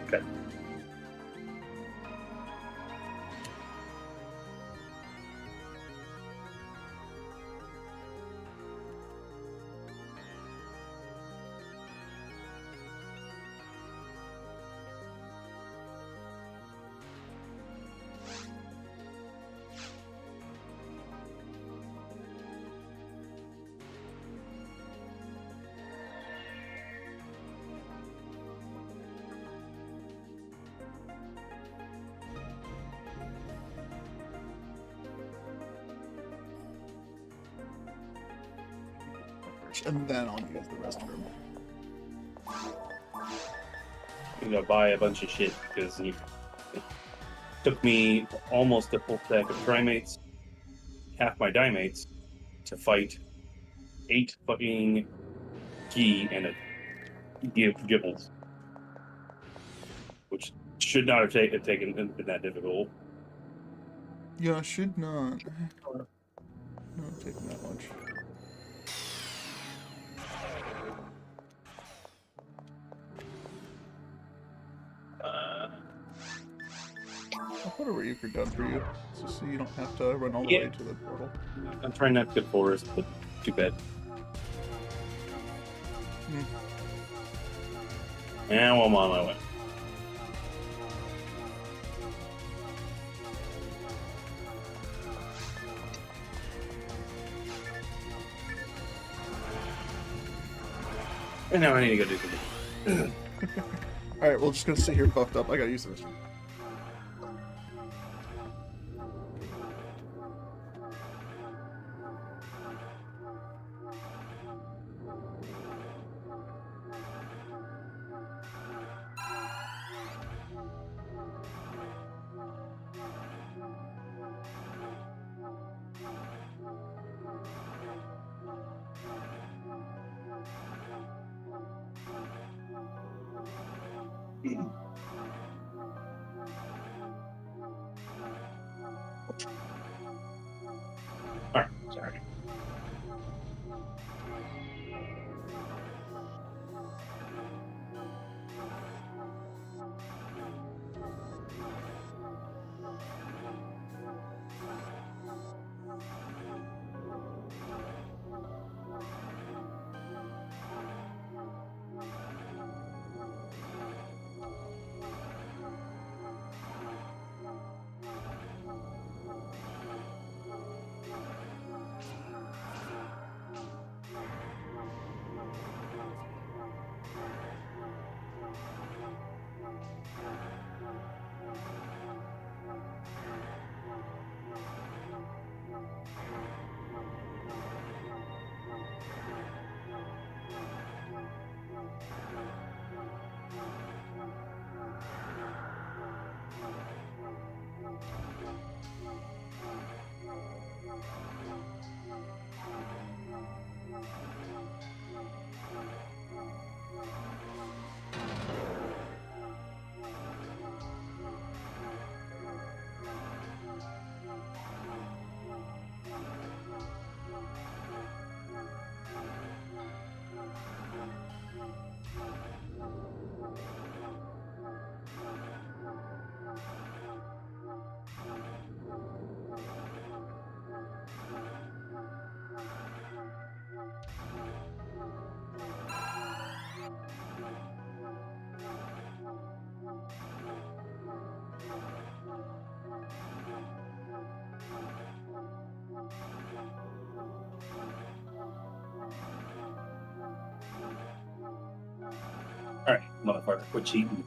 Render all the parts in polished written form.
Okay. And then I'll use the restroom. I'm gonna buy a bunch of shit because it took me almost a full stack of Trimates, half my Dimates, to fight 8 fucking Key and a Gibbles, which should not have been that difficult. Yeah, should not. Not taking that much. I'll put a Reaper done for you, so you don't have to run all the way to the portal. I'm trying not to get forest, but too bad. Now I'm on my way. And now I need to go do something. Alright, we're just gonna sit here buffed up. I gotta use the restroom. Alright, sorry. Alright, motherfucker, quit cheating.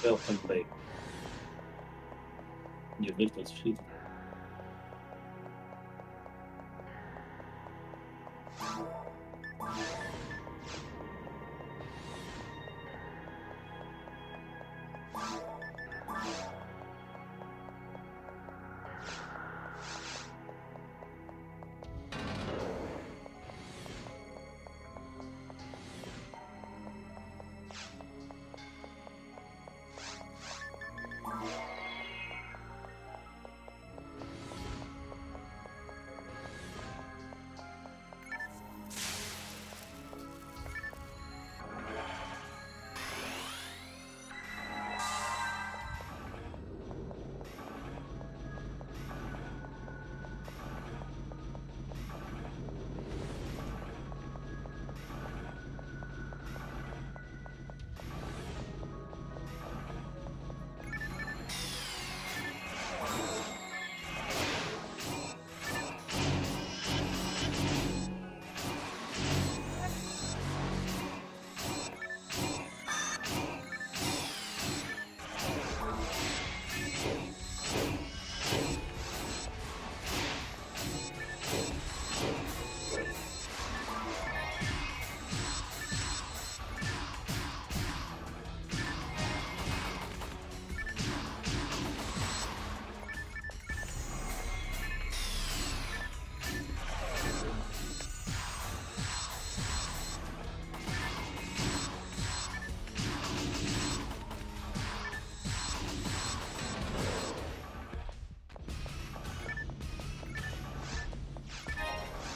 Welcome back. Je ligt wat schieten.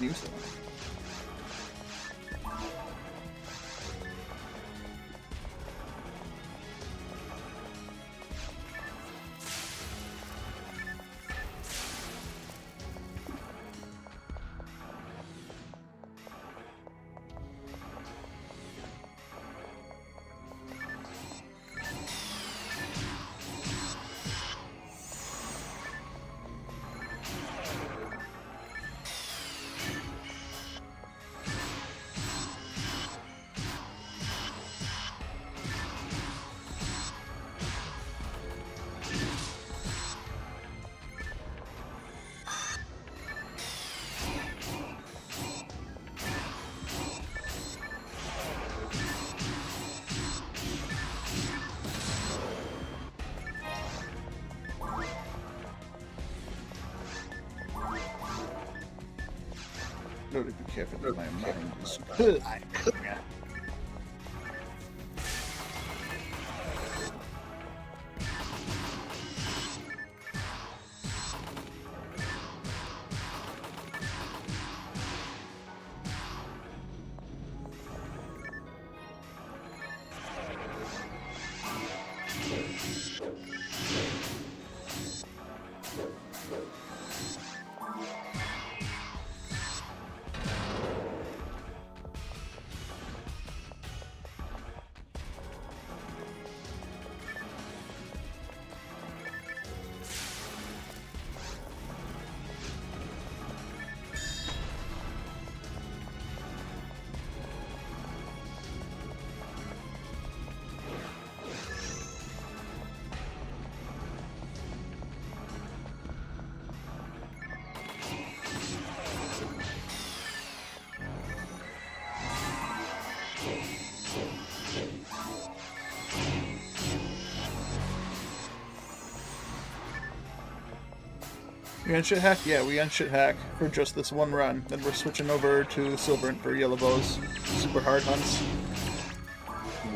Useless. Gotta be careful that my mind is clear. We on shit hack? Yeah, we on shit hack for just this one run. Then we're switching over to Silverant for yellow bows. Super hard hunts.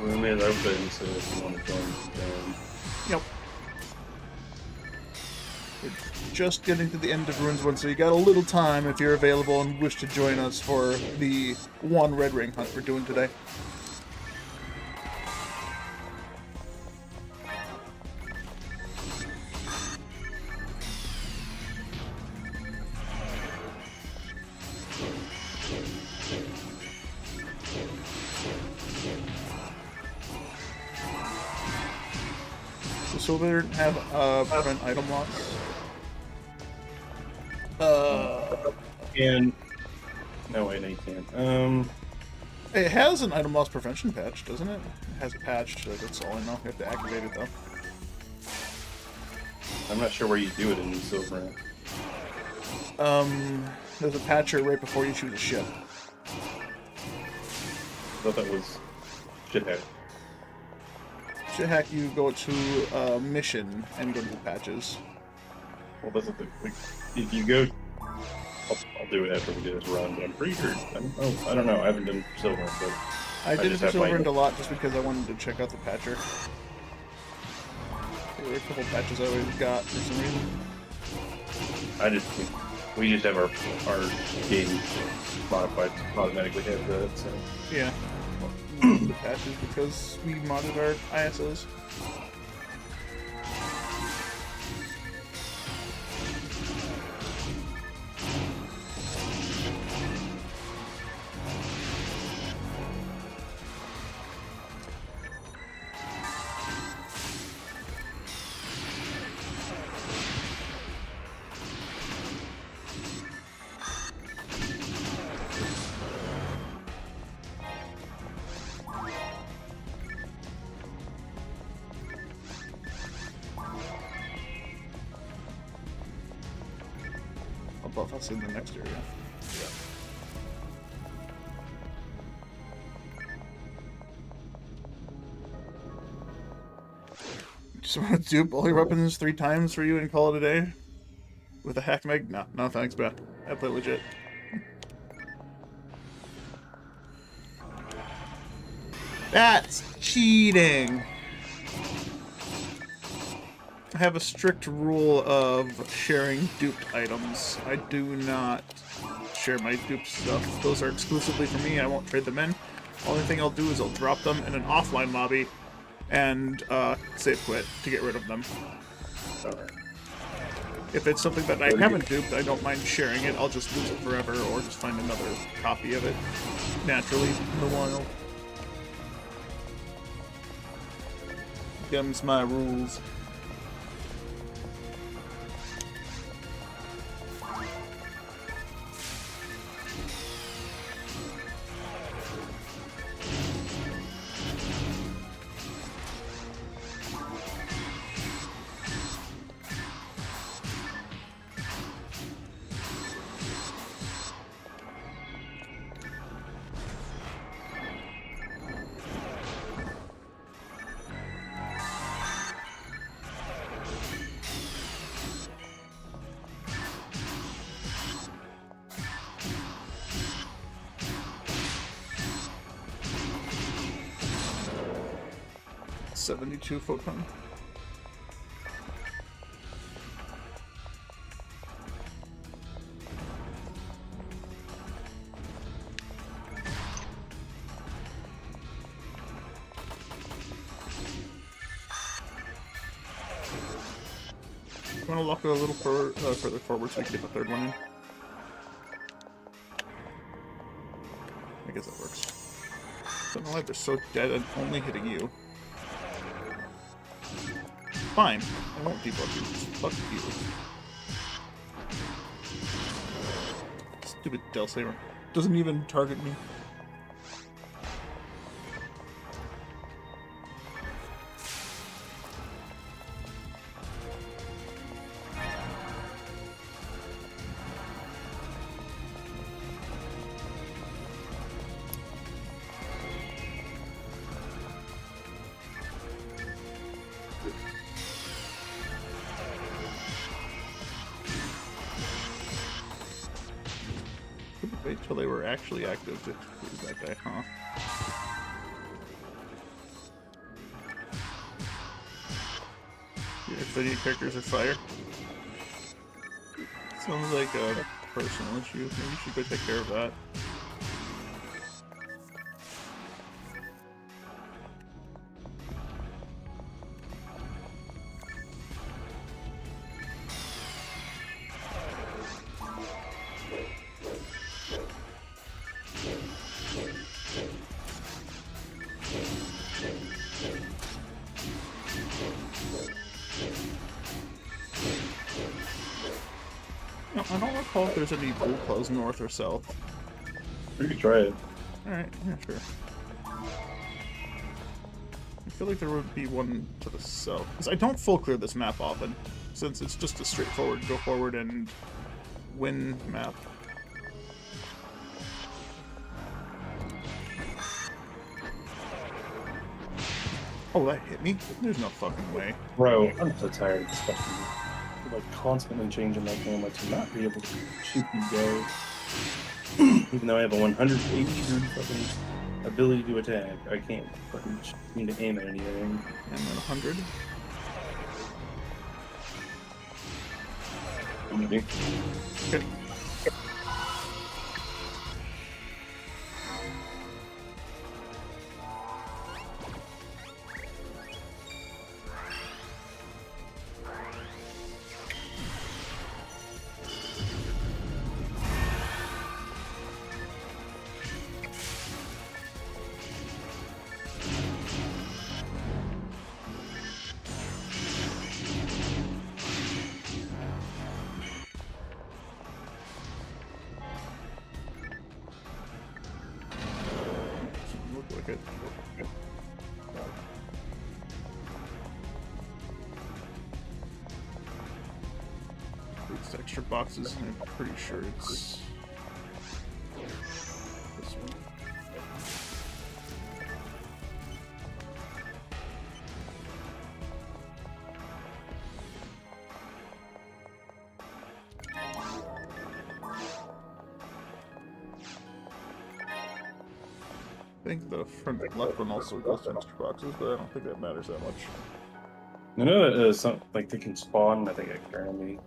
We made it open, so if you want to join, Yep. We're just getting to the end of Ruins 1, so you got a little time if you're available and wish to join us for the one red ring hunt we're doing today. Silver have prevent item loss. And no wait, no you can't. It has an item loss prevention patch, doesn't it? It has a patch, so that's all I know. You have to activate it though. I'm not sure where you do it in Silver. There's a patcher right before you choose a ship. I thought that was shithead. Shit hack, you go to mission and go to the patches. Well, that's the like, if you go, I'll do it after we do this run. But I'm pretty sure. I don't know. I haven't done Silver, but I did it just for have my- Silverant a lot just because I wanted to check out the patcher. There were a couple patches I always got for some reason. We just have our game modified to automatically have that. So Yeah. The patches because we modded our ISOs. I'll buff us in the next area. Just want to dupe all your weapons 3 times for you and call it a day? With a hack meg? No, no thanks, bro. I play legit. That's cheating! I have a strict rule of sharing duped items. I do not share my duped stuff. Those are exclusively for me. I won't trade them in. Only thing I'll do is I'll drop them in an offline lobby and save quit to get rid of them. If it's something that I haven't duped, I don't mind sharing it. I'll just lose it forever or just find another copy of it naturally in the wild. Them's my rules. 72 photon. I'm gonna lock it a little further forward so we can get the third one in. I guess that works. I don't know why they're so dead and only hitting you. Fine. I won't debug you. Fuck you. Stupid Del Saber. Doesn't even target me. Wait till they were actually active to lose that guy, huh? If any characters are fire. Sounds like a personal issue. Maybe you should go take care of that. No, I don't recall if there's any blue claws north or south. You could try it. Alright, yeah, sure. I feel like there would be one to the south. Because I don't full clear this map often, since it's just a straightforward go forward and win map. Oh, that hit me? There's no fucking way. Bro, I'm so tired of this fucking like constantly changing my camera to not be able to shoot these guys. Even though I have a 180 fucking ability to attack, I can't fucking seem to aim at anything. And then 100. Maybe. Okay. Look like it. These extra boxes, and I'm pretty sure it's this one. I think the front left one also goes to extra boxes, but I don't think that matters that much. I know that some like they can spawn. I think I currently.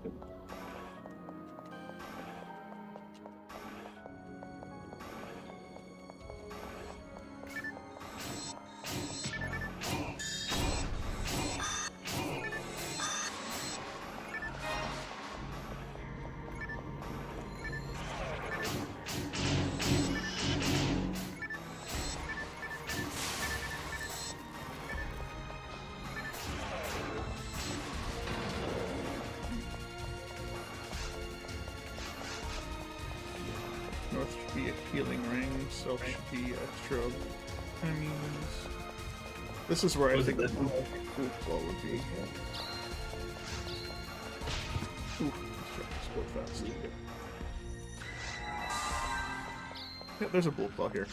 North should be a healing ring, south should be extra enemies. This is where I think the blue claw would be. Ooh, let's go fast. Yeah, there's a blue claw here.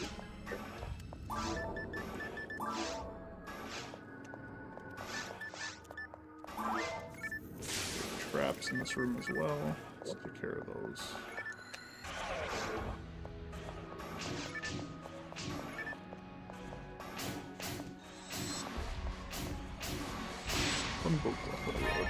Traps in this room as well. Let's take care of those. One boat club for the road.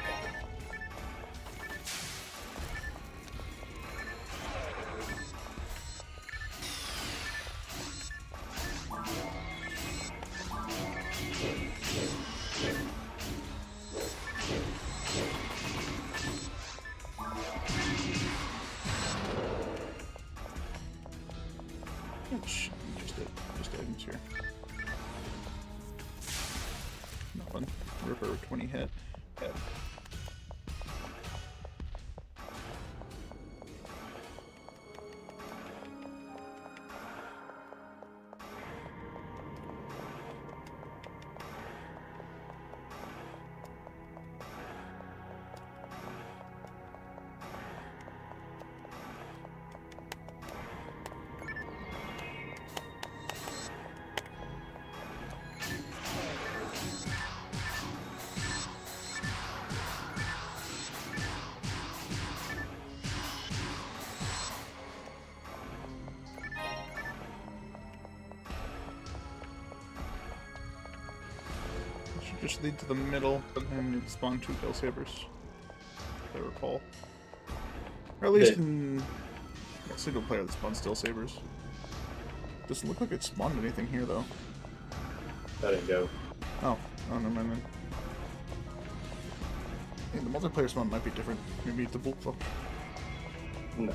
Just items here. Nothing. River 20 hit. Head. Just lead to the middle, and you'd spawn 2 Gale Sabers, if I recall. Or at least in a single player that spawns Steel Sabers. Doesn't look like it spawned anything here, though. That didn't go. Oh, never mind then. Yeah, the multiplayer spawn might be different. Maybe it's the Bulk Club. No.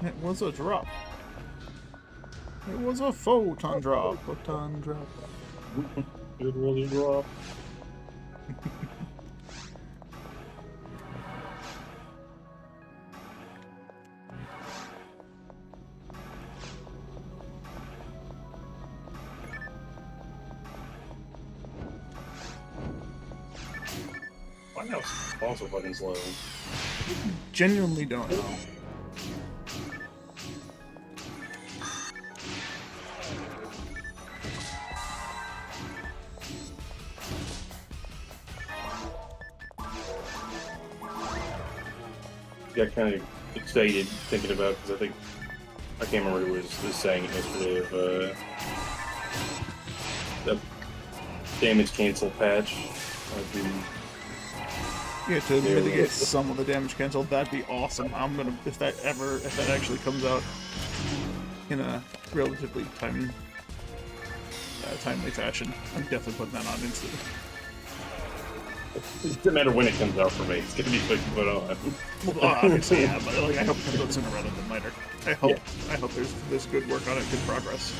It was a drop. It was a photon drop. Photon drop. It was a drop. Why now also fucking slow? Genuinely don't know. Got kind of excited thinking about because I can't remember who was saying it yesterday of the damage cancel patch. Yeah, to mitigate some of the damage cancel, that'd be awesome. I'm gonna if that actually comes out in a relatively timely fashion, I'm definitely putting that on instantly. It doesn't matter when it comes out for me. It's gonna be quick to put on. Well, obviously, yeah, but like, I hope it comes out sooner rather than later. I hope there's good work on it, good progress.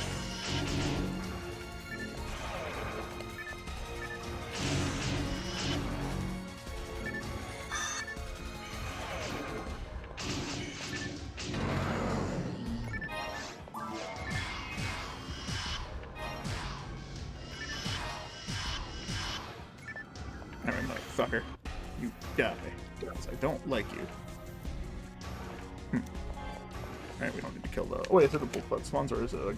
Alright, motherfucker. You die. Because I don't like you. Alright, we don't need to kill the... Oh wait, is it a bull club spawns or is it a...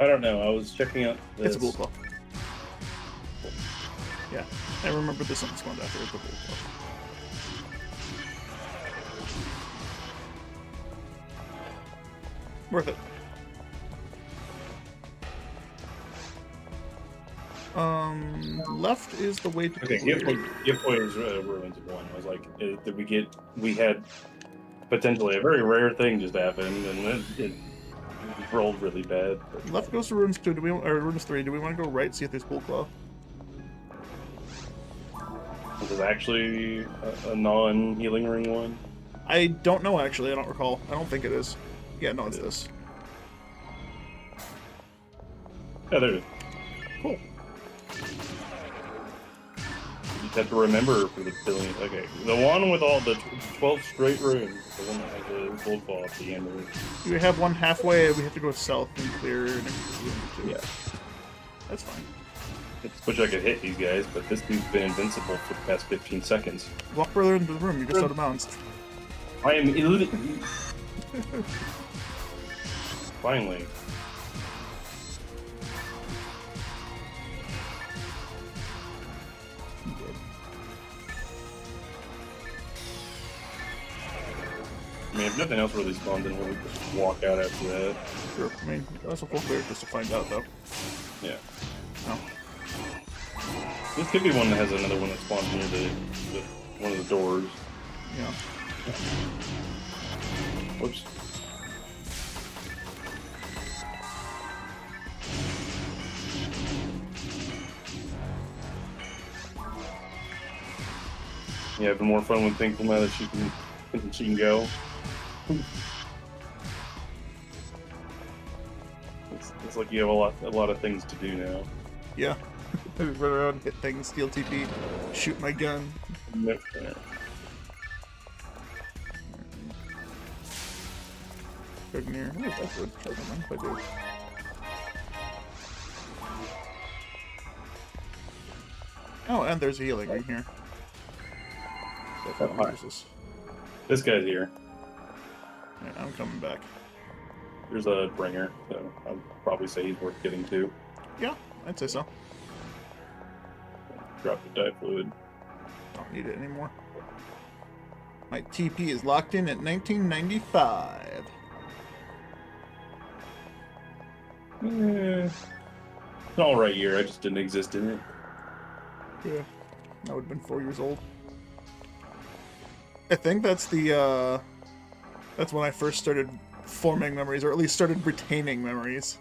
I don't know. I was checking out this. It's a bull club. Yeah, I remember this one spawned after the bull club. Worth it. Left is the way to Okay, clear. giveaway is ruins of one. I was like, we had potentially a very rare thing just happened, and it rolled really bad. But Left goes to runes 2. Or runes 3? Do we want to go right? See if there's Bull Claw. this is actually a non-healing ring one. I don't know actually. I don't recall. I don't think it is. Yeah, no, it's this. Yeah, there it is. Cool. You just have to remember for the billion. Okay, the one with all the 12 straight runes, the one that has the gold claw at the end of it. We have one halfway. We have to go south and clear. Yeah, That's fine. wish I could hit these guys, but this dude's been invincible for the past 15 seconds. Walk further into the room. You just out of bounds. I am finally. I mean, if nothing else really spawns in, we'll just walk out after that. Sure. I mean, that's a full clear just to find out, though. Yeah. No. This could be one that has another one that spawns near the one of the doors. Yeah. Whoops. Yeah, having more fun with Thankful now that she can go. It's like you have a lot of things to do now. Yeah. Run around, hit things, steal TP, shoot my gun. Nope. Good near. Oh, that's good. I don't mind if I do. Oh, and there's a healing right here. Oh, hi. This guy's here. Yeah, I'm coming back. There's a bringer, so I'd probably say he's worth getting to. Yeah, I'd say so. Drop the die fluid. Don't need it anymore. My TP is locked in at 1995. It's an alright year, I just didn't exist in it. Yeah, I would have been 4 years old. I think that's the, that's when I first started forming memories, or at least started retaining memories.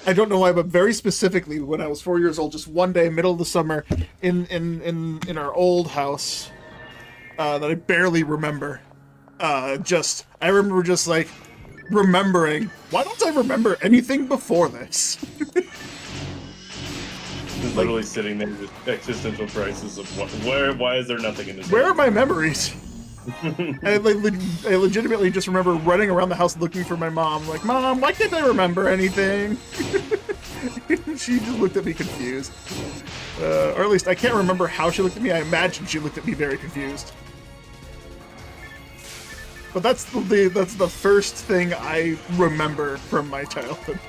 I don't know why, but very specifically, when I was 4 years old, just one day, middle of the summer, in our old house, that I barely remember. I remember just like remembering. Why don't I remember anything before this? Just literally sitting there with existential crisis of why is there nothing in this? Where are my memories? I legitimately just remember running around the house looking for my mom. Like, Mom, why can't I remember anything? She just looked at me confused. Or at least I can't remember how she looked at me. I imagine she looked at me very confused. But that's the first thing I remember from my childhood.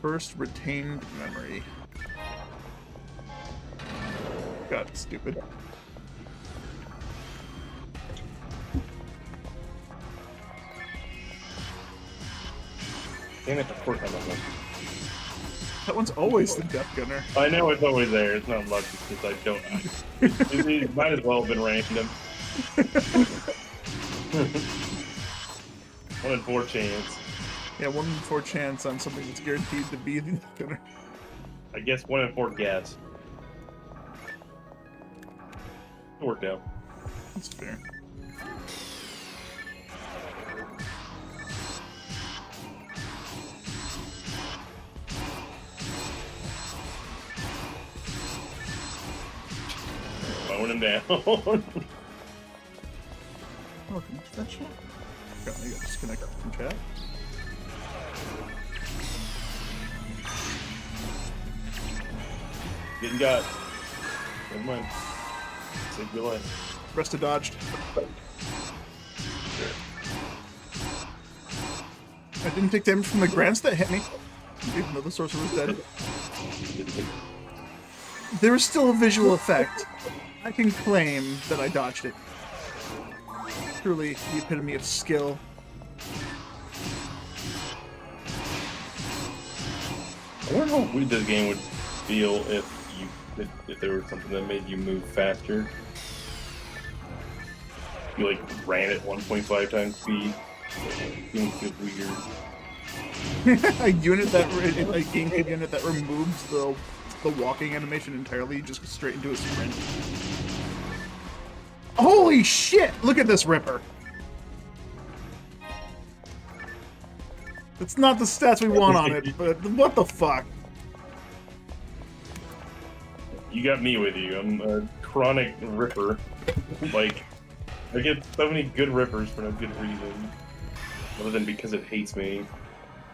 First retained memory. God, stupid. Damn it, of course I'm not lucky. That one's always the Death Gunner. I know it's always there, it's not lucky because I don't. It might as well have been random. 1 in 4 chance. Yeah, 1 in 4 chance on something that's guaranteed to be the Death Gunner. I guess 1 in 4 guess. It worked out. That's fair. Mowing him down. Oh, can you do that shit? Got me disconnected from chat. Getting got. Never mind. Save your life. Rest of dodged. Sure. I didn't take damage from the grants that hit me, even though the sorcerer was dead. There was still a visual effect. I can claim that I dodged it. Truly the epitome of skill. I wonder how weird this game would feel if there was something that made you move faster. You like ran at 1.5 times speed. It feels weird. A unit that a Gamecube unit that removes the walking animation entirely, just straight into a sprint. Holy shit! Look at this Ripper. It's not the stats we want on it, but what the fuck? You got me with you. I'm a chronic Ripper. Like, I get so many good Rippers for no good reason. Other than because it hates me.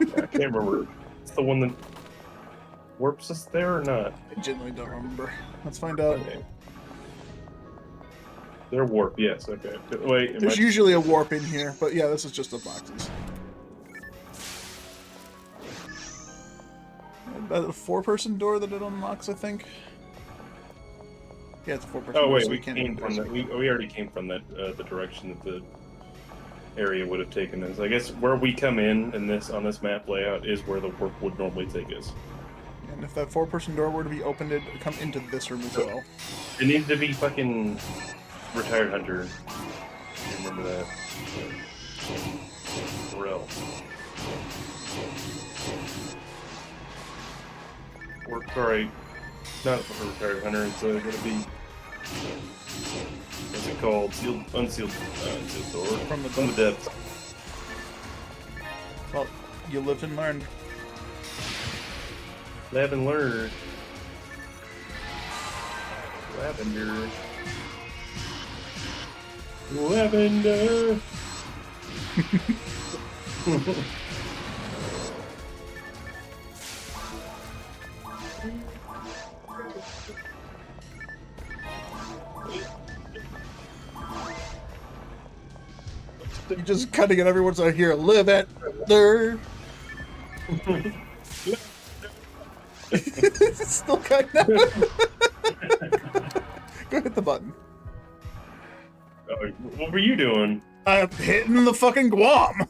I can't remember. It's the one that warps us there or not? I genuinely don't remember. Let's find out. Okay. They're warp, yes, okay. Wait, There's usually a warp in here, but yeah, this is just the boxes. A 4-person door that it unlocks, I think. Yeah, it's a 4-person door. Oh wait, so we came from that. We already came from that the direction that the area would have taken us. I guess where we come in this on this map layout is where the warp would normally take us. And if that 4-person door were to be opened, it'd come into this room as well. It needs to be fucking retired hunter. You remember that? Or else. Or sorry, not a retired hunter. It's gonna be what's it called? Unsealed door From the depths. Well, you lived and learned. Live and learn. Lavender. Lavender. You're just cutting it everyone's out here. Live at there. It's still cutting out. Go hit the button. What were you doing? I'm hitting the fucking Guam.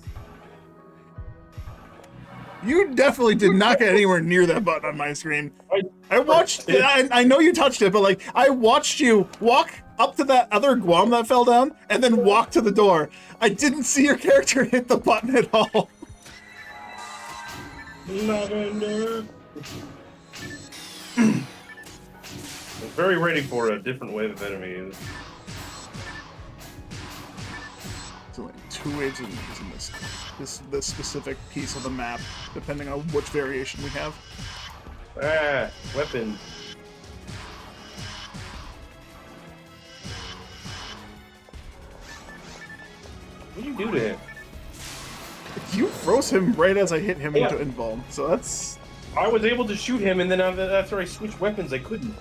You definitely did not get anywhere near that button on my screen. I watched. I know you touched it, but like I watched you walk up to that other Guam that fell down, and then walk to the door. I didn't see your character hit the button at all. Lavender. I'm very ready for a different wave of enemies. There's only 2 waves of enemies in this specific piece of the map, depending on which variation we have. Ah, weapons. What do you do to him? You froze him right as I hit him into invuln, so that's... I was able to shoot him, and then after I switched weapons, I couldn't.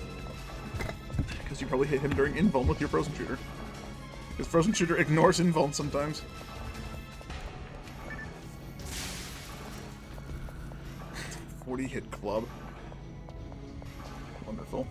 Because you probably hit him during invuln with your frozen shooter. Because frozen shooter ignores invuln sometimes. .40 hit club. Wonderful.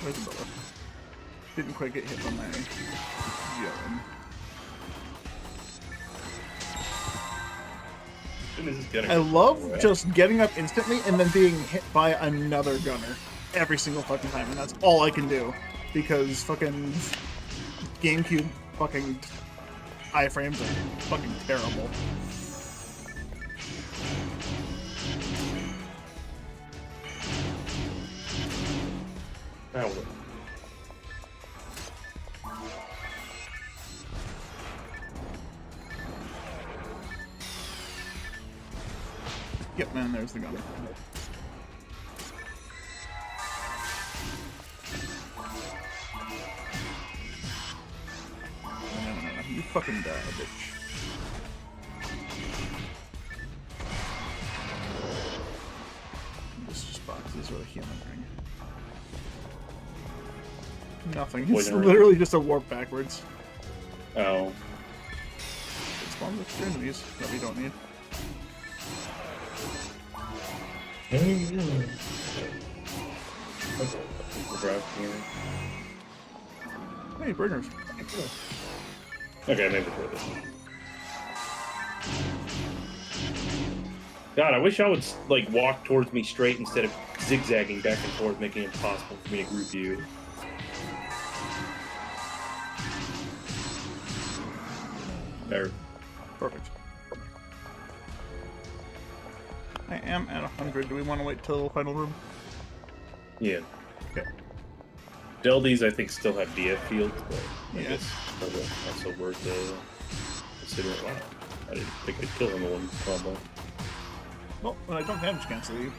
Where's the bullet? Didn't quite get hit on my gun. I love just getting up instantly and then being hit by another gunner every single fucking time, and that's all I can do. Because fucking Gamecube fucking iframes are fucking terrible. Ow. Yep, man, there's the gun. No. You fucking die, bitch. This just boxes with a healing ring. Nothing. It's literally just a warp backwards. Oh. It spawns extra enemies that we don't need. Hey, burners. Okay, maybe for this. God, I wish I would like walk towards me straight instead of zigzagging back and forth, making it impossible for me to group you. There. Perfect. I am at 100. Do we want to wait till final room? Yeah. Okay. Deldies, I think, still have DF fields, but I Yeah. guess probably also worth considering. Wow, I didn't think I'd kill him in one combo. Well, when I don't damage cancel you,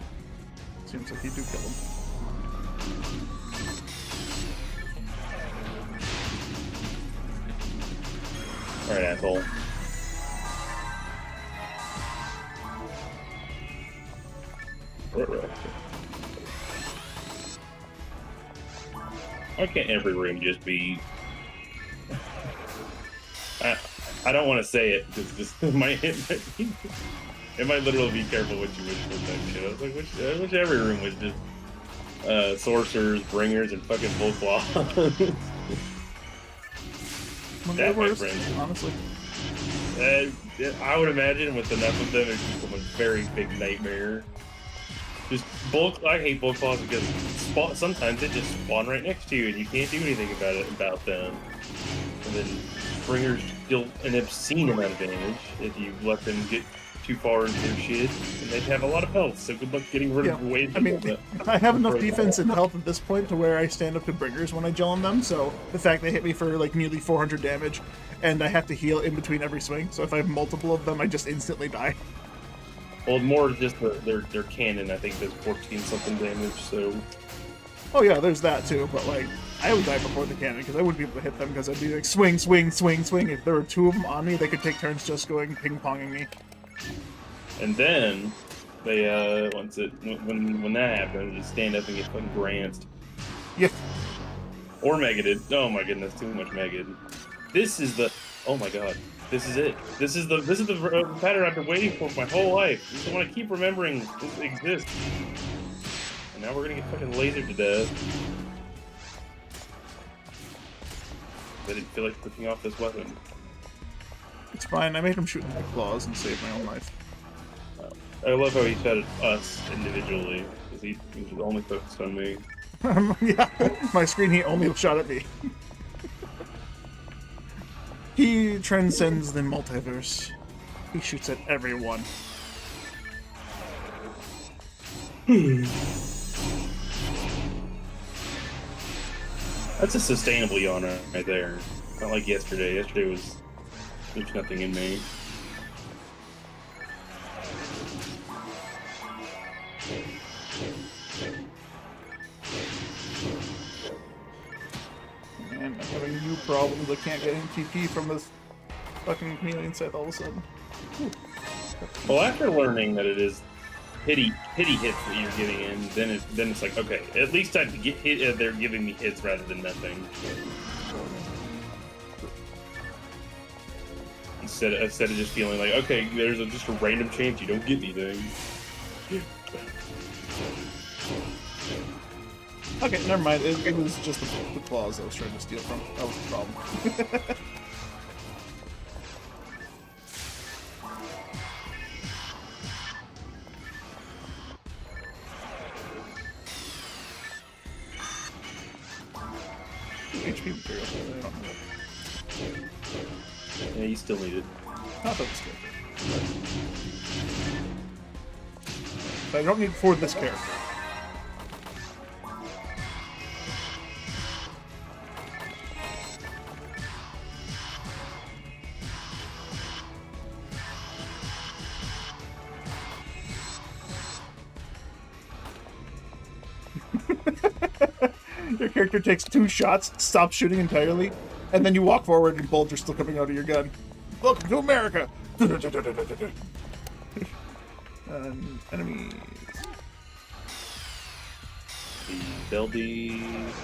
seems like you do kill him. Alright, asshole. Why can't every room just be... I don't want to say it, because this might it might literally be careful what you wish for that shit. I was like, I wish every room was just sorcerers, bringers, and fucking full claws. That works, honestly. I would imagine with enough of them, it'd become a very big nightmare. Just bulk. I hate bulk claws because sometimes they just spawn right next to you, and you can't do anything about them. And then bringers deal an obscene amount of damage if you let them get too far into their shit, and they'd have a lot of health. So good luck getting rid of waves. I mean, I have enough defense and health at this point to where I stand up to bringers when I gel on them. So the fact they hit me for like nearly 400 damage, and I have to heal in between every swing. So if I have multiple of them, I just instantly die. Well, more just their cannon. I think does 14 something damage. So. Oh yeah, there's that too. But like, I would die before the cannon because I wouldn't be able to hit them because I'd be like swing, swing, swing, swing. If there were two of them on me, they could take turns just going ping-ponging me. And then they when that happens, just stand up and get fucking granced. Yeah. Or megated. Oh my goodness, too much megated. This is the. Oh my god. This is it. This is the pattern I've been waiting for my whole life. I just want to keep remembering this exists. And now we're gonna get fucking lasered to death. I didn't feel like flipping off this weapon. It's fine. I made him shoot in my claws and save my own life. I love how he shot at us individually, because he was only focused on me. Yeah, my screen, he only shot at me. He transcends the multiverse. He shoots at everyone. That's a sustainable yawn right there. Not like yesterday. Yesterday was... There's nothing in me. Man, I'm having new problems. I can't get MTP from this fucking chameleon scythe all of a sudden. Whew. Well, after learning that it is pity hits that you're getting in, then it's like, okay, at least I get hit. They're giving me hits rather than nothing. Instead of just feeling like, okay, there's just a random chance you don't get anything. Okay, never mind. It was just the claws I was trying to steal from. That was the problem. HP material. I don't know. Yeah, you still need it. Not for this character. But I don't need it for this character. Your character takes 2 shots, stops shooting entirely, and then you walk forward and bullets are still coming out of your gun. Welcome to America! Enemies. They'll be...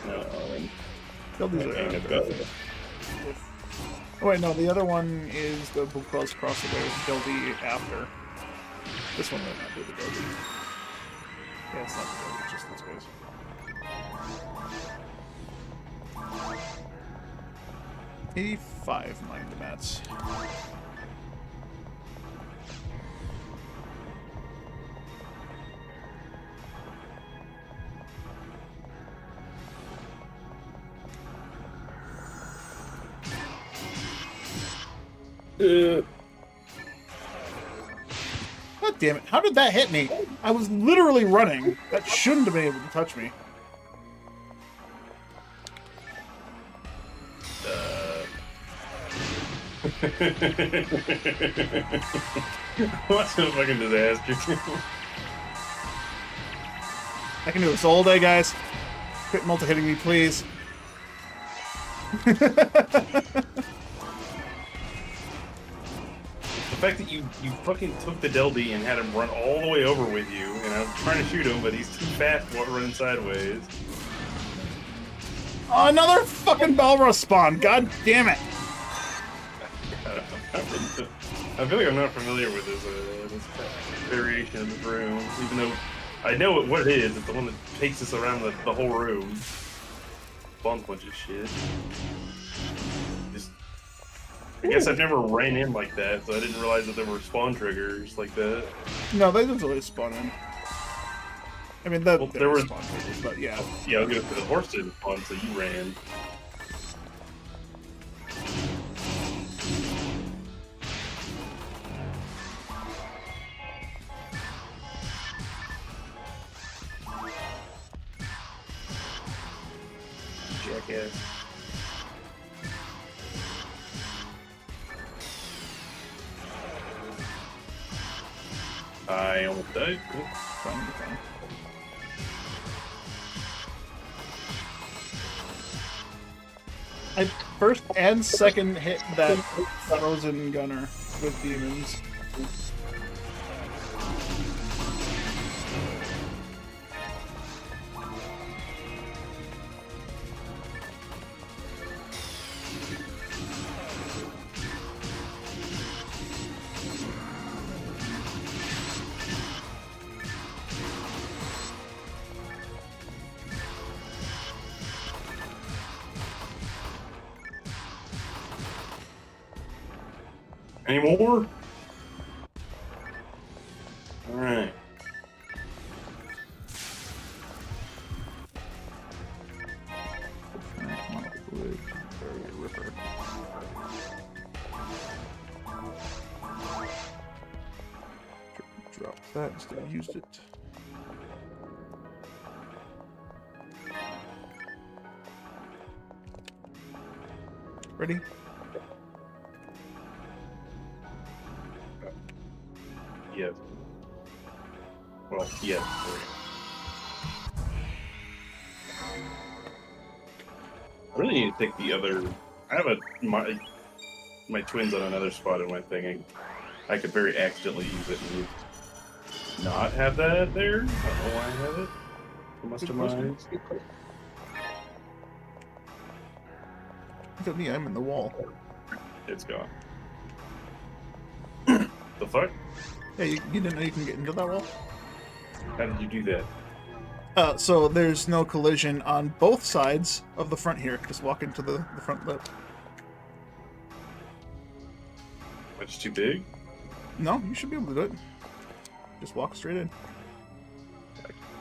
No. Oh wait, no, the other one is the Blue Cross across the way with Dildy after. This one might not be the Dildy. Yeah, it's not the Dildy, it's just this space. 85 mind the mats. God damn it. How did that hit me? I was literally running. That shouldn't have been able to touch me. What's a fucking disaster? I can do this all day, guys. Quit multi-hitting me, please. The fact that you fucking took the Delby and had him run all the way over with you, and I was trying to shoot him, but he's too fast running sideways. Oh, another fucking Balrus spawn! God damn it! I feel like I'm not familiar with this variation of the room, even though I know what it is. It's the one that takes us around the whole room. Spawns a bunch of shit. I guess I've never ran in like that, so I didn't realize that there were spawn triggers like that. No, they don't always spawn in. I mean, there were spawn triggers, but yeah. Yeah, I was gonna put the horse didn't spawn, so you ran. Jackass. I almost died. Cool. Fine. I first and second hit that frozen gunner with demons. Any more? Alright. Drop that instead of used it. Ready? Yes. Well, yes. I really need to take the other. I have my twins on another spot in my thing. I could very accidentally use it and not have that there. I don't know why I have it. I must have mine. Look at me, I'm in the wall. It's gone. The fuck? Yeah, you didn't know you can get into that wall? How did you do that? So there's no collision on both sides of the front here. Just walk into the front lip. It's too big? No, you should be able to do it. Just walk straight in.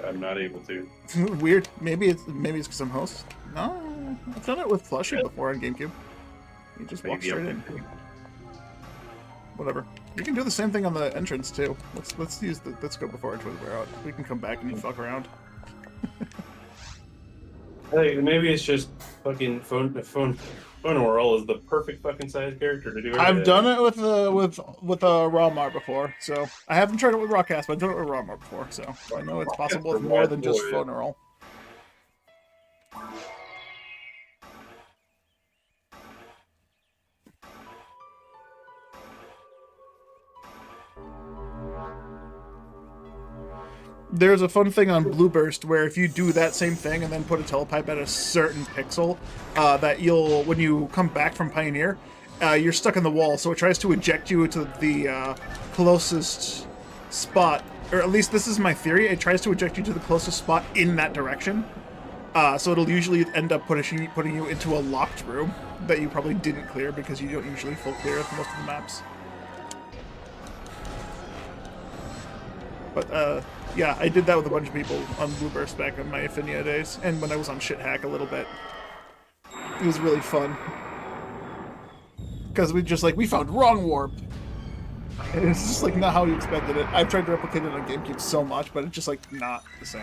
I'm not able to. Weird. Maybe it's because I'm host. No, I've done it with Flushy before on Gamecube. You just walk straight in. Whatever. You can do the same thing on the entrance too. Let's go before our twins wear out. We can come back and you fuck around. Hey, maybe it's just fucking Phone is the perfect fucking size character to do it. I've done it with Rawmar before, so I haven't tried it with Rockcast, but I've done it with Rawmar before, so I know it's possible with more than just Phone. There's a fun thing on Blueburst where if you do that same thing and then put a telepipe at a certain pixel, that you'll, when you come back from Pioneer, you're stuck in the wall, so it tries to eject you to the closest spot, or at least this is my theory, it tries to eject you to the closest spot in that direction. So it'll usually end up putting you into a locked room that you probably didn't clear because you don't usually full clear most of the maps. But, yeah, I did that with a bunch of people on Blueburst back in my Affinia days, and when I was on Shithack a little bit. It was really fun. Because we found wrong warp! And it's just, like, not how you expected it. I've tried to replicate it on Gamecube so much, but it's just, like, not the same.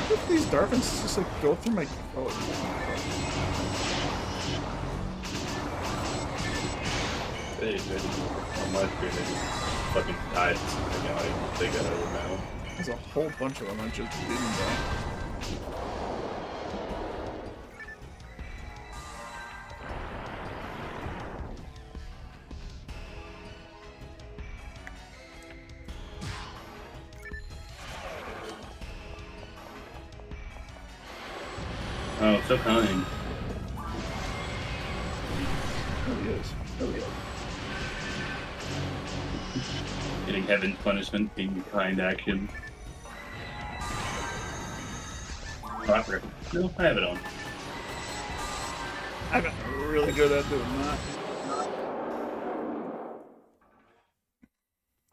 Look at these Darvins just, like, go through my... They on my screen, they just fucking died. They got over now. There's a whole bunch of them I just didn't die. Oh, so kind. Really is. Really is. Getting heaven's punishment, being kind action. Oh, no, I have it on. I've gotten really good at doing that.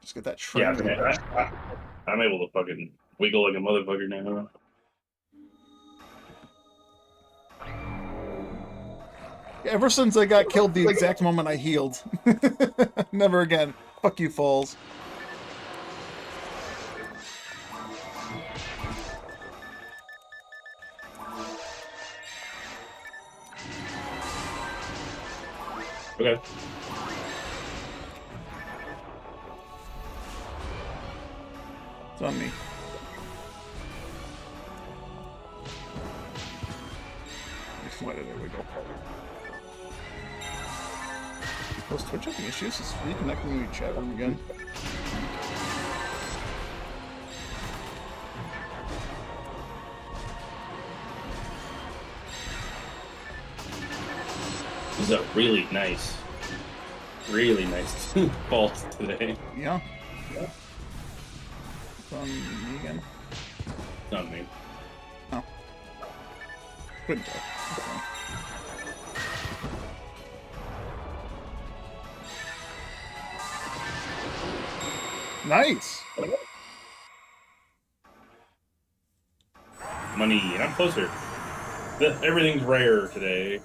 Just get that shrimp. Yeah, I'm able to fucking wiggle like a motherfucker now. Ever since I got killed the exact moment I healed. Never again. Fuck you, Falls. Okay. It's on me. There we go. Was Twitch having issues? Is reconnecting to the chat room again? This is a really nice vault today. Yeah. It's on me again. It's on me. Oh. Couldn't tell. Okay. Nice! Money, and I'm closer. Everything's rare today.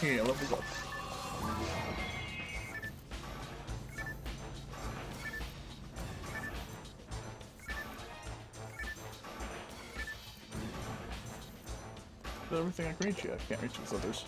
Yeah, levels up. Everything I can reach yet. I can't reach these others.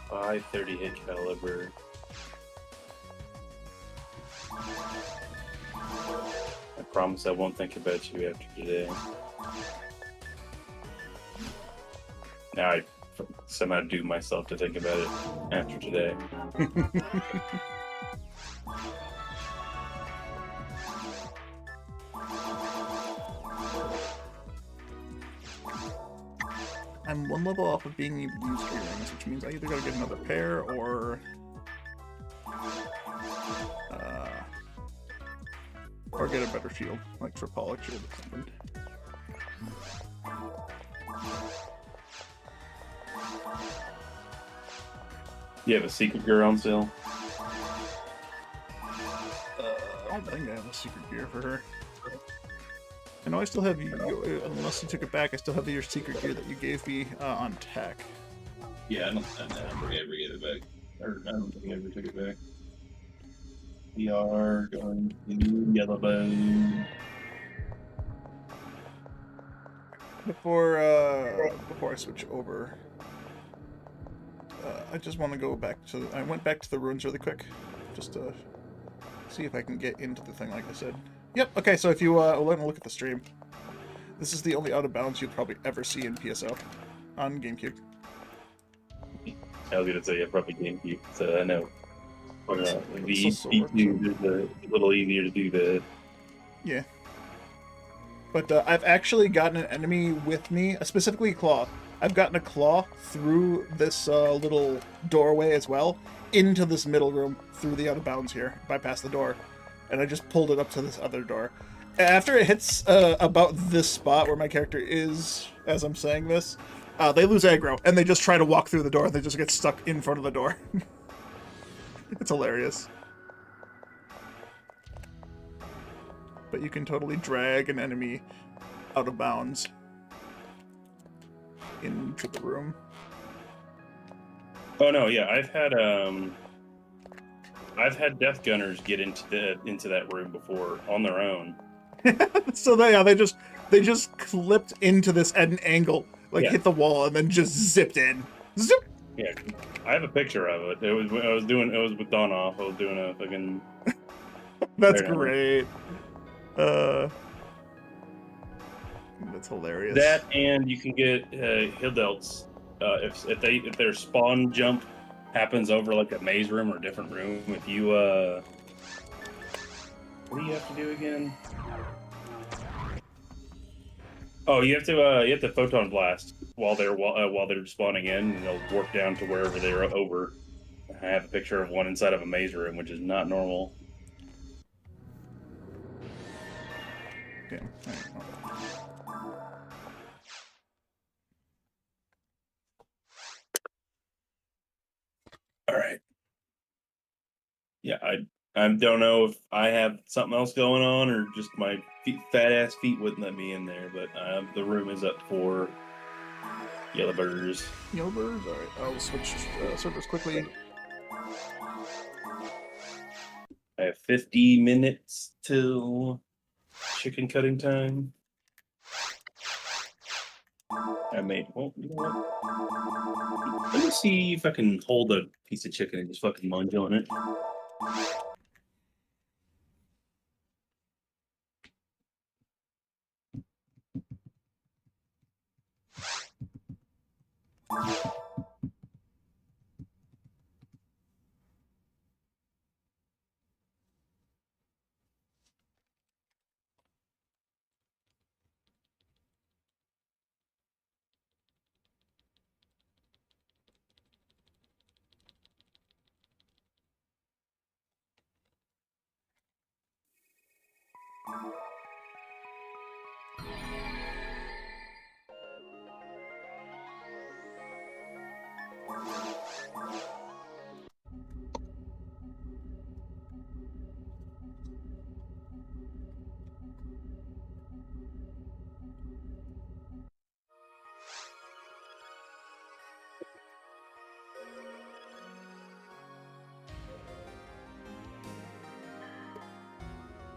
Five 30-hit caliber. I promise I won't think about you after today. Now I somehow do myself to think about it after today. I'm one level off of being able to use earrings, which means I either gotta get another pair or get a better shield, like Tripolic shield or something. You have a secret gear on sale? I don't think I have a secret gear for her. I know I still have you, unless you took it back, I still have your secret gear that you gave me on tack. Yeah, I don't think I ever get it back. Or I don't think I ever took it back. We are going to Yellow Bone. Before I switch over, I just want to go back to. I went back to the ruins really quick, just to see if I can get into the thing, like I said. Yep. Okay. So if you let me look at the stream, this is the only out of bounds you'll probably ever see in PSO on GameCube. I was gonna say yeah, probably GameCube. So I know. The also B2 is a little easier to do that. Yeah. But I've actually gotten an enemy with me, specifically a claw. I've gotten a claw through this little doorway as well, into this middle room, through the out of bounds here, bypass the door. And I just pulled it up to this other door. After it hits about this spot where my character is, as I'm saying this, they lose aggro, and they just try to walk through the door, and they just get stuck in front of the door. It's hilarious. But you can totally drag an enemy out of bounds into the room. Oh no, yeah, I've had Death Gunners get into that room before on their own. So they just clipped into this at an angle, like hit the wall, and then just zipped in. Zip. Yeah, I have a picture of it. It was with Dawn off. I was doing a fucking. That's great. That's hilarious. That, and you can get Hildelts if their spawn jump happens over like a maze room or a different room. If you what do you have to do again? Oh, you have to photon blast while they're spawning in, and they'll warp down to wherever they're over. I have a picture of one inside of a maze room, which is not normal. Damn. All right. Yeah, I don't know if I have something else going on or just my fat ass feet wouldn't let me in there, but the room is up for Yellow Burgers. Yellow Burgers? Alright, I'll switch servers quickly. I have 50 minutes till chicken cutting time. I made, well, you know what? Let me see if I can hold a piece of chicken and just fucking munch on it.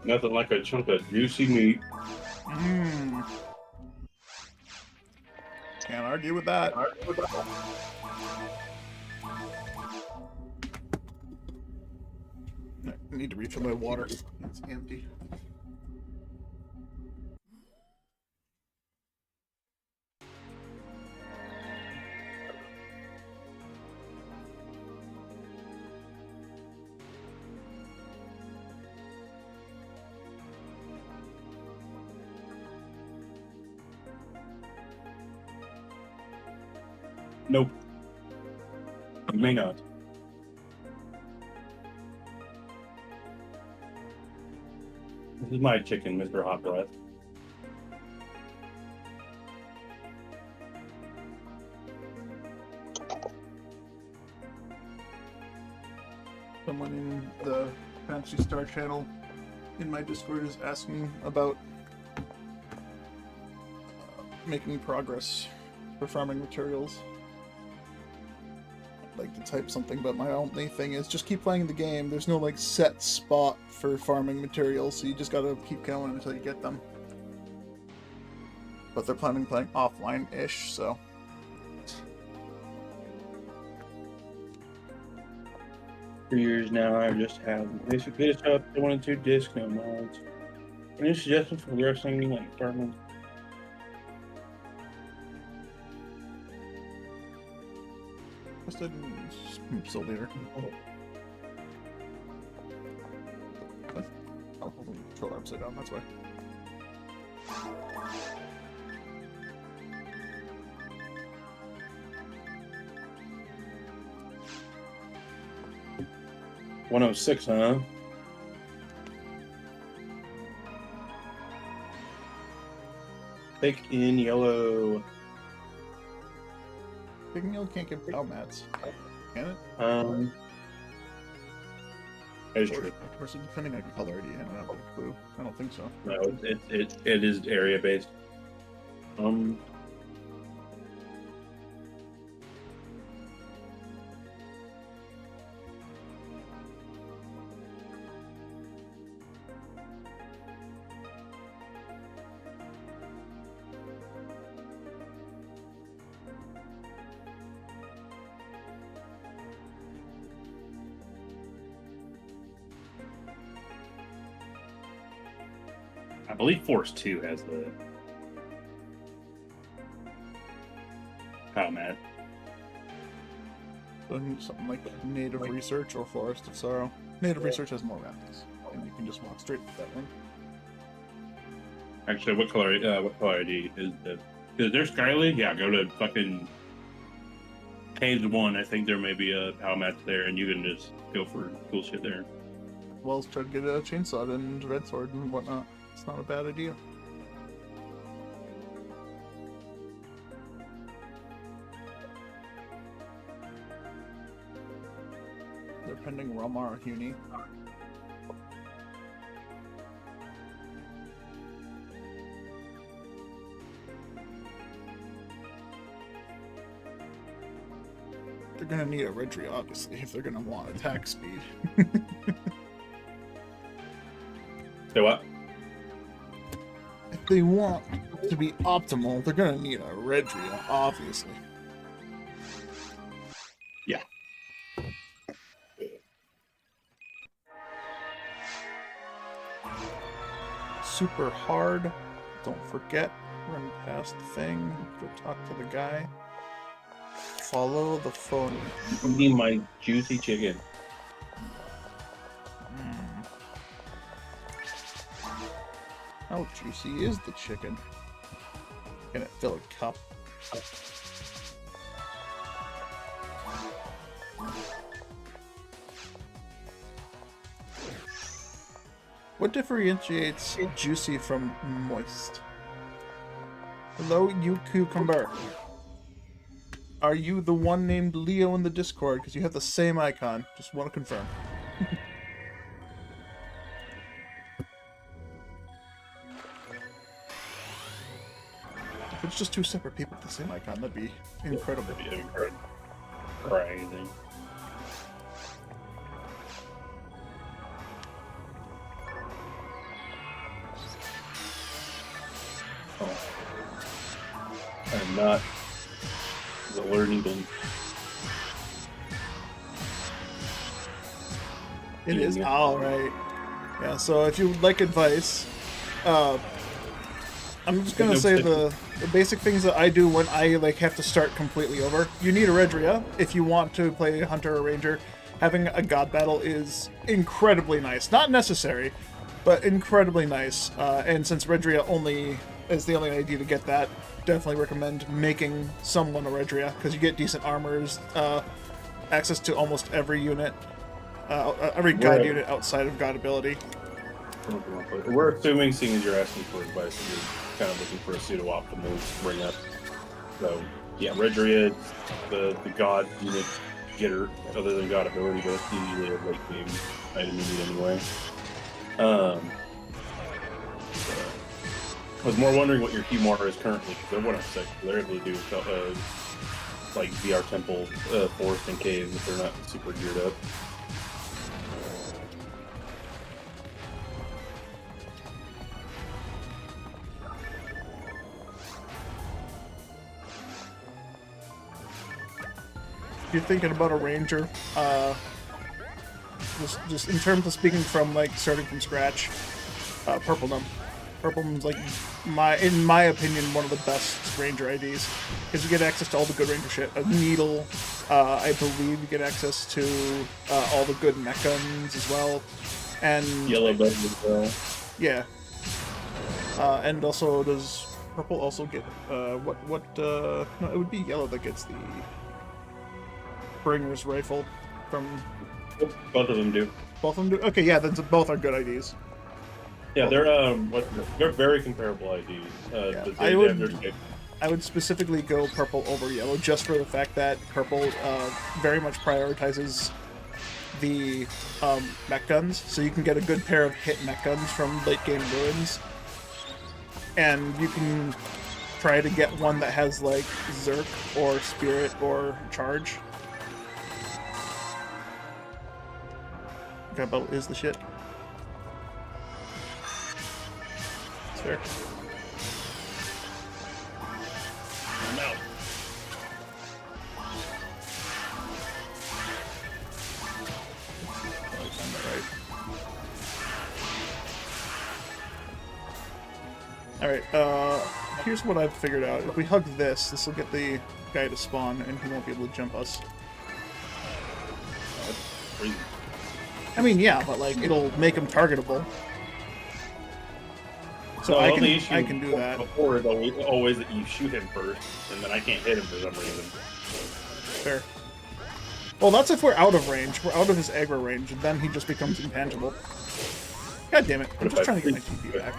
Nothing like a chunk of juicy meat. Mmm. Can't argue with that. I need to refill my water. It's empty. Nope. You may not. This is my chicken, Mr. Hot Breath. Someone in the Fantasy Star channel in my Discord is asking about making progress for farming materials. I'd like to type something, but my only thing is just keep playing the game. There's no like set spot for farming materials, so you just gotta keep going until you get them. But they're planning on playing offline-ish, so. For years now, I've just had basically just up to 1 and 2 disc no mods. Any suggestions for progressing like farming? Listed still there. Oh, controller upside down, that's why. $106, huh? Pick in yellow. Picking yellow can't get bow mats, can it? That is true. Or is it depending on color? Do you have a clue? I don't think so. No, it is area based. I believe Force 2 has the power mat. Something like Native Research or Forest of Sorrow. Native Research has more mountains, and you can just walk straight to that one. Actually, what color ID is the? Is there Skyly? Yeah, go to fucking page 1. I think there may be a power mat there, and you can just go for cool shit there. Well, try to get a chainsaw and red sword and whatnot. It's not a bad idea. They're pending Romar or Huni. They're gonna need a Redry, obviously, if they're gonna want attack speed. So what? If they want to be optimal, they're gonna need a Redria, obviously. Yeah. Super hard. Don't forget. Run past the thing. Go talk to the guy. Follow the phone. Give me my juicy chicken. How juicy is the chicken? Can it fill a cup? What differentiates juicy from moist? Hello, you cucumber. Are you the one named Leo in the Discord? Because you have the same icon. Just want to confirm. If it's just two separate people with the same icon, that'd be incredible. That'd be incredible. Crazy. Oh. I'm not the learning bin. It is alright. Yeah, so if you would like advice, I'm just gonna say the basic things that I do when I like have to start completely over. You need a Redria if you want to play Hunter or Ranger. Having a God Battle is incredibly nice. Not necessary, but incredibly nice. And since Redria only is the only idea to get that, definitely recommend making someone a Redria, because you get decent armors, access to almost every unit, every god unit outside of god ability. We're assuming, seeing as you're asking for advice, that you're kind of looking for a pseudo-optimal to bring up. So, yeah, Redria, the god unit getter, other than god ability, but it's usually a late game item you need anyway. I was more wondering what your Humar is currently, because they're what I'm saying. They're able to do like VR Temple, Forest, and Cave if they're not super geared up. If you're thinking about a ranger, just in terms of speaking from like starting from scratch, Purpledom. Purpledum's like in my opinion, one of the best ranger IDs, because you get access to all the good ranger shit. A needle, I believe you get access to all the good mech guns as well, and Yellow button as well. Yeah, and also does purple also get what? No, it would be yellow that gets the Bringer's rifle from. Both of them do. Both of them do. Okay, yeah, then both are good IDs. Yeah, they're very comparable IDs. Yeah, I would specifically go purple over yellow, just for the fact that purple very much prioritizes the mech guns, so you can get a good pair of hit mech guns from late game ruins, and you can try to get one that has like Zerk or Spirit or Charge. Gunboat is the shit. It's fair. No. Alright, here's what I've figured out. If we hug this will get the guy to spawn, and he won't be able to jump us. That's crazy. I mean, yeah, but like, it'll make him targetable. So No, I the can do that. Before is always that you shoot him first, and then I can't hit him for some reason. Fair. Well, that's if we're out of range. We're out of his aggro range, and then he just becomes intangible. God damn it. I'm just trying to get my TP back.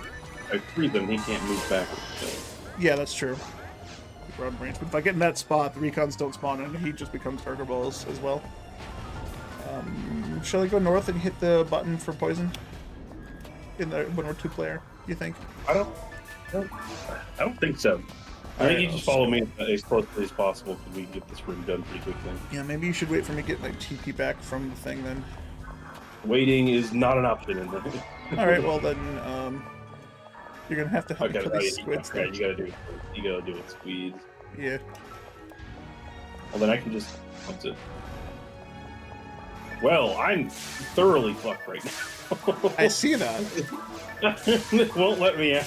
I freeze him, he can't move back. Yeah, that's true. We're out of range. But if I get in that spot, the recons don't spawn, and he just becomes targetable as well. Shall I go north and hit the button for poison? When we're two-player, you think? I don't think so. I think you just follow me as closely as possible, because we can get this room done pretty quickly. Yeah, maybe you should wait for me to get my TP back from the thing then. Waiting is not an option in there. Alright, well then, you're gonna have to help me kill these squids. Okay, you gotta do it, squeeze. Yeah. Well, then I can just... What's it? Well, I'm thoroughly fucked right now. I see that. It won't let me out.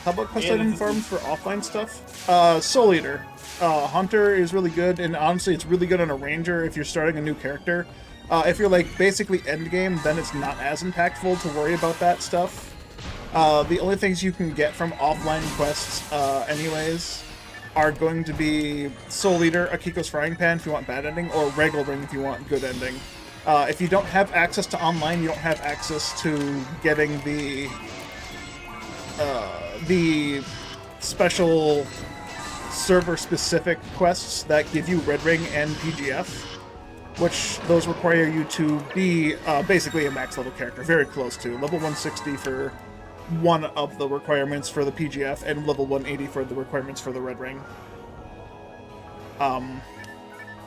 How about quest item farms for offline stuff? Soul Eater. Hunter is really good, and honestly, it's really good on a ranger if you're starting a new character. If you're like basically endgame, then it's not as impactful to worry about that stuff. The only things you can get from offline quests, anyways, are going to be Soul Eater, Akiko's Frying Pan if you want bad ending, or Regal Ring if you want good ending. If you don't have access to online, you don't have access to getting the special server-specific quests that give you Red Ring and PGF, which those require you to be basically a max level character, very close to level 160 for one of the requirements for the PGF, and level 180 for the requirements for the Red Ring.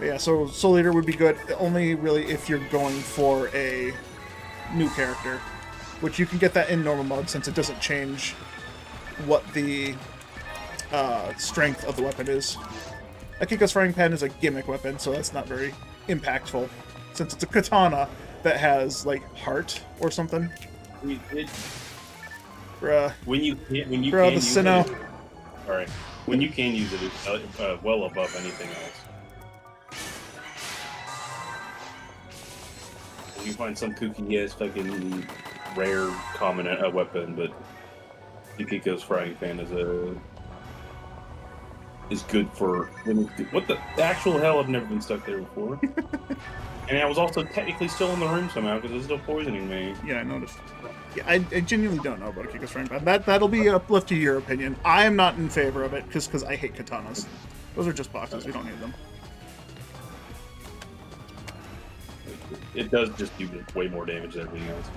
Yeah, so Soul Eater would be good only really if you're going for a new character, which you can get that in normal mode since it doesn't change what the strength of the weapon is. Akiko's Frying Pan is a gimmick weapon, so that's not very impactful, since it's a katana that has like heart or something. Bruh. When you can the use Sinnoh. it, all right. When you can use it, it's well above anything else. You find some kooky ass fucking rare common weapon, but Yukiko's Frying Pan is a is good for what the actual hell? I've never been stuck there before. And I was also technically still in the room somehow because it's still poisoning me. Yeah, I noticed. Yeah, I genuinely don't know about a Kika's frying pan. That'll be left to your opinion. I am not in favor of it because I hate katanas. Those are just boxes. We don't need them. It does just do way more damage than everything else.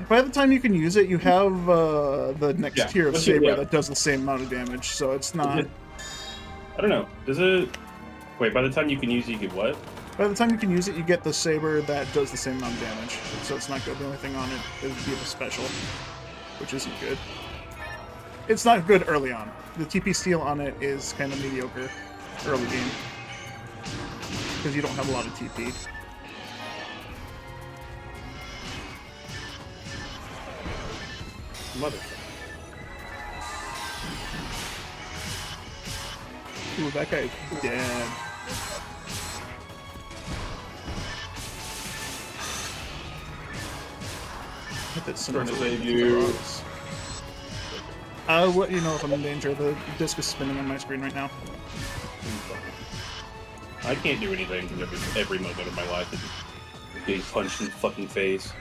By the time you can use it, you have the next tier of saber that does the same amount of damage, so it's not... I don't know. Does it... Wait, by the time you can use it, you get what? By the time you can use it, you get the saber that does the same amount of damage. So it's not good. The only thing on it is be the special, which isn't good. It's not good early on. The TP steal on it is kind of mediocre early game. Because you don't have a lot of TP. Motherfucker. Ooh, that guy's dead. Hit that Trying to save you. I'll let you know if I'm in danger. The disc is spinning on my screen right now. I can't do anything every moment of my life is getting punched in the fucking face.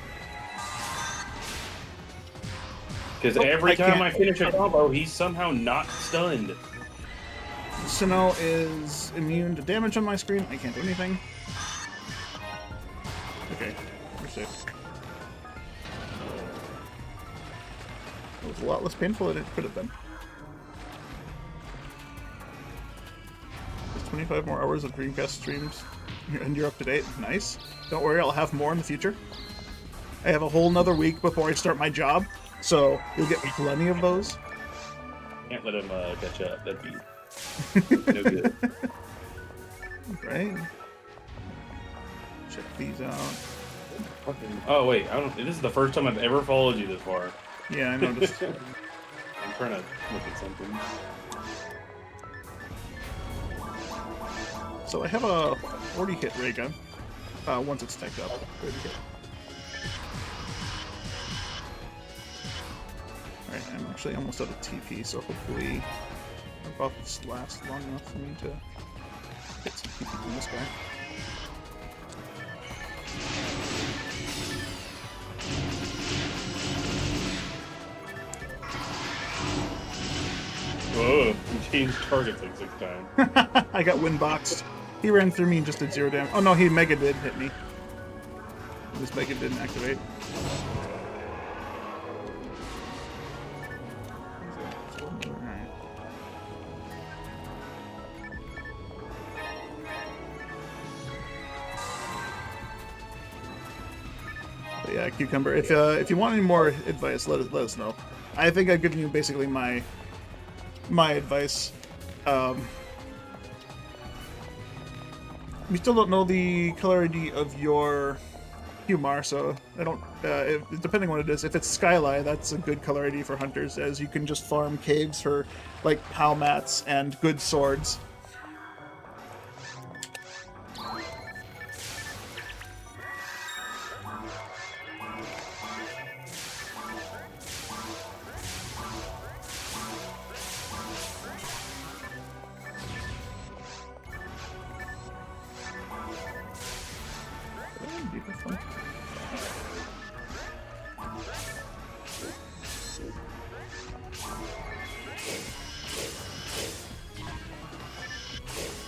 Because every time I finish a combo, he's somehow not stunned. Sinnoh is immune to damage on my screen. I can't do anything. Okay, we're safe. It was a lot less painful than it could have been. There's 25 more hours of Dreamcast streams, and you're up to date. Nice. Don't worry, I'll have more in the future. I have a whole nother week before I start my job, so you'll get plenty of those. Can't let him catch up. That'd be no good. Right. Check these out. Oh wait, this is the first time I've ever followed you this far. Yeah, I noticed. I'm trying to look at something. So I have a 40 hit ray gun. Once it's typed up. 30 hit. Alright, I'm actually almost out of TP, so hopefully our buffs last long enough for me to get some TP from this guy. Whoa, you changed targets like 6 times. I got windboxed. He ran through me and just did 0 damage. Oh no, he Mega did hit me. This Mega didn't activate. But yeah, Cucumber. If you want any more advice, let us know. I think I've given you basically my advice. We still don't know the color ID of your Humar, so I don't. Depending on what it is, if it's Skylie, that's a good color ID for hunters, as you can just farm caves for like PAL mats and good swords.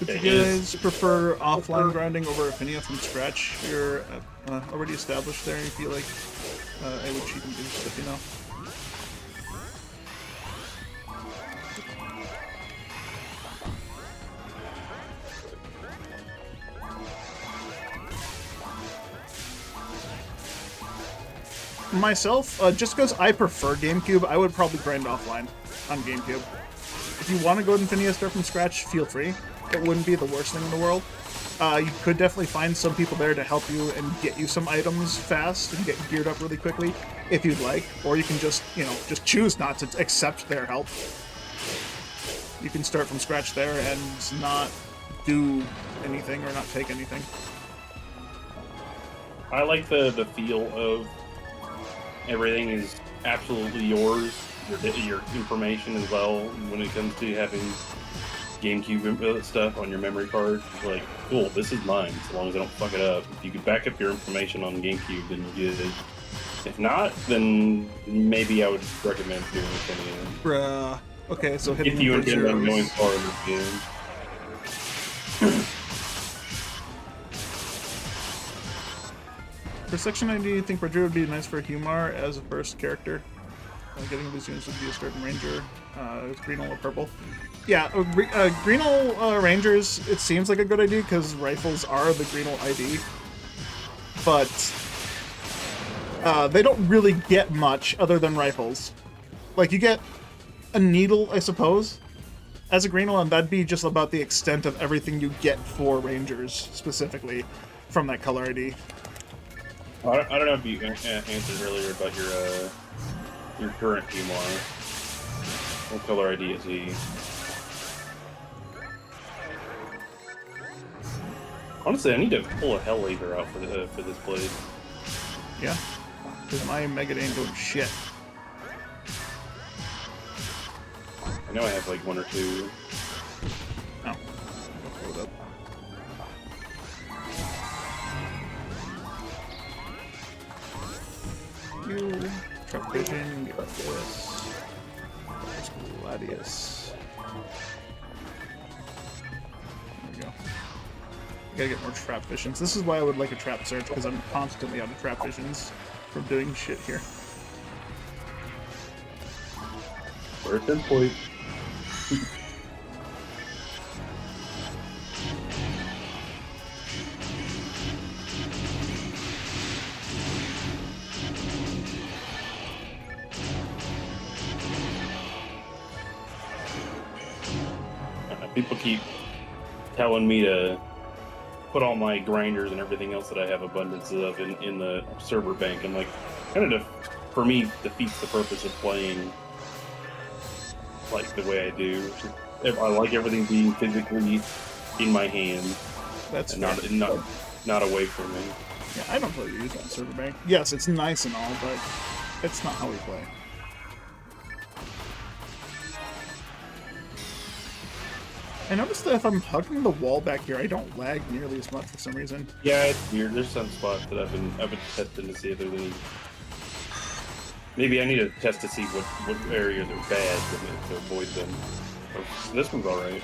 If you guys prefer offline grinding over Affinia from scratch, you're already established there and you feel like I would cheat and do stuff, you know. Myself, just because I prefer Gamecube, I would probably grind offline on Gamecube. If you want to go to Infinia start from scratch, feel free. It wouldn't be the worst thing in the world. You could definitely find some people there to help you and get you some items fast and get geared up really quickly, if you'd like. Or you can just, just choose not to accept their help. You can start from scratch there and not do anything or not take anything. I like the feel of everything is absolutely yours, your information as well, when it comes to having GameCube stuff on your memory card. It's like, cool, this is mine, as long as I don't fuck it up. If you could back up your information on GameCube, then you're good. If not, then maybe I would recommend doing it anyway. Bruh. Okay, so hitting If you for intend on zeros. going far in the game. For Section 90, do you think Roger would be nice for Humar as a first character? Getting these units would be a certain ranger, green or purple. Yeah, green rangers, it seems like a good idea because rifles are the green ID. But they don't really get much other than rifles. Like, you get a needle, I suppose, as a green and that'd be just about the extent of everything you get for rangers, specifically, from that color ID. I don't know if you answered earlier about your current Humar. What color ID is he? Honestly, I need to pull a Hell Laser out for this place. Yeah, because my Mega ain't doing shit. I know I have like one or two. Oh, I'll pull it up. You Trap Vision, give up this. Gladius. There we go. I gotta get more trap visions. This is why I would like a trap search, because I'm constantly out of trap visions from doing shit here. Where's the point? People keep telling me to put all my grinders and everything else that I have abundance of in the server bank. And like, kind of, for me, defeats the purpose of playing like the way I do. I like everything being physically in my hand. That's and not away from me. Yeah, I don't really use that server bank. Yes, it's nice and all, but it's not how we play. I noticed that if I'm hugging the wall back here, I don't lag nearly as much for some reason. Yeah, it's weird. There's some spots that I've been testing to see if there's any. Maybe I need to test to see what areas are bad to avoid them. Oh, this one's alright.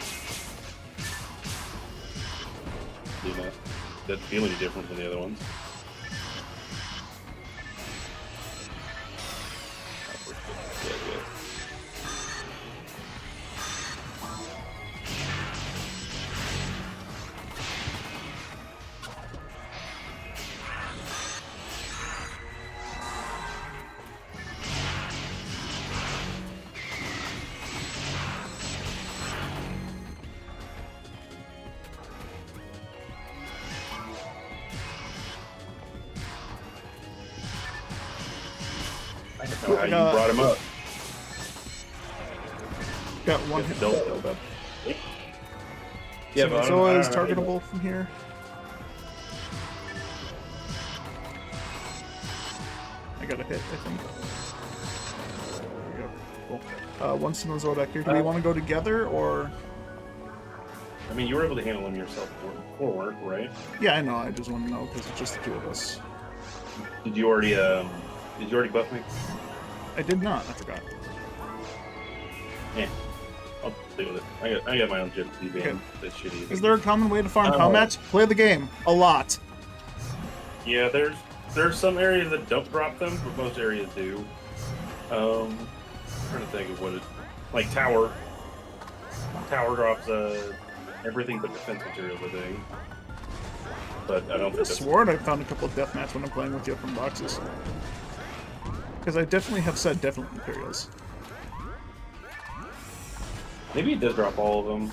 You know, doesn't feel any different than the other ones. I don't know how you brought him up. Got one hit. Yeah, but so is targetable from here. I got a hit, I think. There we go. Cool. Once in the Zodak here, do we want to go together or? I mean, you were able to handle him yourself before work, right? Yeah, I know. I just want to know because it's just the two of us. Did you already buff me? I did not. I forgot. Yeah. I'll deal with it. I got my own gym TV band. That's shitty. Is there a common way to farm combats? Play the game a lot. Yeah, there's some areas that don't drop them, but most areas do. I'm trying to think of what it like. Tower drops everything but defense materials, I think. But I don't think I sworn I found a couple of deathmatch when I'm playing with you from boxes. Because I definitely have said definite materials. Maybe it does drop all of them.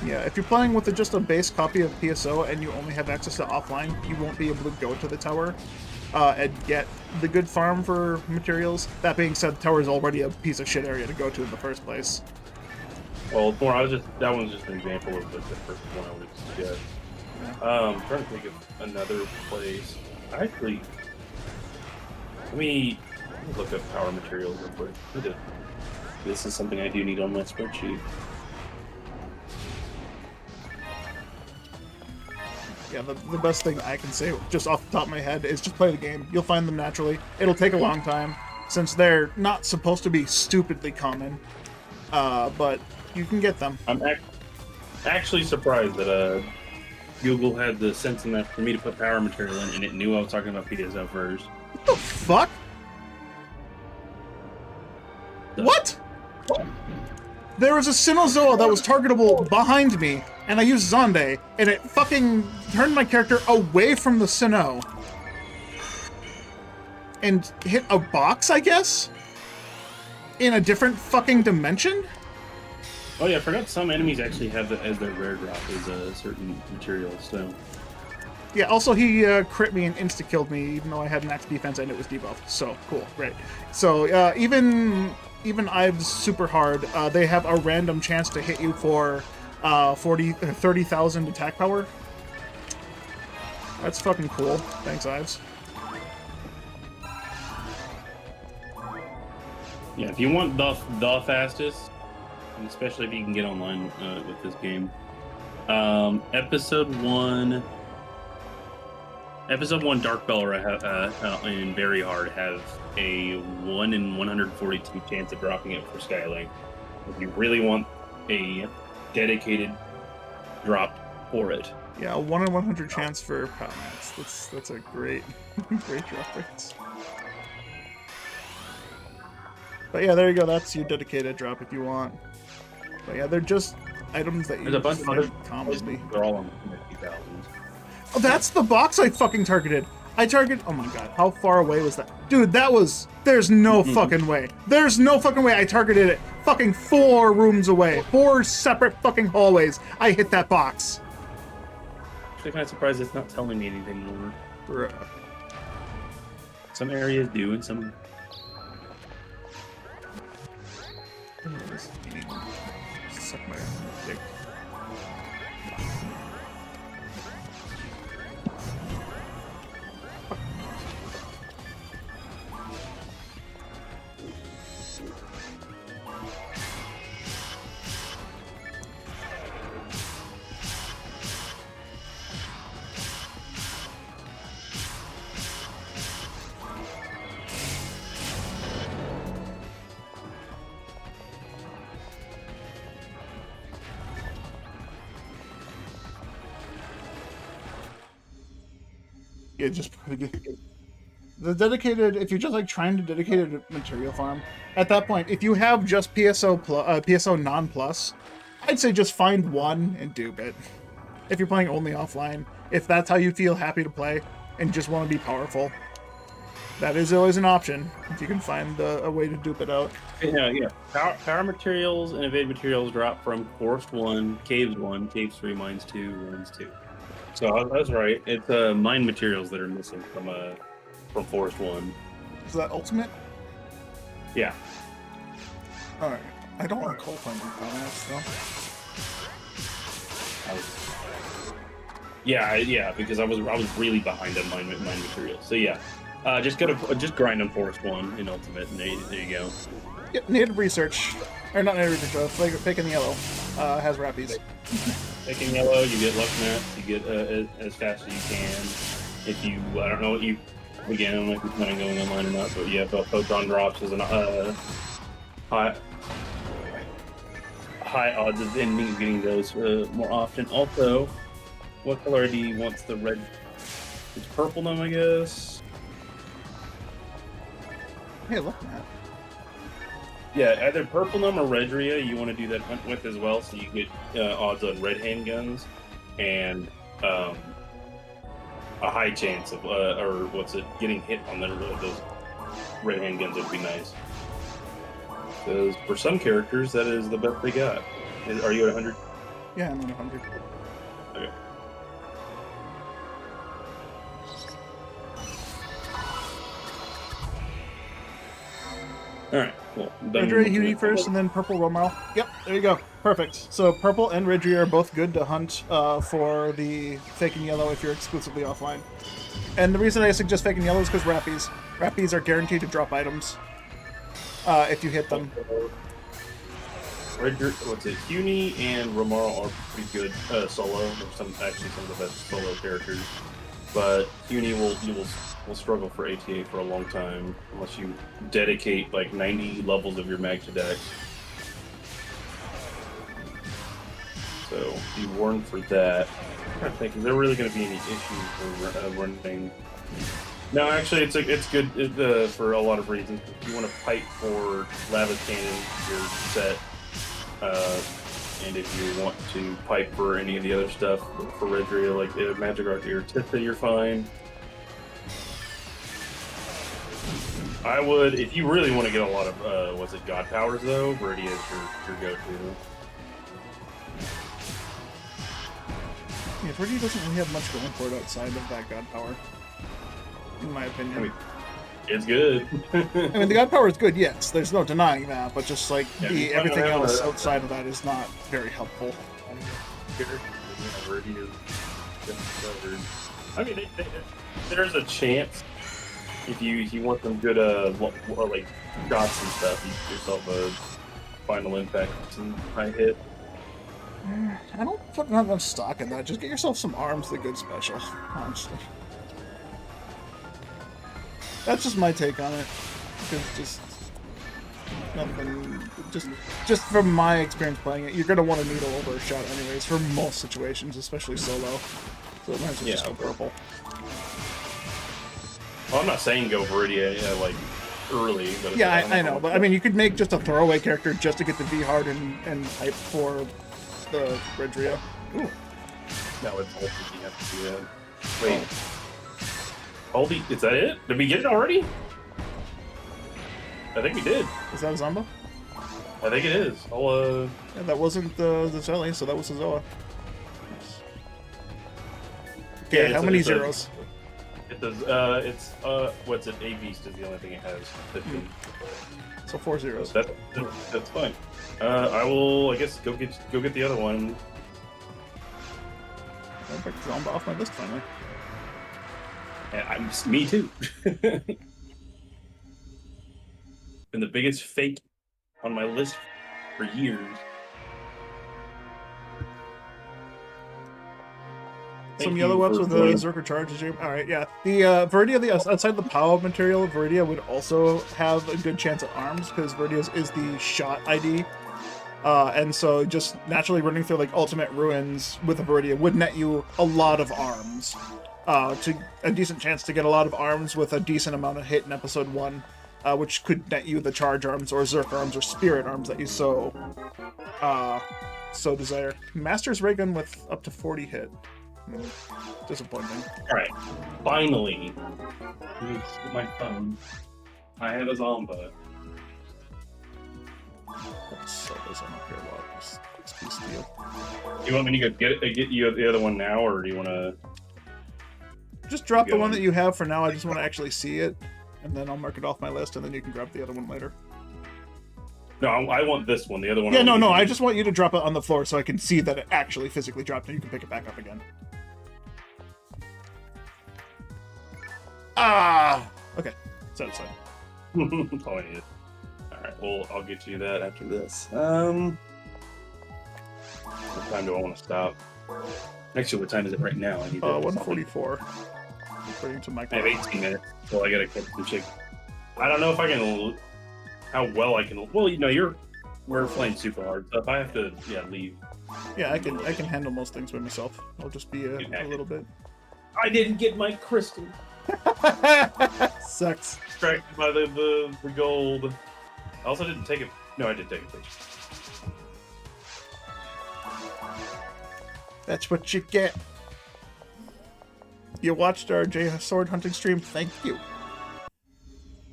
Yeah, if you're playing with just a base copy of PSO and you only have access to offline, you won't be able to go to the tower and get the good farm for materials. That being said, the tower is already a piece of shit area to go to in the first place. Well, that one's just an example of the first one I would suggest. I'm trying to think of another place. Let me look up power materials real quick. This is something I do need on my spreadsheet. Yeah, the best thing I can say, just off the top of my head, is just play the game. You'll find them naturally. It'll take a long time, since they're not supposed to be stupidly common. But you can get them. I'm actually surprised that Google had the sense enough for me to put power material in, and it knew I was talking about PSO first. What the fuck? What? There was a Sinozoa that was targetable behind me, and I used Zonde, and it fucking turned my character away from the Sino. And hit a box, I guess? In a different fucking dimension? Oh yeah, I forgot some enemies actually have that as their rare drop is certain materials, so... Yeah, also he crit me and insta-killed me, even though I had max defense and it was debuffed. So, cool, great. So, even Ives super hard, they have a random chance to hit you for 30,000 attack power. That's fucking cool. Thanks, Ives. Yeah, if you want the fastest, and especially if you can get online with this game, Episode 1 Dark Bellra and Very Hard have a 1 in 142 chance of dropping it for Skylink. If you really want a dedicated drop for it. Yeah, a 1 in 100 chance for Powermax. That's a great, great drop rate. But yeah, there you go. That's your dedicated drop if you want. But yeah, they're just items that you There's a bunch of other commonly. They're all on 50,000. Oh, that's the box I fucking targeted. Oh my god, how far away was that? Dude, there's no fucking way. There's no fucking way I targeted it fucking 4 rooms away. 4 separate fucking hallways. I hit that box. Actually, kind of surprised it's not telling me anything more. Bruh. Some areas do, and some... Suck my dick. Yeah, just the dedicated. If you're just like trying to dedicated material farm, at that point, if you have just PSO non plus, I'd say just find one and dupe it. If you're playing only offline, if that's how you feel happy to play and just want to be powerful, that is always an option. If you can find a way to dupe it out. Yeah. Power materials and evade materials drop from Forest 1, Caves 1, Caves 3, Mines 2, Ruins 2. So I was right. It's mine materials that are missing from Forest 1. Is that ultimate? Yeah. All right. I don't recall finding comments though. Yeah, because I was really behind on mine materials. So yeah, just grind on Forest 1 in ultimate, and there you go. Yep, native research, or not native research. Fake in Yellow has rappies. Picking yellow, you get luck mats, you get as fast as you can. If you, I don't know what you, again, I don't know if you're planning on going online or not, but yeah, Photon drops is an high odds of getting those more often. Also, what color do you want the red? It's purple now, I guess. Hey, look, Matt. Yeah, either Purple Gnome or Redria you want to do that hunt with as well, so you get odds on red handguns and a high chance of, getting hit on those red handguns would be nice. Because for some characters, that is the best they got. Are you at 100? Yeah, I'm at 100. Okay. Alright, cool. Redria Uni first, and then Purple Romal. Yep, there you go. Perfect. So Purple and Redria are both good to hunt for the Fake and Yellow if you're exclusively offline. And the reason I suggest Fake and Yellow is because Rappies. Rappies are guaranteed to drop items if you hit them. what's it? Huni and Romaro are pretty good solo. There's some of the best solo characters. But Huni will struggle for ATA for a long time unless you dedicate like 90 levels of your mag to Dex. So be warned for that. I'm thinking, is there really going to be any issues for running? No, actually, it's good for a lot of reasons. If you want to pipe for Lava Cannon, you're set. And if you want to pipe for any of the other stuff for Redria, like Magic Arc or Titha, you're fine. I would, if you really want to get a lot of, was it God Powers though? Viridia is your go-to. Yeah, Viridia doesn't really have much going for it outside of that God Power, in my opinion. I mean, it's good. I mean, the God Power is good, yes. There's no denying that, but just like everything else outside of that is not very helpful. I mean, there's a chance if you want some good like shots and stuff, you get yourself a final impact and high hit. I don't put not much stock in that. Just get yourself some arms, the good special, honestly. That's just my take on it. Just nothing. Just from my experience playing it, you're gonna want a needle over a shot anyways for most situations, especially solo. So it might as well just go purple. Well, I'm not saying go Viridia like early, but yeah, I know. But I mean, you could make just a throwaway character just to get the V hard and hype for the Redria. Ooh. No, it's ulti. You have to do that. Wait. Ulti, is that it? Did we get it already? I think we did. Is that a Zomba? I think it is. I'll, Yeah, that wasn't the Zelly, so that was a Zoa. Okay, how many zeros? It does, what's it? A Beast is the only thing it has. 15. So 4 zeros. That's fine. I will, I guess, go get the other one. I'll pick Zomba off my list finally. Yeah, me too. Been the biggest fake on my list for years. Some yellow webs with the Zerker charges you. Alright, yeah. The Viridia, outside the power material, Viridia would also have a good chance at arms, because Viridia is the shot ID. And so just naturally running through like Ultimate Ruins with a Viridia would net you a lot of arms. To a decent chance to get a lot of arms with a decent amount of hit in episode 1, which could net you the charge arms or Zerk arms or spirit arms that you so desire. Master's ray gun with up to 40 hit. Disappointing. Alright, finally. Let me get my phone. I have a Zomba. So this I don't care about this XP steal. You want me to go get you the other one now, or do you want to? Just drop the one that you have for now. I just want to actually see it, and then I'll mark it off my list, and then you can grab the other one later. No, I want this one. The other one. Yeah, no. I just want you to drop it on the floor so I can see that it actually physically dropped, and you can pick it back up again. Ah! Okay, set it aside. That's all I needed. Alright, well, I'll get you that after this. What time do I want to stop? Actually, what time is it right now? I need 1:44. According to my I have 18 minutes, so I gotta catch some chick. I don't know if I can... How well I can... Well, you know, we're playing super hard, so if I have to, leave... Yeah, I can handle most things by myself. I'll just be a little bit... I didn't get my crystal! Sucks. Distracted by the gold. I also didn't take it... No, I did take it. That's what you get. You watched our J sword hunting stream. Thank you.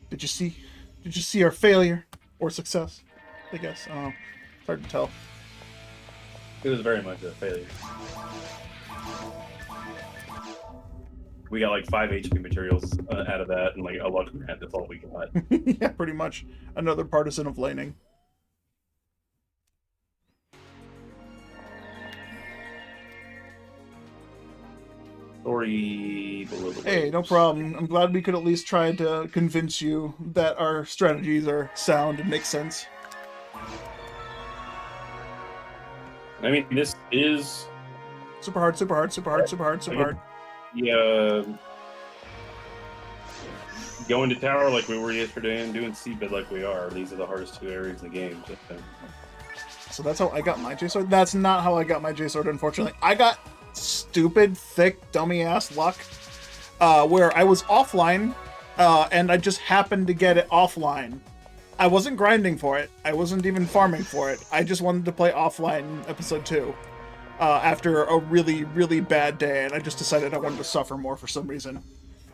Did you see our failure or success? I guess. I don't know. It's hard to tell. It was very much a failure. We got like 5 HP materials out of that, and like a luck grant. That's all we got. Yeah, pretty much. Another partisan of laning. Story below the Hey, no problem. I'm glad we could at least try to convince you that our strategies are sound and make sense. I mean, this is Super hard, super hard, super hard, super hard, super hard. yeah. Going to tower like we were yesterday and doing seabed like we are. These are the hardest 2 areas in the game. So that's how I got my J-Sword? That's not how I got my J-Sword, unfortunately. I got stupid, thick, dummy-ass luck, where I was offline, and I just happened to get it offline. I wasn't grinding for it. I wasn't even farming for it. I just wanted to play offline episode 2 after a really, really bad day, and I just decided I wanted to suffer more for some reason.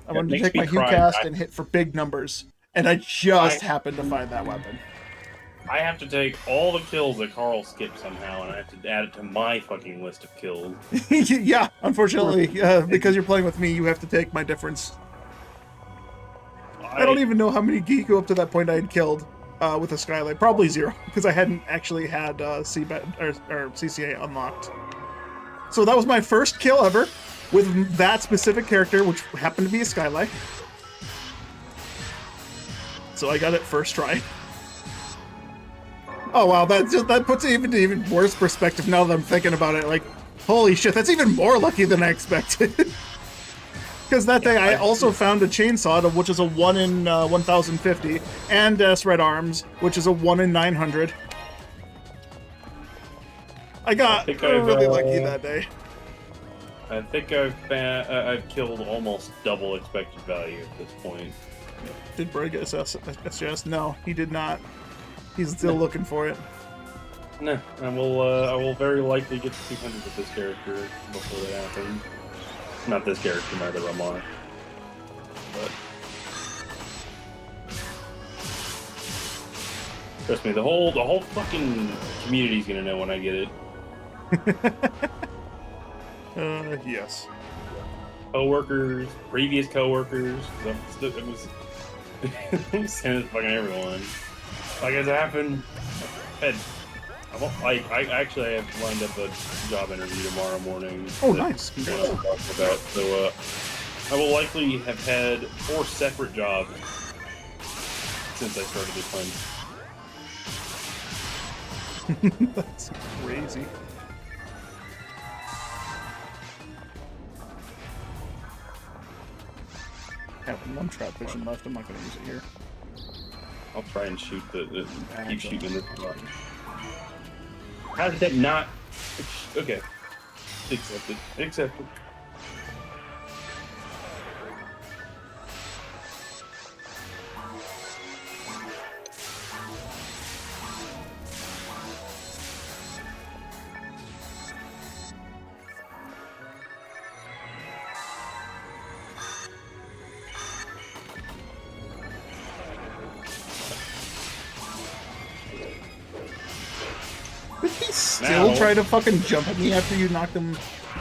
I wanted to take my HuCast and hit for big numbers, and I just happened to find that weapon. I have to take all the kills that Carl skipped somehow, and I have to add it to my fucking list of kills. Yeah, unfortunately, because you're playing with me, you have to take my difference. I don't even know how many Geeko up to that point I had killed with a Skylight. Probably 0, because I hadn't actually had CBET or CCA unlocked. So that was my first kill ever with that specific character, which happened to be a Skylight. So I got it first try. Oh wow, that puts it even worse perspective now that I'm thinking about it. Like, holy shit, that's even more lucky than I expected. Because that day I also found a chainsaw, which is a 1 in 1050, and Red Arms, which is a 1 in 900. I got really lucky that day. I think I've killed almost double expected value at this point. Did Bray get SJS? No, he did not. He's still looking for it. No, I will very likely get to 200 with this character before that happens. Not this character, neither Ramar. But trust me, the whole fucking community's gonna know when I get it. Yes. Co-workers, previous co-workers. It was sending fucking everyone. Like, as it happened, I actually have lined up a job interview tomorrow morning. Oh, nice. About. So I will likely have had 4 separate jobs since I started this hunt. That's crazy. I have 1 trap vision left. I'm not going to use it here. I'll try and shoot keep shooting this one. How did that not? Okay, accepted. Accepted. Still try to fucking jump at me after you knocked him,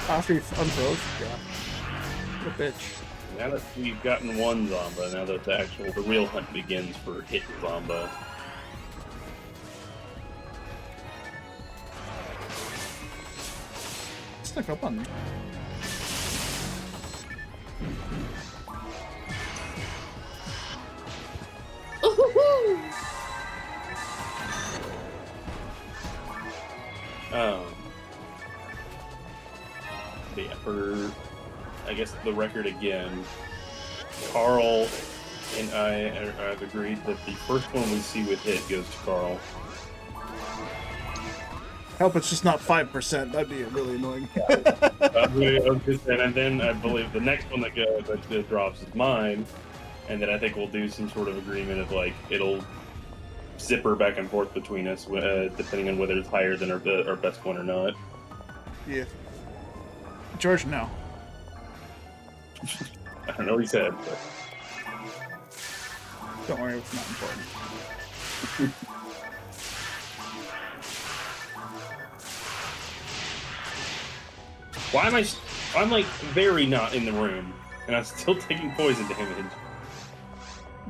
after you unfroze? Yeah. What a bitch. Now that we've gotten 1 Zomba, now that the real hunt begins for hit Zomba. Snuck up on me. But yeah, for I guess the record again, Carl and I have agreed that the first one we see with hit goes to Carl. Hope it's just not 5%. That'd be really annoying. And then I believe the next one that drops is mine, and then I think we'll do some sort of agreement of like it'll zipper back and forth between us, depending on whether it's higher than our best one or not. Yeah. George, no. I don't know what he said, but... Don't worry, it's not important. Why am I'm like very not in the room, and I'm still taking poison damage.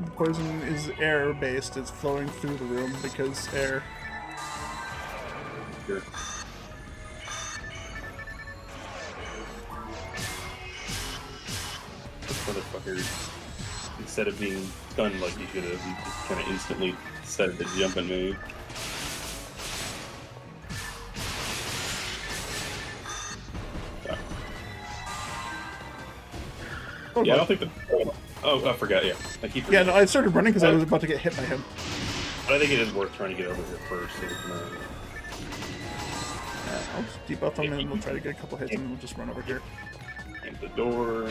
The poison is air-based. It's flowing through the room because air. Sure. This motherfucker, instead of being stunned like he should have, he just kind of instantly decided to jump and move. Oh, Yeah, I well. don't think the. Oh, I forgot. Yeah, I keep. Yeah, Forgetting. no, I started running because I was about to get hit by him. But I think it is worth trying to get over here first. So we can, I'll just debuff him and we'll try to get a couple hits and then we'll just run over here. aim the door.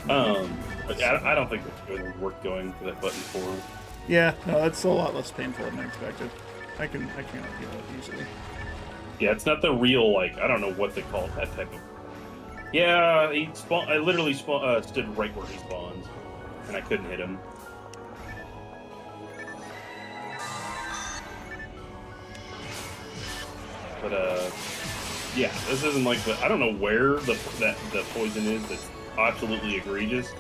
But I don't think it's really worth going for that button for. Yeah, no, that's a lot less painful than I expected. I can deal with it easily. Yeah, it's not the real like I don't know what they call that type of. Yeah, he spawned. I literally stood right where he spawns, and I couldn't hit him. But yeah, this isn't like the. I don't know where the poison is that's absolutely egregious.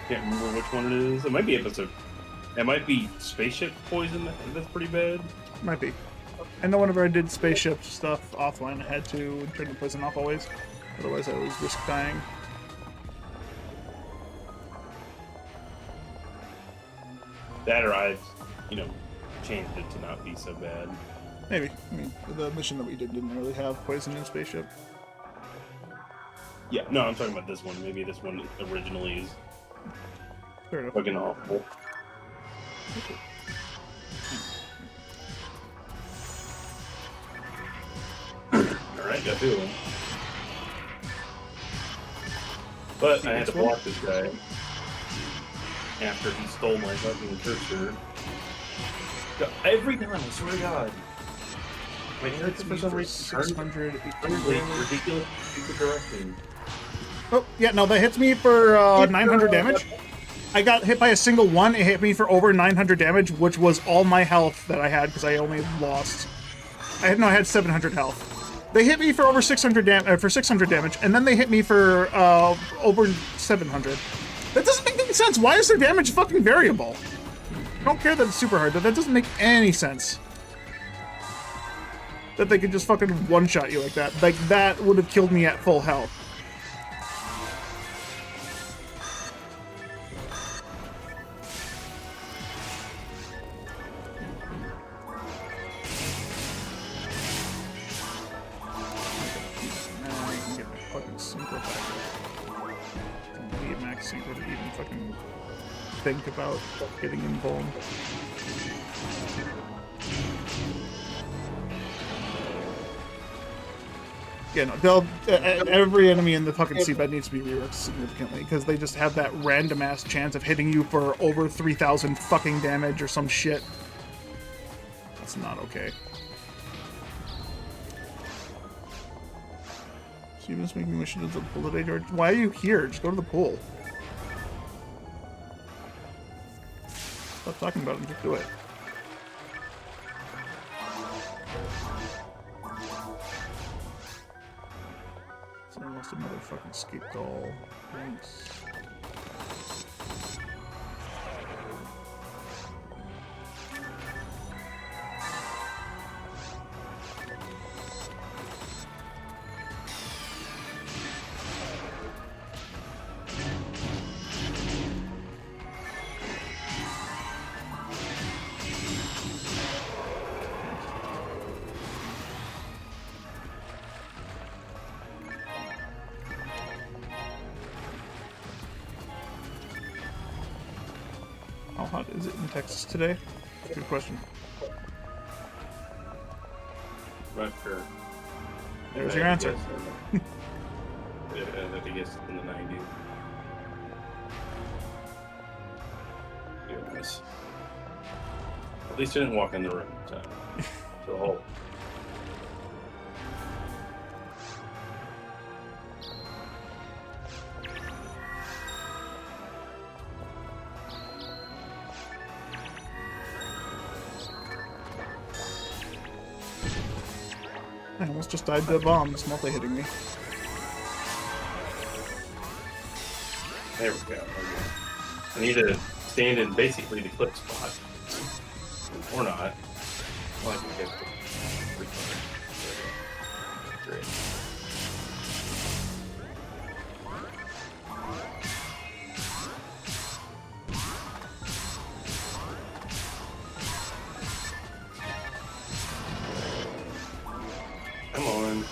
Can't remember which one it is. It might be episode. It might be spaceship poison that's pretty bad. Might be. I know whenever I did spaceship stuff offline, I had to turn the poison off always. Otherwise, I was risk dying. That or I've, changed it to not be so bad. Maybe. I mean, the mission that we did didn't really have poison in spaceship. Yeah, no, I'm talking about this one. Maybe this one originally is Fair enough. fucking awful. Alright, got two of them. But I had to block this guy after he stole my fucking cursor. Every time, I swear to God. My hits for some reason 600, ridiculous stupid direction. Oh, yeah, no, that hits me for 900 damage. I got hit by a single one. It hit me for over 900 damage, which was all my health that I had because I only lost. I had 700 health. They hit me for over 600 damage, and then they hit me for over 700. That doesn't make any sense. Why is their damage fucking variable? I don't care that it's super hard, but that doesn't make any sense. That they could just fucking one-shot you like that. Like, that would have killed me at full health. Now I can get my fucking synchro back. I need max synchro to even fucking think about getting invuln. Yeah, no, every enemy in the fucking seabed needs to be reworked significantly because they just have that random ass chance of hitting you for over 3,000 fucking damage or some shit. That's not okay. Steven's making mission to the pool today, George. Why are you here? Just go to the pool. Stop talking about it and just do it. So I lost another fucking skate doll. Thanks. How hot is it in Texas today? Good question. Not sure. There's your answer. Yeah, I think it's in the 90s. Goodness. At least I didn't walk in the room. So, I almost just died to bombs, multi-hitting me. there we go. Okay. I need to stand in basically the clip spot. Or not. Well, I can get great. Come on.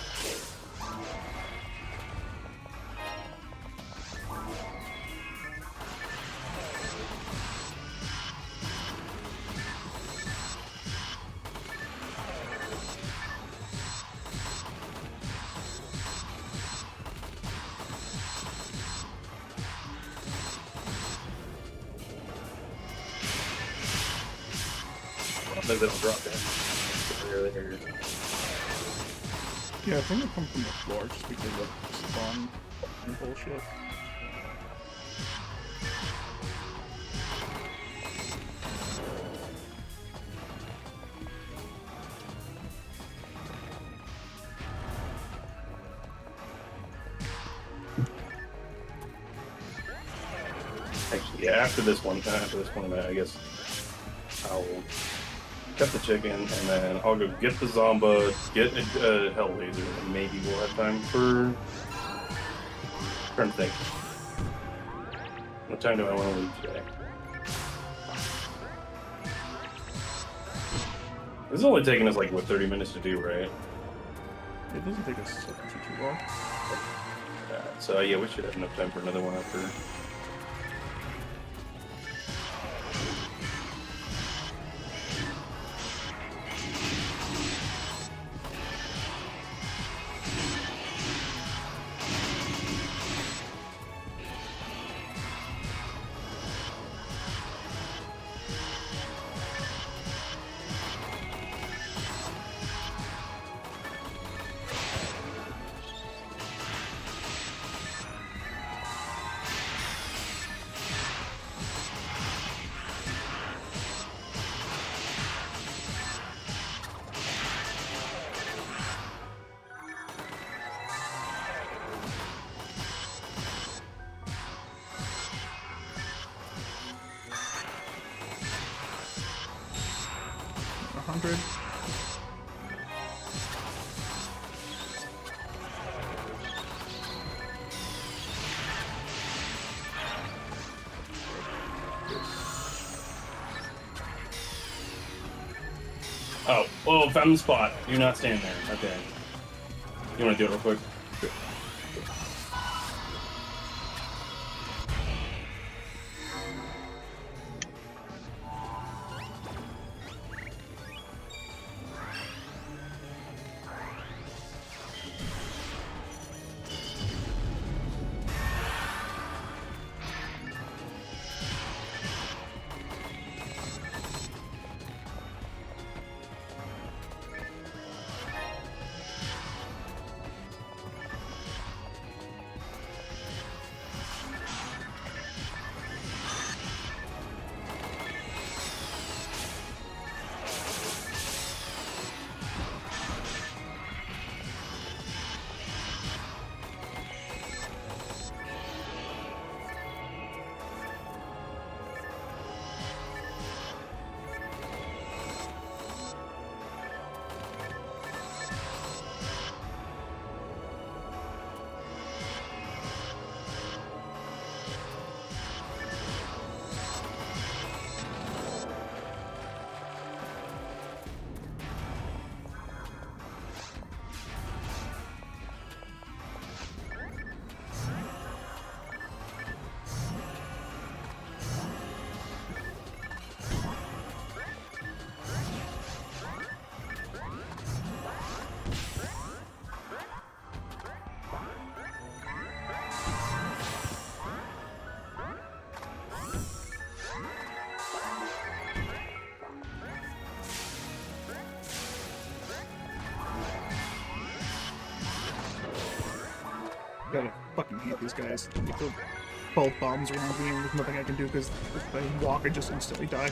Like they don't drop in. There. Yeah, I think they come from the floor just because of spawn and bullshit. Actually, yeah, after this one, I guess I'll cut the chicken, and then I'll go get the Zomba, get a Hell Laser, and maybe we'll have time for... trying to think. What time do I want to leave today? This is only taking us, like, what, 30 minutes to do, right? It doesn't take us too long. So, yeah, we should have enough time for another one after... Oh, found the spot. Do not stand there. Okay. You want to do it real quick? Good. Gotta fucking hate these guys. They throw both bombs around me and there's nothing I can do because if I walk, I just instantly die.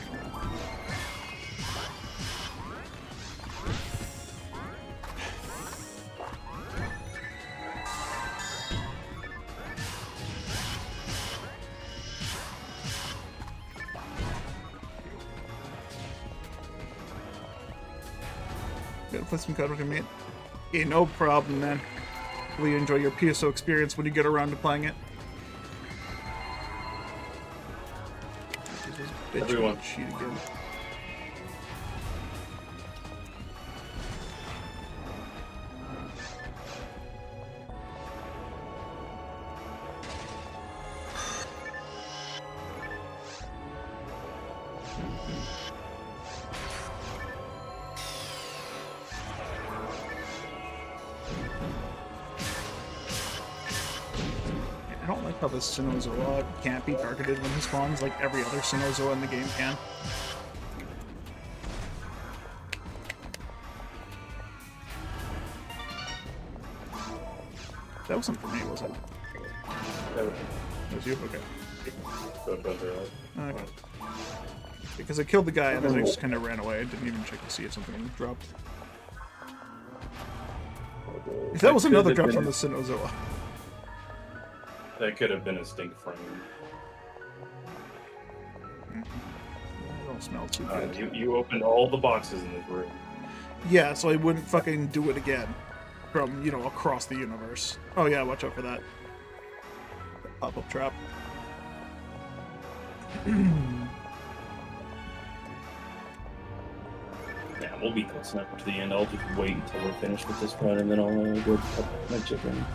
Gotta play some code with me. Yeah, no problem, man. Will you enjoy your PSO experience when you get around to playing it? Everyone. Cheat again. I don't like how this Sinnoh can't be targeted when he spawns like every other Sinnoh in the game can. That wasn't for me, was it? That was you? Okay. Okay. Because I killed the guy and then I just kind of ran away. I didn't even check to see if something dropped. If that was another drop from the Sinnoh. That could have been a stink frame. I don't smell too good. You opened all the boxes in this room. Yeah, so I wouldn't fucking do it again. From, you know, across the universe. Oh yeah, watch out for that. Pop-up trap. Yeah, we'll be close enough to the end. I'll just wait until we're finished with this one, and then I'll go cut my chicken.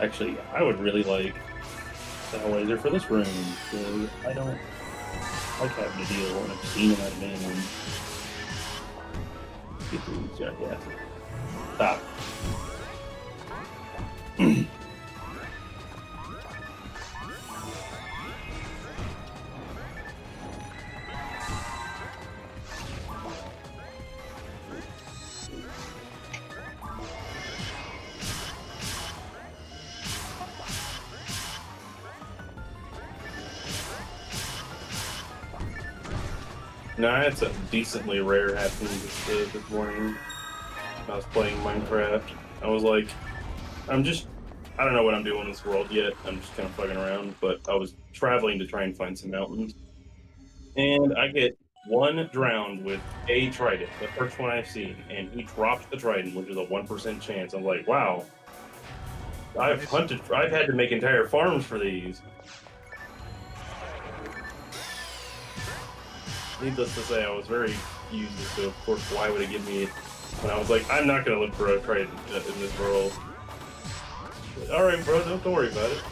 Actually, I would really like the Hellraiser for this room. So I don't like having to deal with an obscene amount of mana. Yeah. Stop. No, I had something decently rare happen this morning. I was playing Minecraft. I was like, I don't know what I'm doing in this world yet. I'm just kind of fucking around, but I was traveling to try and find some mountains. And I get one drowned with a trident, the first one I've seen, and he dropped the trident, which is a 1% chance. I'm like, wow. I've had to make entire farms for these. Needless to say, I was very confused as to, of course, why would it give me it when I was like, I'm not going to look for a trident in this world. Alright, bro, don't worry about it.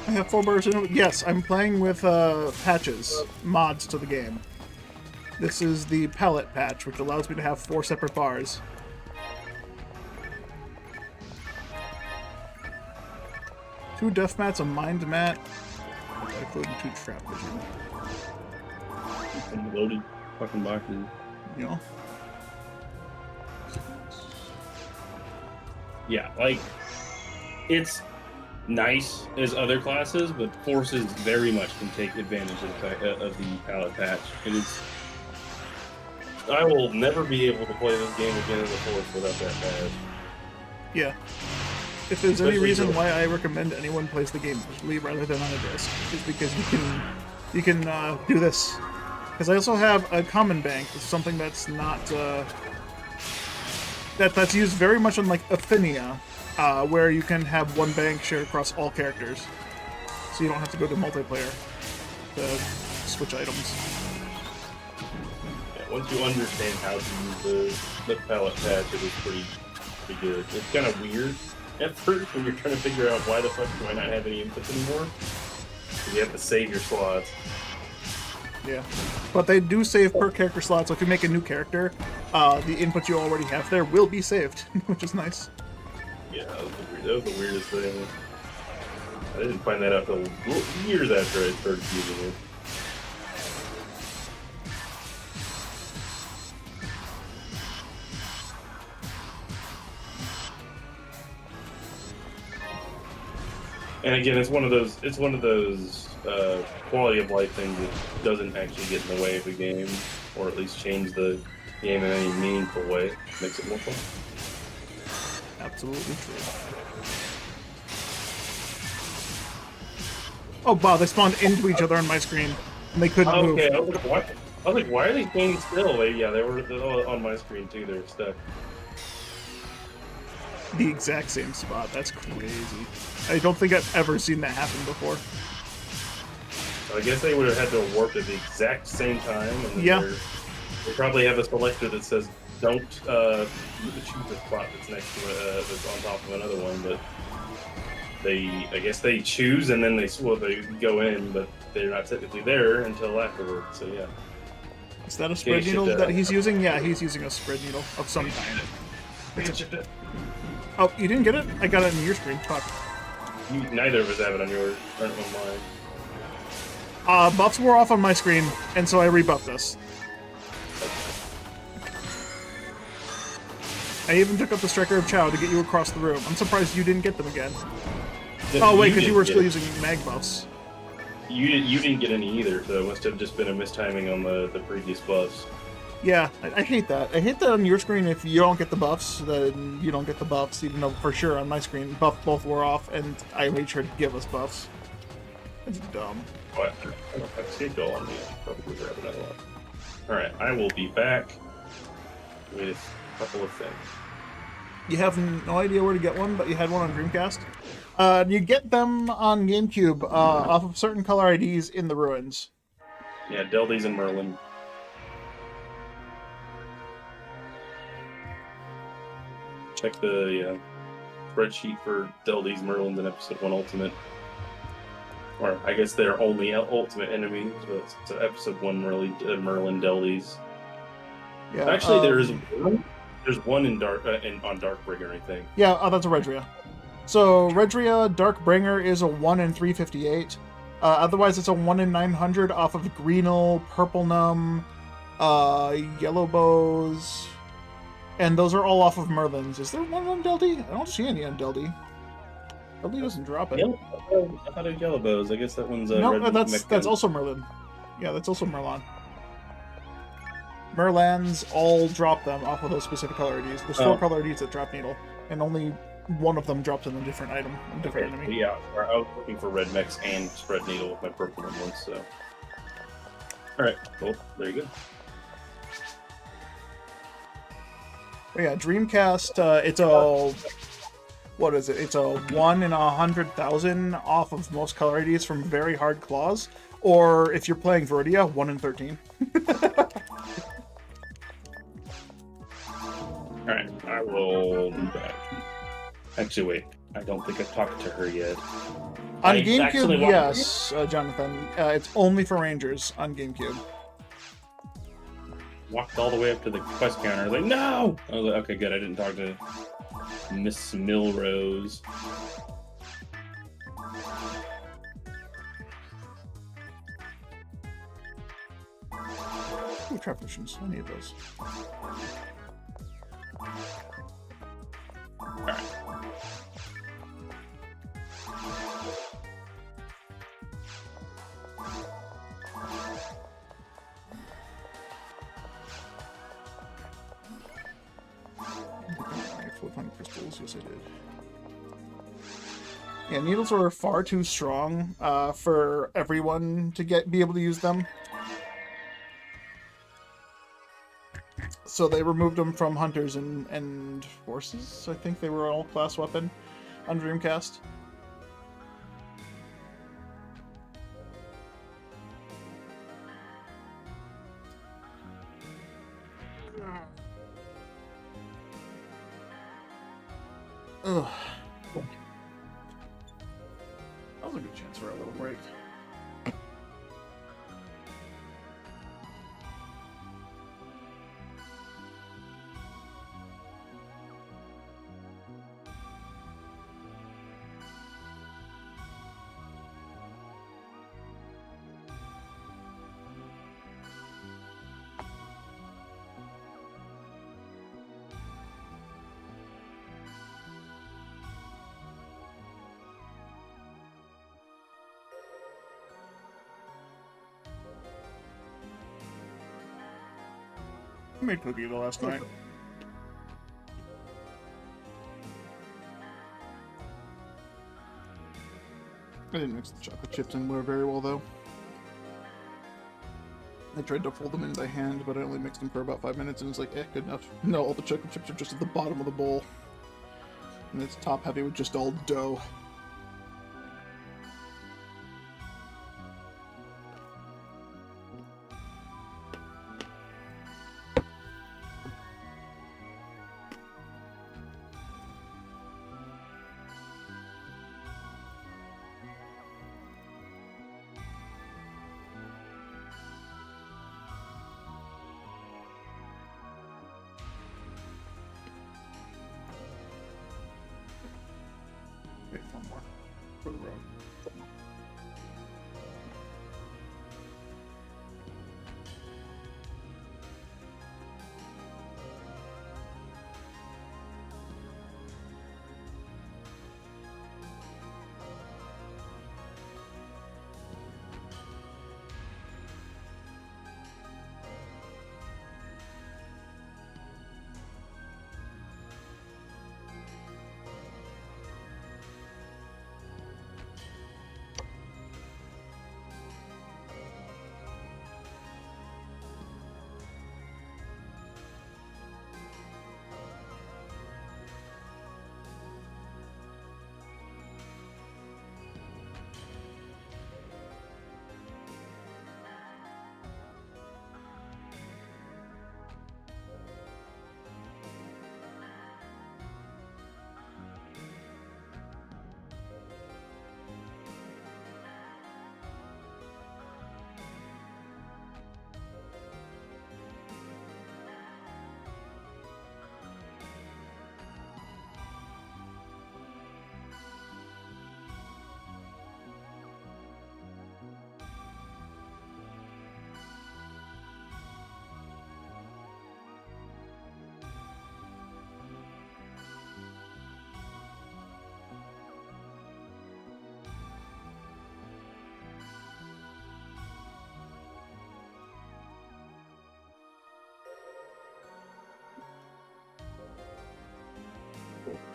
I have 4 bars in it. Yes, I'm playing with patches, mods to the game. This is the palette patch, which allows me to have 4 separate bars. Two death mats, a mind mat, including 2 trap vision. Some loaded fucking boxes. You know? Yeah, like, it's nice as other classes, but forces very much can take advantage of the palette patch. It is. I will never be able to play this game again as a force without that patch. Yeah. If there's any reason why I recommend anyone plays the game digitally rather than on a disc, is because you can do this. Because I also have a common bank, something that's not that's used very much on like Affinia, where you can have one bank shared across all characters, so you don't have to go to multiplayer to switch items. Yeah, once you understand how to use the palette patch, it is pretty good. It's kind of weird at first when you're trying to figure out why the fuck do I not have any inputs anymore. You have to save your slots. Yeah, but they do save per character slot, so if you make a new character, the input you already have there will be saved, which is nice. Yeah, that was the weirdest thing. I didn't find that out until years after I started using it. And again, it's one of those quality of life things that doesn't actually get in the way of the game, or at least change the game in any meaningful way. Makes it more fun. Absolutely true. Oh wow, they spawned into each other on my screen, and they couldn't move. Okay, I was like, why are they standing still? They were on my screen too. They were stuck. The exact same spot. That's crazy. I don't think I've ever seen that happen before. I guess they would have had to have warped at the exact same time. And yeah. They probably have a selector that says don't choose the spot that's next to that's on top of another one, but I guess they choose and then they go in, but they're not technically there until afterwards. So yeah. Is that a spread needle that he's using? Yeah, he's using a spread needle of some kind. Oh, you didn't get it? I got it on your screen. Fuck. Neither of us have it on yours. Or on mine. Buffs were off on my screen, and so I rebuffed this. I even took up the Striker of Chow to get you across the room. I'm surprised you didn't get them again. Oh wait, because you were still using mag buffs. You didn't get any either, so it must have just been a mistiming on the previous buffs. Yeah, I hate that. I hate that on your screen, if you don't get the buffs, then you don't get the buffs, even though for sure on my screen, both were off, and I made sure to give us buffs. It's dumb. What? I don't know if I see it go on me. Probably grab another one. Alright, I will be back with a couple of things. You have no idea where to get one, but you had one on Dreamcast? You get them on GameCube off of certain color IDs in the ruins. Yeah, Deldies and Merlin. Check the spreadsheet for Deldies, Merlins, and Episode 1 Ultimate. Or, I guess they're only ultimate enemies, but it's Episode 1 Merlin Deldies. Yeah, actually, there's one in on Darkbringer, I think. Yeah, that's a Redria. So, Redria Darkbringer is a 1 in 358. Otherwise, it's a 1 in 900 off of Greenel, Purplenum, Yellow Bows, and those are all off of Merlins. Is there one on Deldy? I don't see any on Deldy. Deldy doesn't drop it. I thought it was Yellow Bows. I guess that one's no, that's also Merlin. Yeah, that's also Merlon. Merlans all drop them off of those specific color IDs. There's 4 color IDs that drop Needle, and only one of them drops in a different item, a different enemy. Yeah, I was looking for Red Mechs and Spread Needle with my purple one, so. Alright, cool. There you go. But yeah, Dreamcast, it's a... What is it? It's a 1 in 100,000 off of most color IDs from Very Hard Claws. Or, if you're playing Viridia, 1 in 13. Alright, I will be back. Actually, wait. I don't think I've talked to her yet. On GameCube, yes, Jonathan. It's only for Rangers on GameCube. Walked all the way up to the quest counter. I was like, no! I was like, okay, good. I didn't talk to Miss Milrose. Ooh, trap missions. I need those. Alright. Crystals, yes I did. Yeah, needles are far too strong for everyone to be able to use them. So they removed them from hunters and horses. I think they were all class weapon on Dreamcast. Ugh. That was a good chance for a little break. I made cookie the last night. I didn't mix the chocolate chips in very well, though. I tried to fold them in by hand, but I only mixed them for about 5 minutes, and it was like, good enough. No, all the chocolate chips are just at the bottom of the bowl. And it's top heavy with just all dough.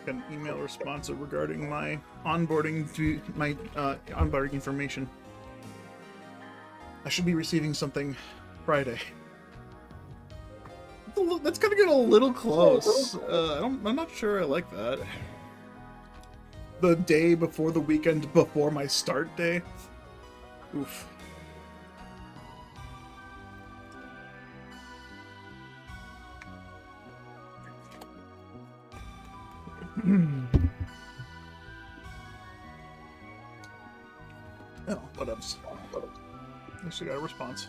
An email response regarding my onboarding to my onboarding information. I should be receiving something Friday. That's gonna get a little close. I'm not sure I like that. The day before the weekend before my start day. Oof. Oh, whatevs. At least I got a response.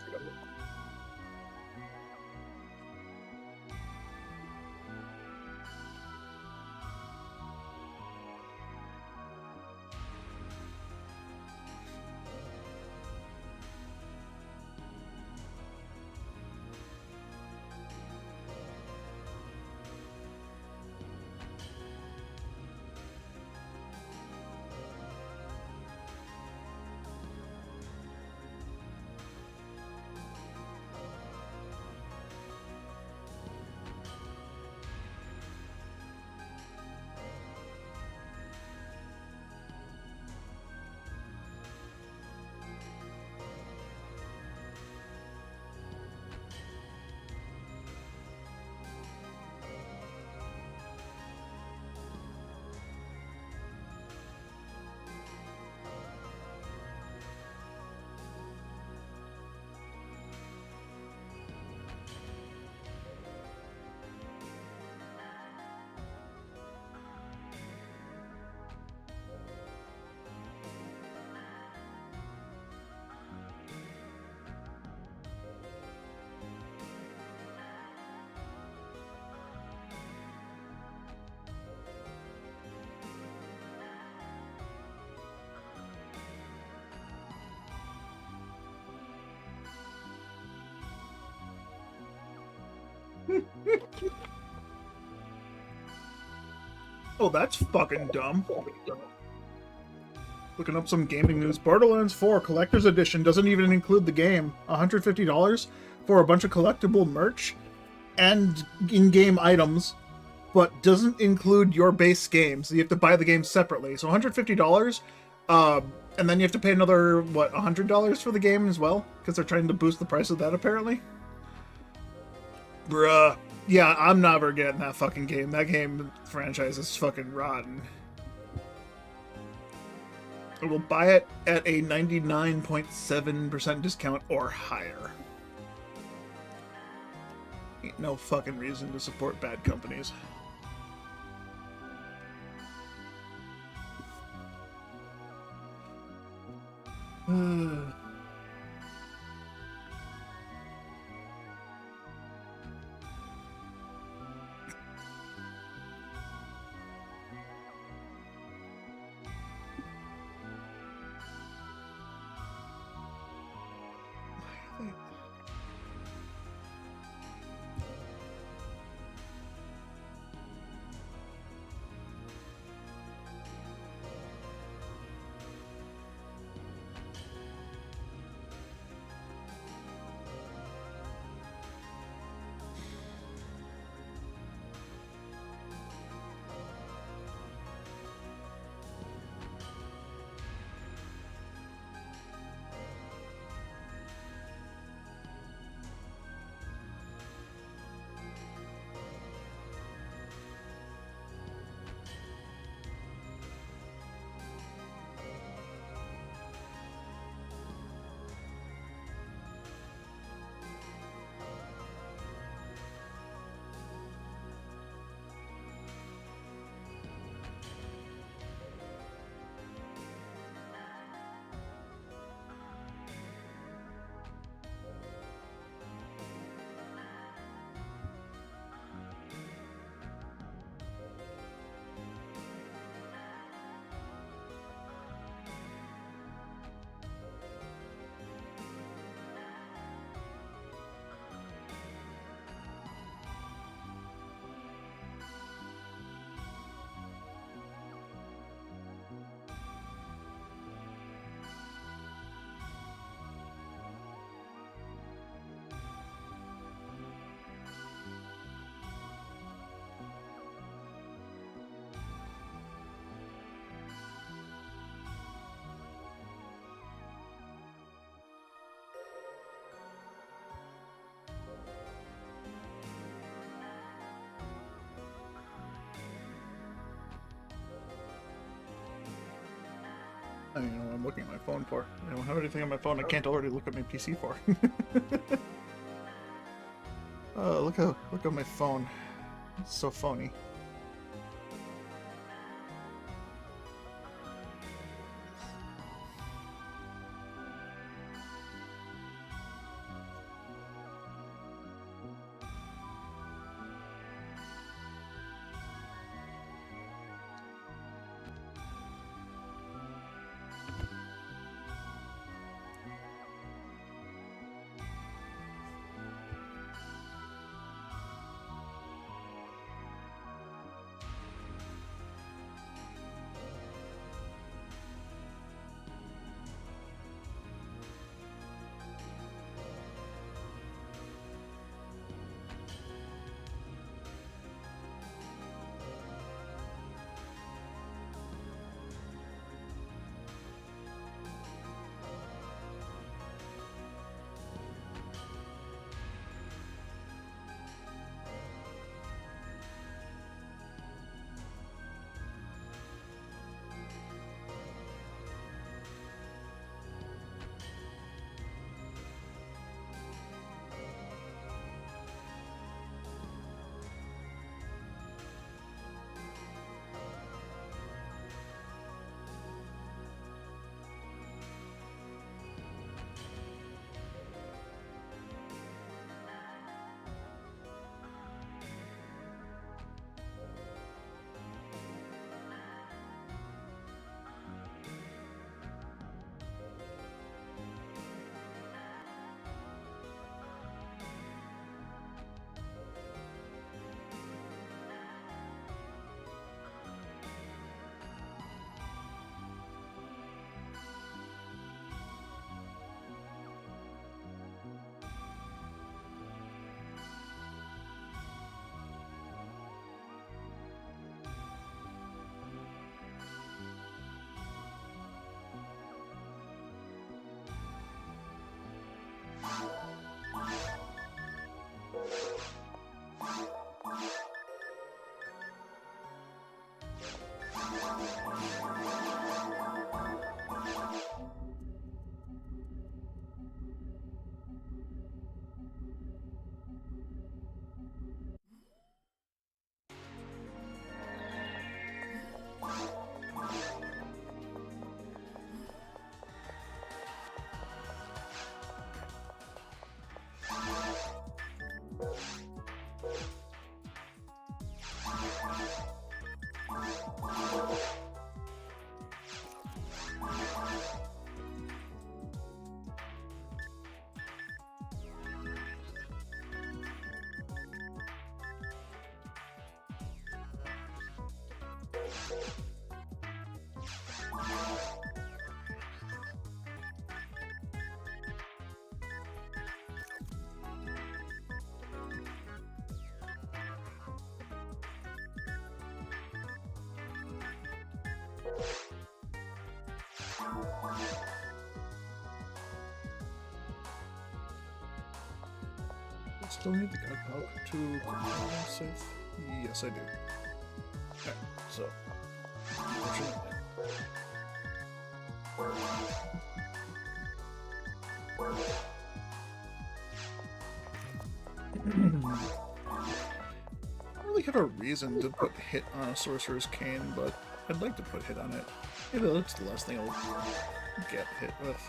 Oh, that's fucking dumb. Looking up some gaming news. Borderlands 4 Collector's Edition doesn't even include the game. $150 for a bunch of collectible merch and in-game items, but doesn't include your base game, so you have to buy the game separately. So $150, and then you have to pay another, what, $100 for the game as well? Because they're trying to boost the price of that, apparently? Bruh. Yeah, I'm never getting that fucking game. That game franchise is fucking rotten. I will buy it at a 99.7% discount or higher. Ain't no fucking reason to support bad companies. I don't know what I'm looking at my phone for. I don't have anything on my phone I can't already look at my PC for. Look at my phone. It's so phony. Still need the guide dog to save? Yes, I do. Okay, so. I don't really have a reason to put hit on a sorcerer's cane, but I'd like to put hit on it. Maybe that's the last thing I'll get hit with.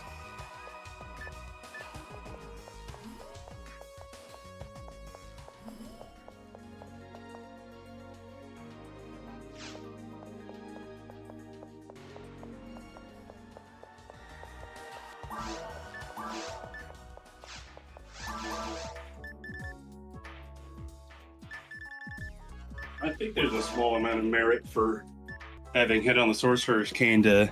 I think there's a small amount of merit for having hit on the sorcerer's cane to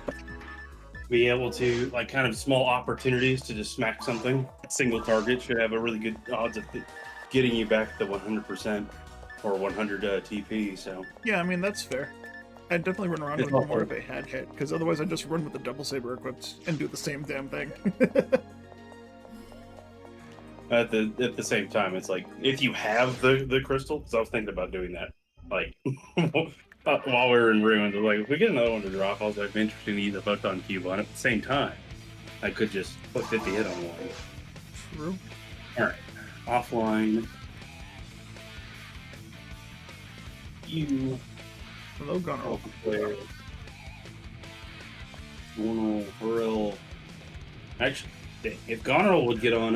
be able to, like, kind of small opportunities to just smack something. A single target should have a really good odds of getting you back to 100% or 100 TP. So yeah, I mean that's fair. I'd definitely run around It's with not more hard. if I had hit, because otherwise I'd just run with the double saber equipped and do the same damn thing. at the same time, it's like if you have the crystal, because I was thinking about doing that, like while we were in ruins, I was like, if we get another one to drop, I was like, interested to use a photon cube on it. At the same time, I could just put 50 hit on one. True. All right, offline. You. Hello, Gunnar. Player. Real. Actually, if Goneril would get on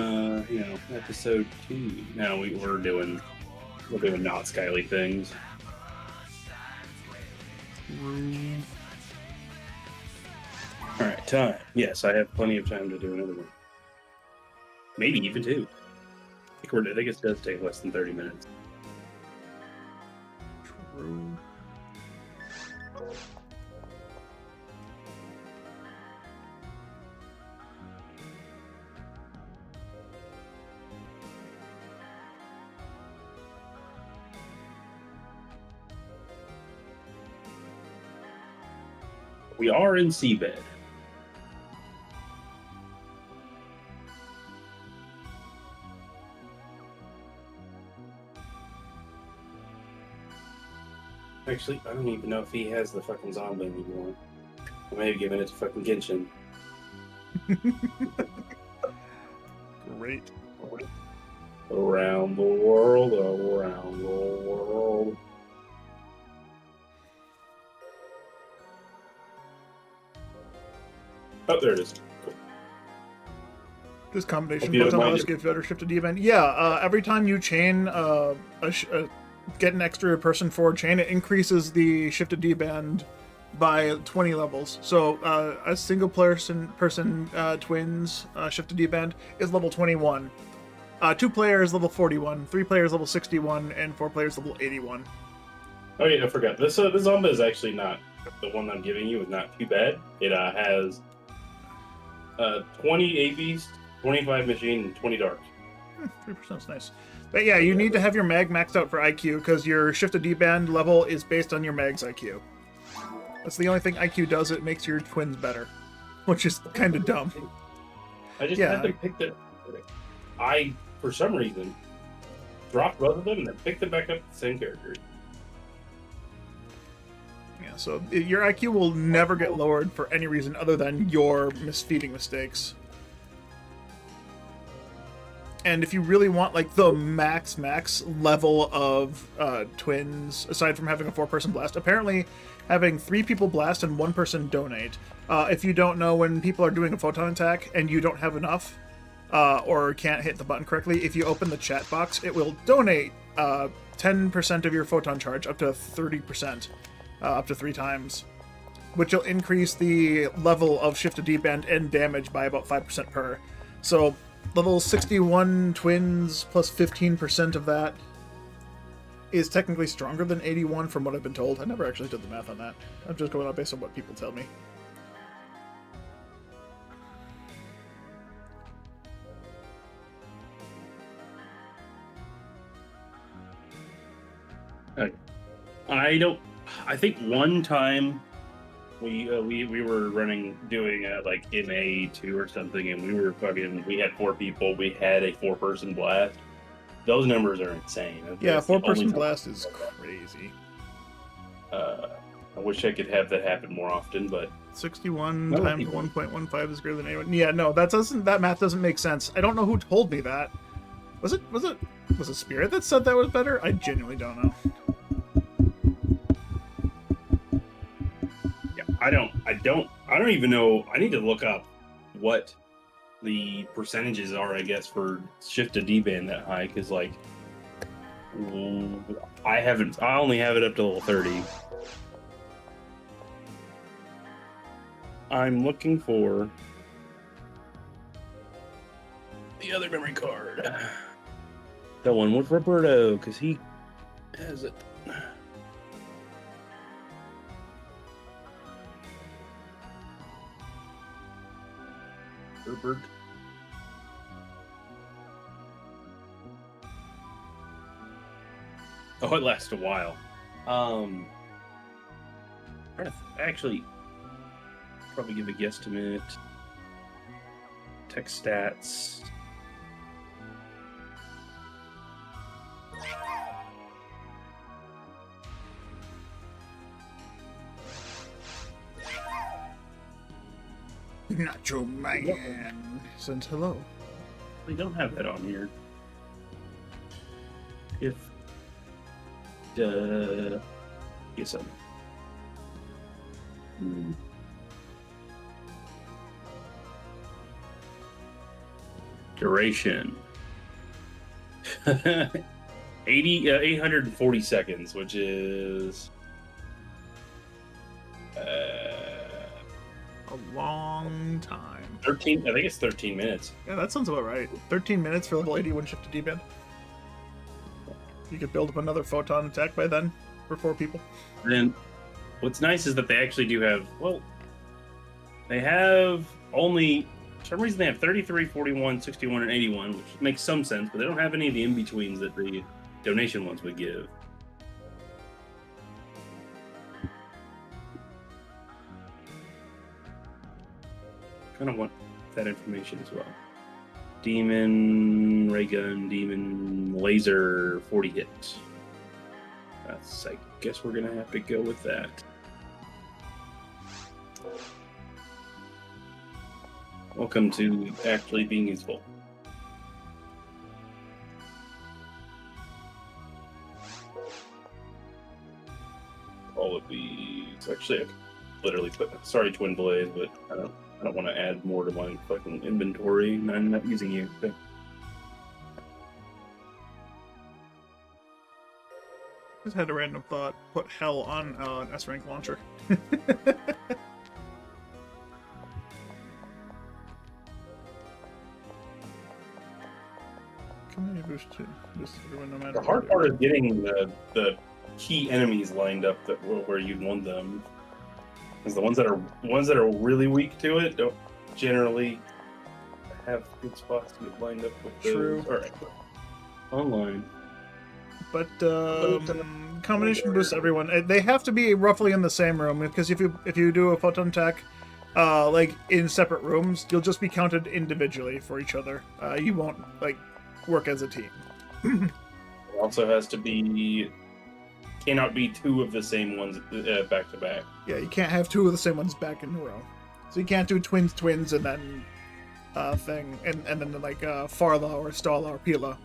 episode 2. No, we're doing not Skyly things. All right, time. Yes, I have plenty of time to do another one. Maybe even 2. I think it does take less than 30 minutes. True. We are in seabed. Actually, I don't even know if he has the fucking zombie anymore. I may have given it to fucking Genshin. Great. Around the world, around the world. Oh, there it is. Cool. This combination photon blast gives better shifted event. Yeah, every time you chain get an extra person forward chain, it increases the shifted D band by 20 levels. So a single person twins shifted D band is level 21. 2 players level 41, 3 players level 61, and 4 players level 81. Oh yeah, I forgot. This Zomba is actually not the one I'm giving you. Is not too bad. It has 20 ABs, 25 machine, and 20 dark. 3% is nice. But yeah, you need to have your mag maxed out for IQ because your shifted D-band level is based on your mag's IQ. That's the only thing IQ does. It makes your twins better, which is kind of dumb. I just had to pick the... I, for some reason, dropped both of them and then picked them back up with the same character. Yeah, so your IQ will never get lowered for any reason other than your misfeeding mistakes. And if you really want like the max level of twins, aside from having a 4-person blast, apparently having 3 people blast and 1 person donate. If you don't know, when people are doing a photon attack and you don't have enough or can't hit the button correctly, if you open the chat box, it will donate 10% of your photon charge up to 30%. Up to 3 times, which will increase the level of shifted D-band and damage by about 5% per. So level 61 twins plus 15% of that is technically stronger than 81 from what I've been told. I never actually did the math on that. I'm just going out based on what people tell me. I think one time we were doing like MA2 or something, and we had 4 people. We had a 4-person blast. Those numbers are insane. Yeah, 4-person blast is crazy. I wish I could have that happen more often, but 61 times 1.15 is greater than 81. Yeah, no, that math doesn't make sense. I don't know who told me that. Was it Spirit that said that was better? I genuinely don't know. I don't even know. I need to look up what the percentages are, I guess, for shifted D-band that high, because like I only have it up to level 30. I'm looking for the other memory card. The one with Roberto, because he has it. Herbert. Oh, it lasts a while. Actually, probably give a guesstimate. Tech stats. Nacho Man sends hello. We don't have that on here. If yes, duration 840 seconds, which is a long time. 13. I think it's 13 minutes. Yeah, that sounds about right. 13 minutes for level 80 when shifted D-band. You could build up another photon attack by then for 4 people. And what's nice is that they actually do have, well, they have only, for some reason they have 33, 41, 61, and 81, which makes some sense, but they don't have any of the in-betweens that the donation ones would give. Kind of want that information as well. Demon, ray gun, demon, laser, 40 hits. That's, I guess we're gonna have to go with that. Welcome to actually being useful. All of these, actually, I could literally put, sorry, Twin Blaze, but I don't want to add more to my fucking inventory, and I'm not using you. Okay. Just had a random thought. Put hell on an S-rank launcher. Boost everyone, no matter The hard part is getting the key enemies lined up that where you'd want them. Because the ones that are really weak to it don't generally have good spots to get lined up with. True. All right. Online. But combination boosts everyone. They have to be roughly in the same room, because if you do a photon attack, like in separate rooms, you'll just be counted individually for each other. You won't like work as a team. It also has to be, cannot be 2 of the same ones back to back. Yeah, you can't have 2 of the same ones back in a row. So you can't do twins, and then thing, and then like Farla or Stala or Pila.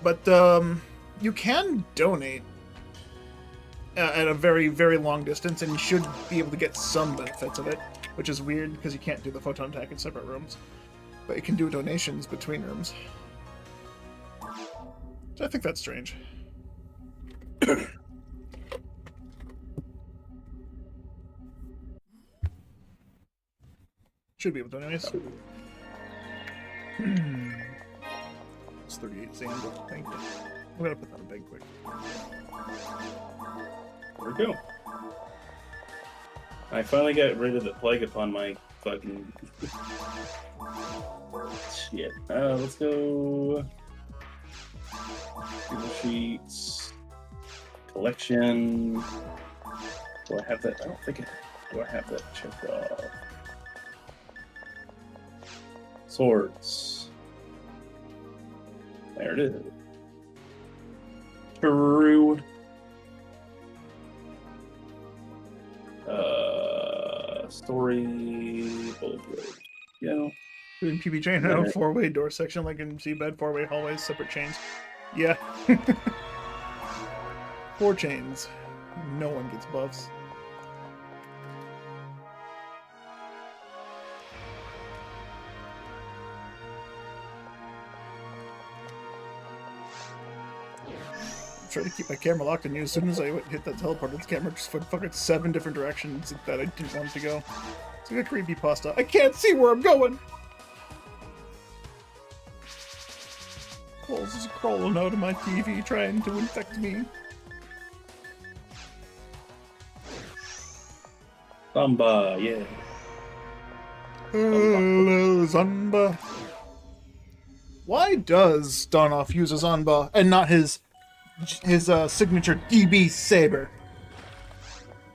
But you can donate at a very, very long distance, and you should be able to get some benefits of it, which is weird because you can't do the photon attack in separate rooms. But you can do donations between rooms. So I think that's strange. Should be able to donate. It's 38 sand. Thank you. I'm gonna put that in bag quick. There we go. I finally got rid of the plague upon my fucking shit. Let's go. Google Sheets. Collection. Do I have that? I don't think do I have that checked off? Swords. There it is. True. Story. Bullet road. Yeah. Doing PB chain now, 4-way door section like in seabed, 4-way hallways, separate chains. Yeah. 4 chains. No one gets buffs. I'm trying to keep my camera locked on you. As soon as I hit that teleporter, the camera just went fucking 7 different directions that I didn't want to go. It's like a creepypasta. I can't see where I'm going! Crawls is crawling out of my TV trying to infect me. Zamba, yeah. Hello, Zanba. Why does Donoff use a Zanba and not his signature DB saber?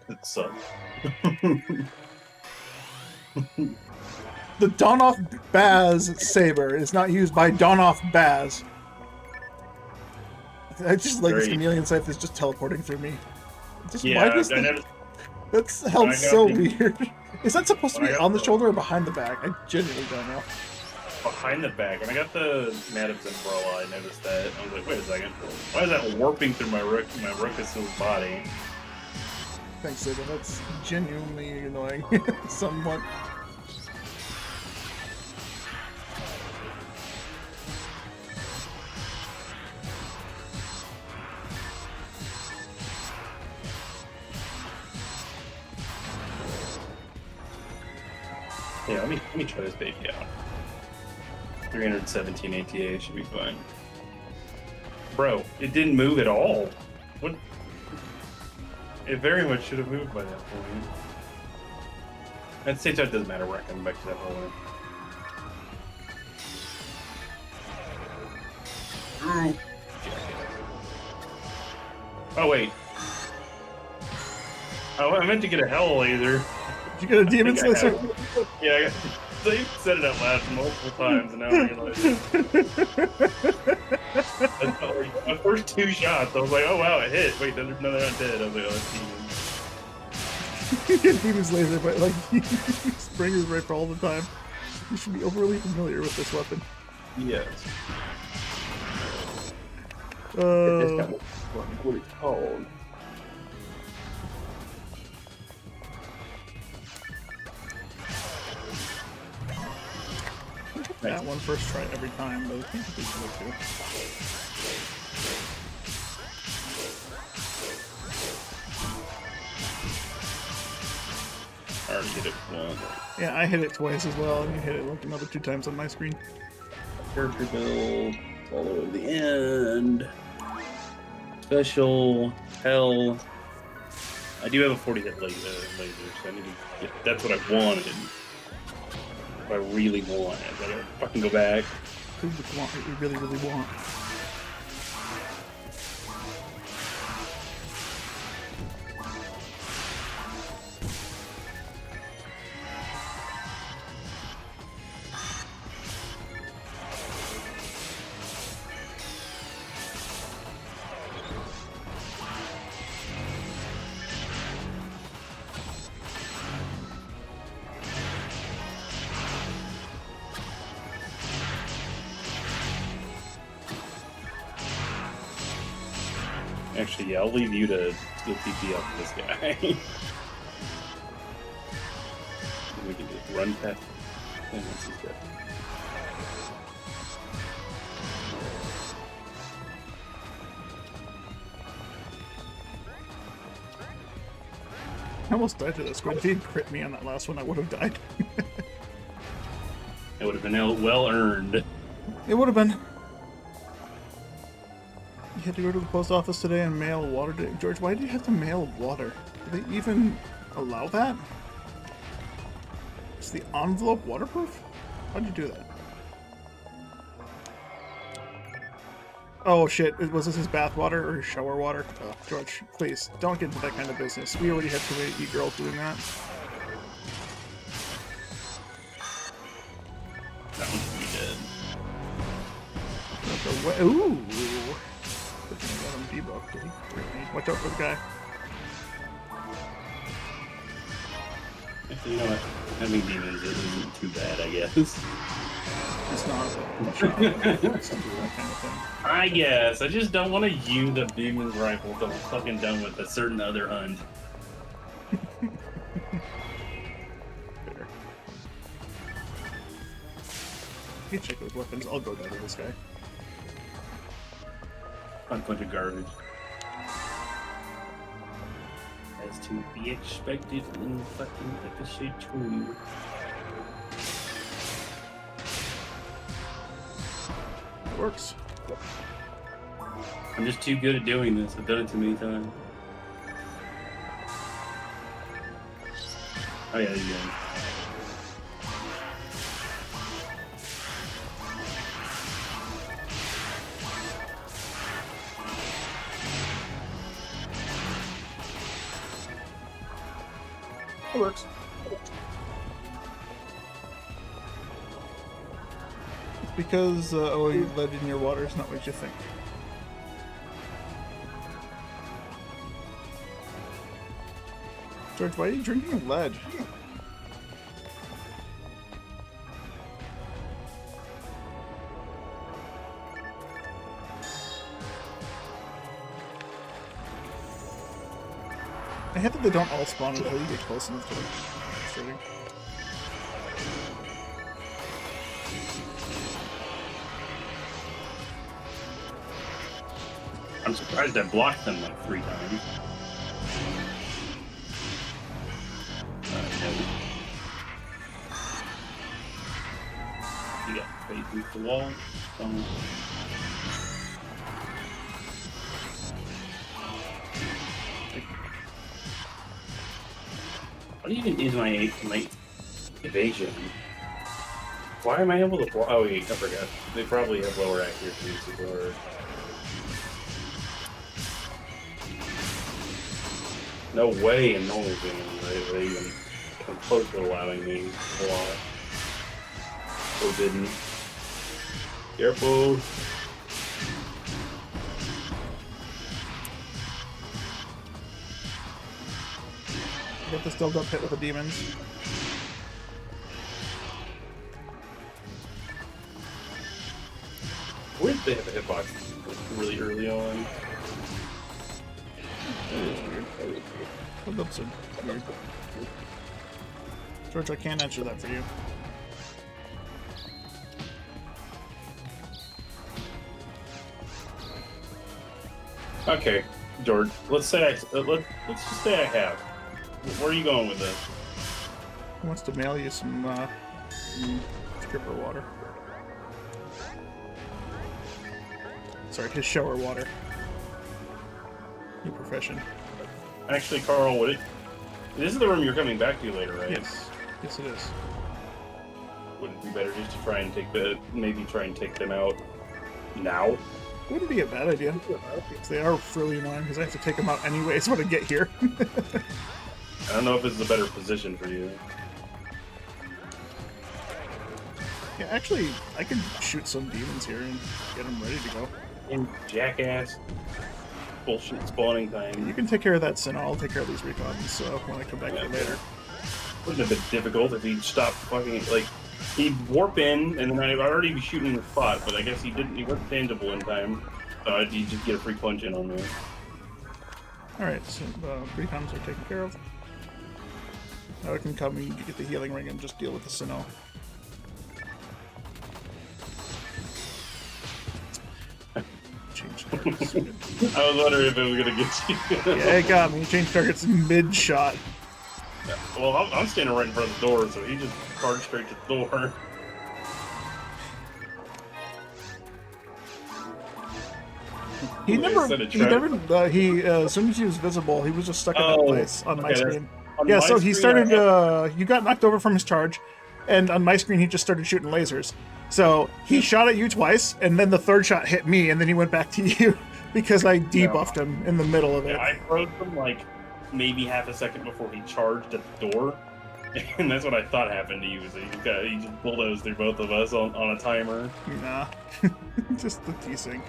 It's The Donoff Baz saber is not used by Donoff Baz. I just like this chameleon scythe is just teleporting through me. Just, yeah, why does I noticed That sounds so weird. Is that supposed to be on the the- shoulder or behind the back? I genuinely don't know. Behind the back. When I got the Madam's umbrella, I noticed that. I was like, wait a second. Why is that warping through my Ruckus's body? Thanks, Sega. That's genuinely annoying. Somewhat. Yeah, let me try this baby out. 317 ATA should be fine. Bro, it didn't move at all. What? It very much should have moved by that point. At the same time, it doesn't matter. We're not coming back to that point. Ooh. Oh wait. Oh, I meant to get a hell laser. Did you get a demon laser? Yeah, I got. They said it out loud multiple times, and now I realize it. The first two shots, I was like, oh wow, it hit. Wait, no, they're not dead. I was like, oh, it's demons. You get demon's laser, but like, Springer's rifle all the time. You should be overly familiar with this weapon. Yes. What it's called. That one first try every time, but I think we should look too. I already hit it once. Yeah, I hit it twice as well, and you hit it like another 2 times on my screen. Character build, all the way to the end. Special, hell. I do have a 40 hit laser, so I need to get, that's what I wanted. What I really want. I gotta fucking go back. Prove what you want, what you really, really want. Actually, yeah, I'll leave you to get TP up this guy. We can just run past him once he's dead. I almost died to this, but if he didn't crit me on that last one, I would have died. It would have been well earned. It would have been. You had to go to the post office today and mail water to George. Why do you have to mail water? Do they even allow that? Is the envelope waterproof? How'd you do that? Oh shit, was this his bath water or his shower water? Oh, George, please, don't get into that kind of business. We already had too many e-girls doing that. That one should be dead. Ooh! Good thing I got him debuffed. Did he crit me? Watch out for the guy. Actually, you know what? Having demons isn't too bad, I guess. It's not. It's not that kind of thing. I guess. I just don't want to use a demon's rifle until I'm fucking done with a certain other hunt. Fair. You check those weapons. I'll go down to this guy. A bunch of garbage. As to be expected in fucking episode 2. It works. I'm just too good at doing this. I've done it too many times. Oh yeah, you go. It works. Because you lead in your water is not what you think. George, why are you drinking lead? I hate that they don't all spawn until you get close enough to them. Frustrating. I'm surprised I blocked them like 3 times. You got fade through the wall. What even is my evasion? Why am I able to block? Oh wait, I forgot. They probably have lower accuracy or. No way in normal games they even come close to allowing me to block. Forbidden. Careful. Get this still got hit with the demons. Where did they have a hitbox really early on? Hold up, sir. Weird. George, I can't answer that for you. Okay, George. Let's say let's just say I have. Where are you going with this? He wants to mail you some stripper water. Sorry, his shower water. New profession. Actually, Carl, this is the room you're coming back to later, right? Yes. Yes, it is. Wouldn't it be better just to try and take them out now? Wouldn't be a bad idea. Because they are really annoying because I have to take them out anyways when I get here. I don't know if this is a better position for you. Yeah, actually, I could shoot some demons here and get them ready to go. In jackass. Bullshit spawning time. You can take care of that sin. I'll take care of these recons when I come back here later. Wouldn't have been difficult if he'd stopped fucking, like, he'd warp in, and then I'd already be shooting the spot, but I guess he wasn't tangible in time, so he'd just get a free punch in on me. Alright, so recons are taken care of. Now I can come and get the healing ring and just deal with the Sinnoh. Change targets. I was wondering if it was gonna get you. Yeah, it got me. Change targets mid-shot. Yeah. Well, I'm standing right in front of the door, so he just charged straight to the door. As soon as he was visible, he was just stuck in that place on my screen. On my he screen, started, you got knocked over from his charge, and on my screen he just started shooting lasers. So he shot at you twice, and then the third shot hit me, and then he went back to you because I debuffed him in the middle of it. I froze him like maybe half a second before he charged at the door, and that's what I thought happened to you. Is that he just bulldozed through both of us on a timer. Nah, just the desync.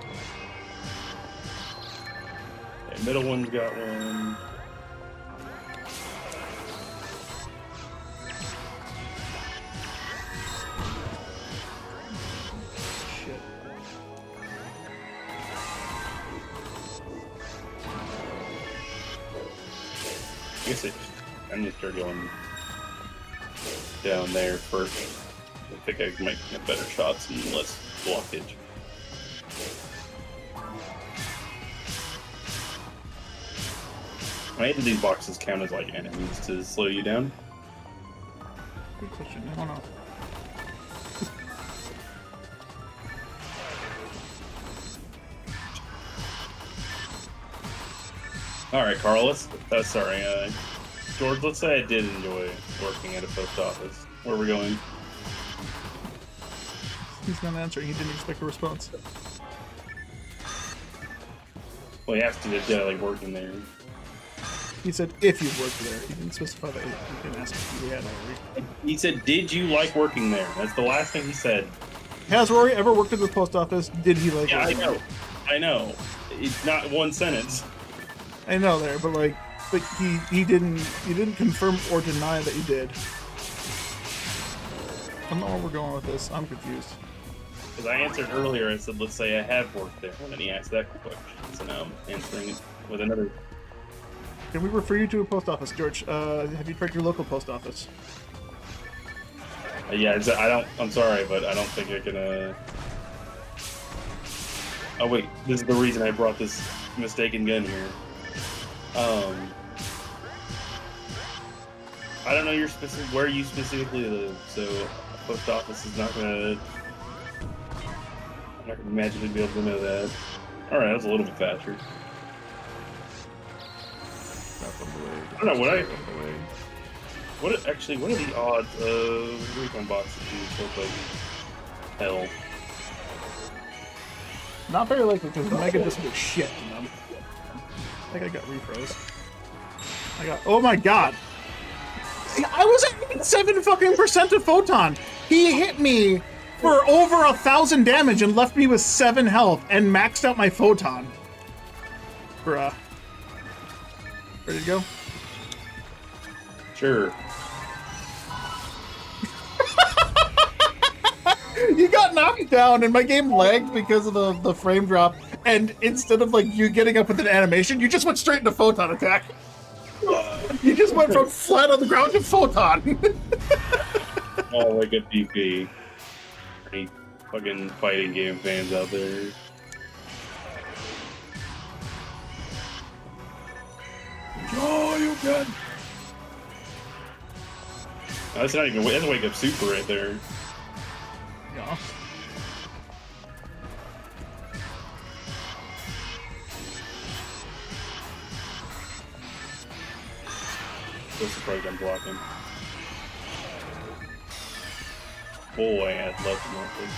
Yeah, middle one's got one. I guess I'm just start going down there first. I think I might get better shots and less blockage. Why do these boxes count as like enemies to slow you down? Good question. I don't know. Alright, Carl, George, let's say I did enjoy working at a post office. Where are we going? He's not answering. He didn't expect a response. Well, he asked you to like working there. He said if you worked there. He didn't specify that. He didn't ask if you had already. He said, did you like working there? That's the last thing he said. Has Rory ever worked at the post office? Did he like Yeah, working I know. It's not one sentence. I know there, but like, But he didn't confirm or deny that you did. I don't know where we're going with this. I'm confused. Because I answered earlier, I said, let's say I have worked there, and then he asked that question. So now I'm answering it with another. Can we refer you to a post office, George? Have you tried your local post office? Yeah, I'm sorry, but I don't think I can, Oh wait, this is the reason I brought this mistaken gun here. I don't know where you specifically live, so a post office is not gonna... I'm not gonna magically be able to know that. Alright, that's a little bit faster. I don't know, what are the odds of recon boxes being killed by hell? Not very likely, because Mega just did shit to them. I think I got refroze. Oh my god! I was at 7% fucking of photon! He hit me for over 1,000 damage and left me with 7 health and maxed out my photon. Bruh. Ready to go? Sure. You got knocked down and my game lagged because of the frame drop, and instead of like you getting up with an animation, you just went straight into photon attack. You just went from flat on the ground to photon. Oh, like a DP. Any fucking fighting game fans out there? Oh, you good. That's not even. That's Wake Up Super right there. Yeah. So surprised I'm blocking. Boy, I'd love to know this.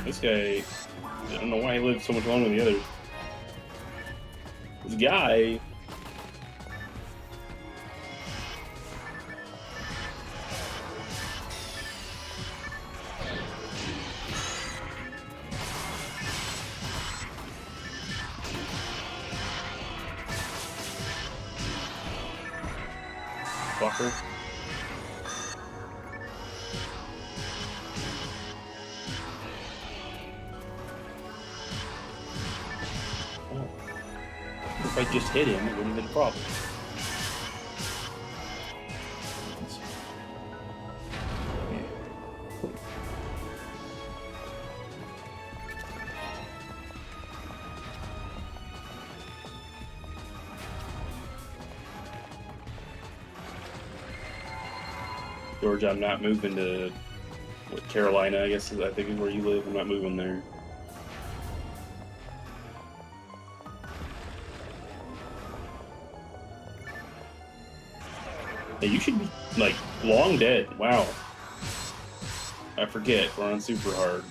This guy, I don't know why he lives so much longer than the others. This guy. Fucker. If I just hit him, it wouldn't have been a problem. George, I'm not moving to Carolina, I guess I think is where you live. I'm not moving there. Hey, you should be, like, long dead. Wow. I forget, we're on super hard.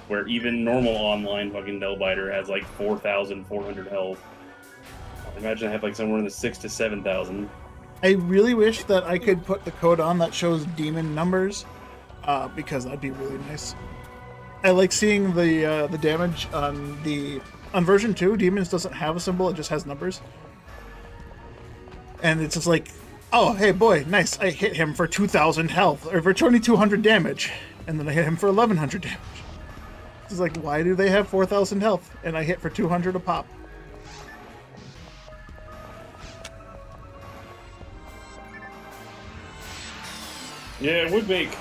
Where even normal online fucking Nailbiter has, like, 4,400 health. Imagine I have, like, somewhere in the 6,000 to 7,000. I really wish that I could put the code on that shows demon numbers, because that'd be really nice. I like seeing the damage on version 2. Demons doesn't have a symbol; it just has numbers, and it's just like, oh hey boy, nice! I hit him for 2,000 health or for 2,200 damage, and then I hit him for 1,100 damage. It's like, why do they have 4,000 health and I hit for 200 a pop? Yeah, it would make.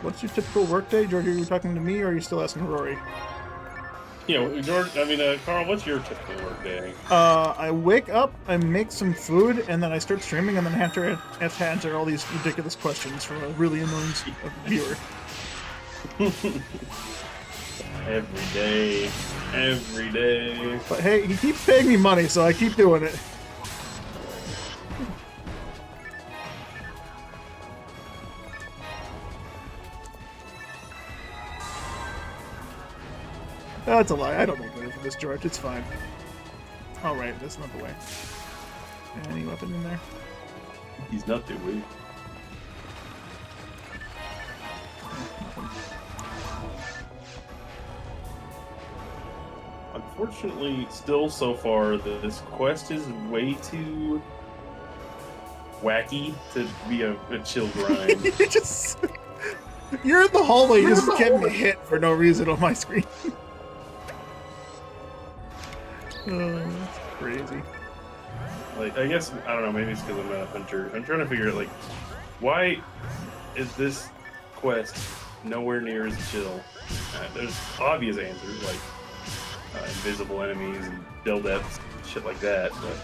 What's your typical workday, George? Are you talking to me, or are you still asking Rory? Yeah, George. Carl. What's your typical work day? I wake up, I make some food, and then I start streaming, and then I have to answer all these ridiculous questions from a really annoying viewer. Every day. But hey, he keeps paying me money, so I keep doing it. That's a lie. I don't make money from this, George. It's fine. Alright, that's not the way. Any weapon in there? He's not too weak. Unfortunately, still so far, this quest is way too wacky to be a chill grind. You're in the hallway just getting hit for no reason on my screen. Oh, that's crazy. Like, I guess, I don't know, maybe it's because I'm not a hunter. I'm trying to figure out, like, why is this quest nowhere near as chill? There's obvious answers, like invisible enemies and build ups, shit like that, but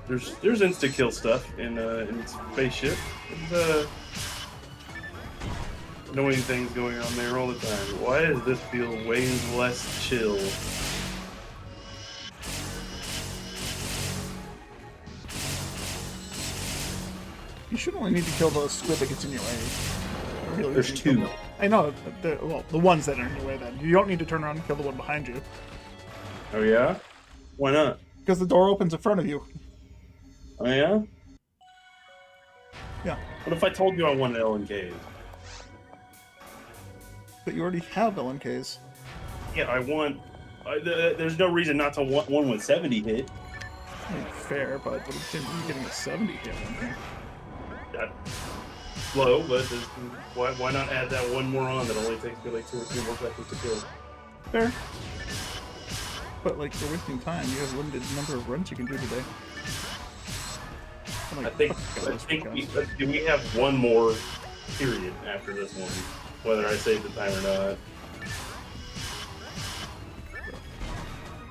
there's insta-kill stuff in Spaceship. There's annoying things going on there all the time. Why does this feel way less chill? You should only need to kill the squid that gets in your way. Really, There's two. I know, well, the ones that are in your way then. You don't need to turn around and kill the one behind you. Oh yeah? Why not? Because the door opens in front of you. Oh yeah? Yeah. What if I told you I wanted LNKs? But you already have LNKs. Yeah, I want... there's no reason not to want one with 70 hit. I mean, fair, but what if you're getting a 70 hit one here? That's low, but why not add that one more on that only takes me like 2 or 3 more seconds to kill? Fair. But, like, you're wasting time. You have a limited number of runs you can do today. I think we have one more period after this one, whether I save the time or not.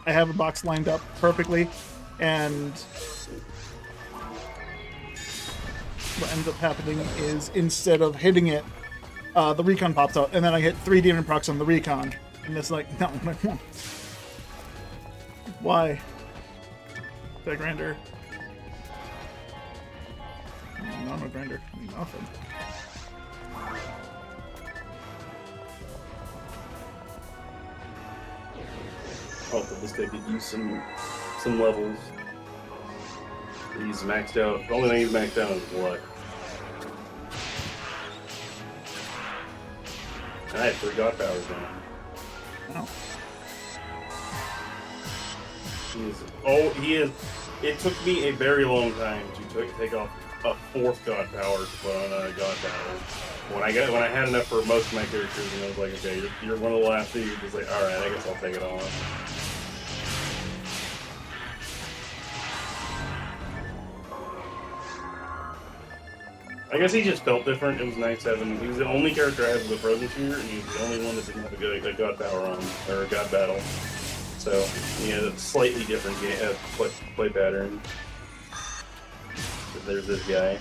I have a box lined up perfectly, and what ends up happening is instead of hitting it, the recon pops out, and then I hit 3 demon procs on the recon, and it's like, no, why? That grinder. No grinder. Nothing. Hope that this guy could use some levels. He's maxed out. The only thing he's maxed out is what? And I have 3 god powers on him. Oh. He is. It took me a very long time to take off a 4th god power to put on a god power. When I had enough for most of my characters, and I was like, okay, you're one of the last 2. You're just like, all right, I guess I'll take it off. I guess he just felt different. It was nice having. He was the only character I had with a frozen shooter, and he was the only one that didn't have a god power on or a god battle. So he had a slightly different play pattern. But there's this guy.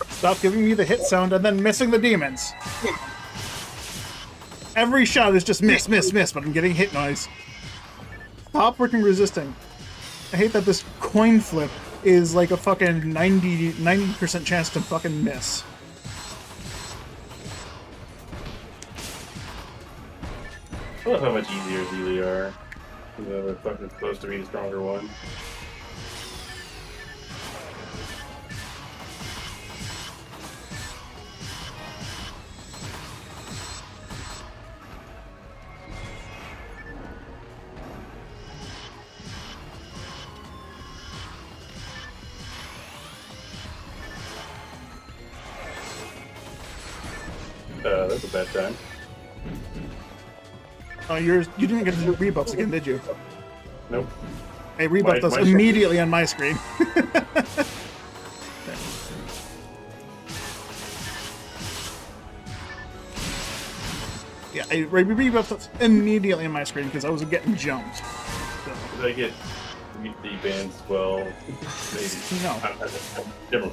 Stop giving me the hit sound and then missing the demons. Every shot is just miss, but I'm getting hit noise. Stop freaking resisting. I hate that this coin flip is like a fucking 90% chance to fucking miss. I love how much easier these are. They're fucking supposed to be the stronger one. That's a bad time. Oh, you didn't get the rebuffs again, did you? Nope. Hey, rebuffed us immediately on my screen. Yeah, I rebuffed us immediately on my screen because I was getting jumped. So. Did I get D-bands as well? Maybe. No. Never.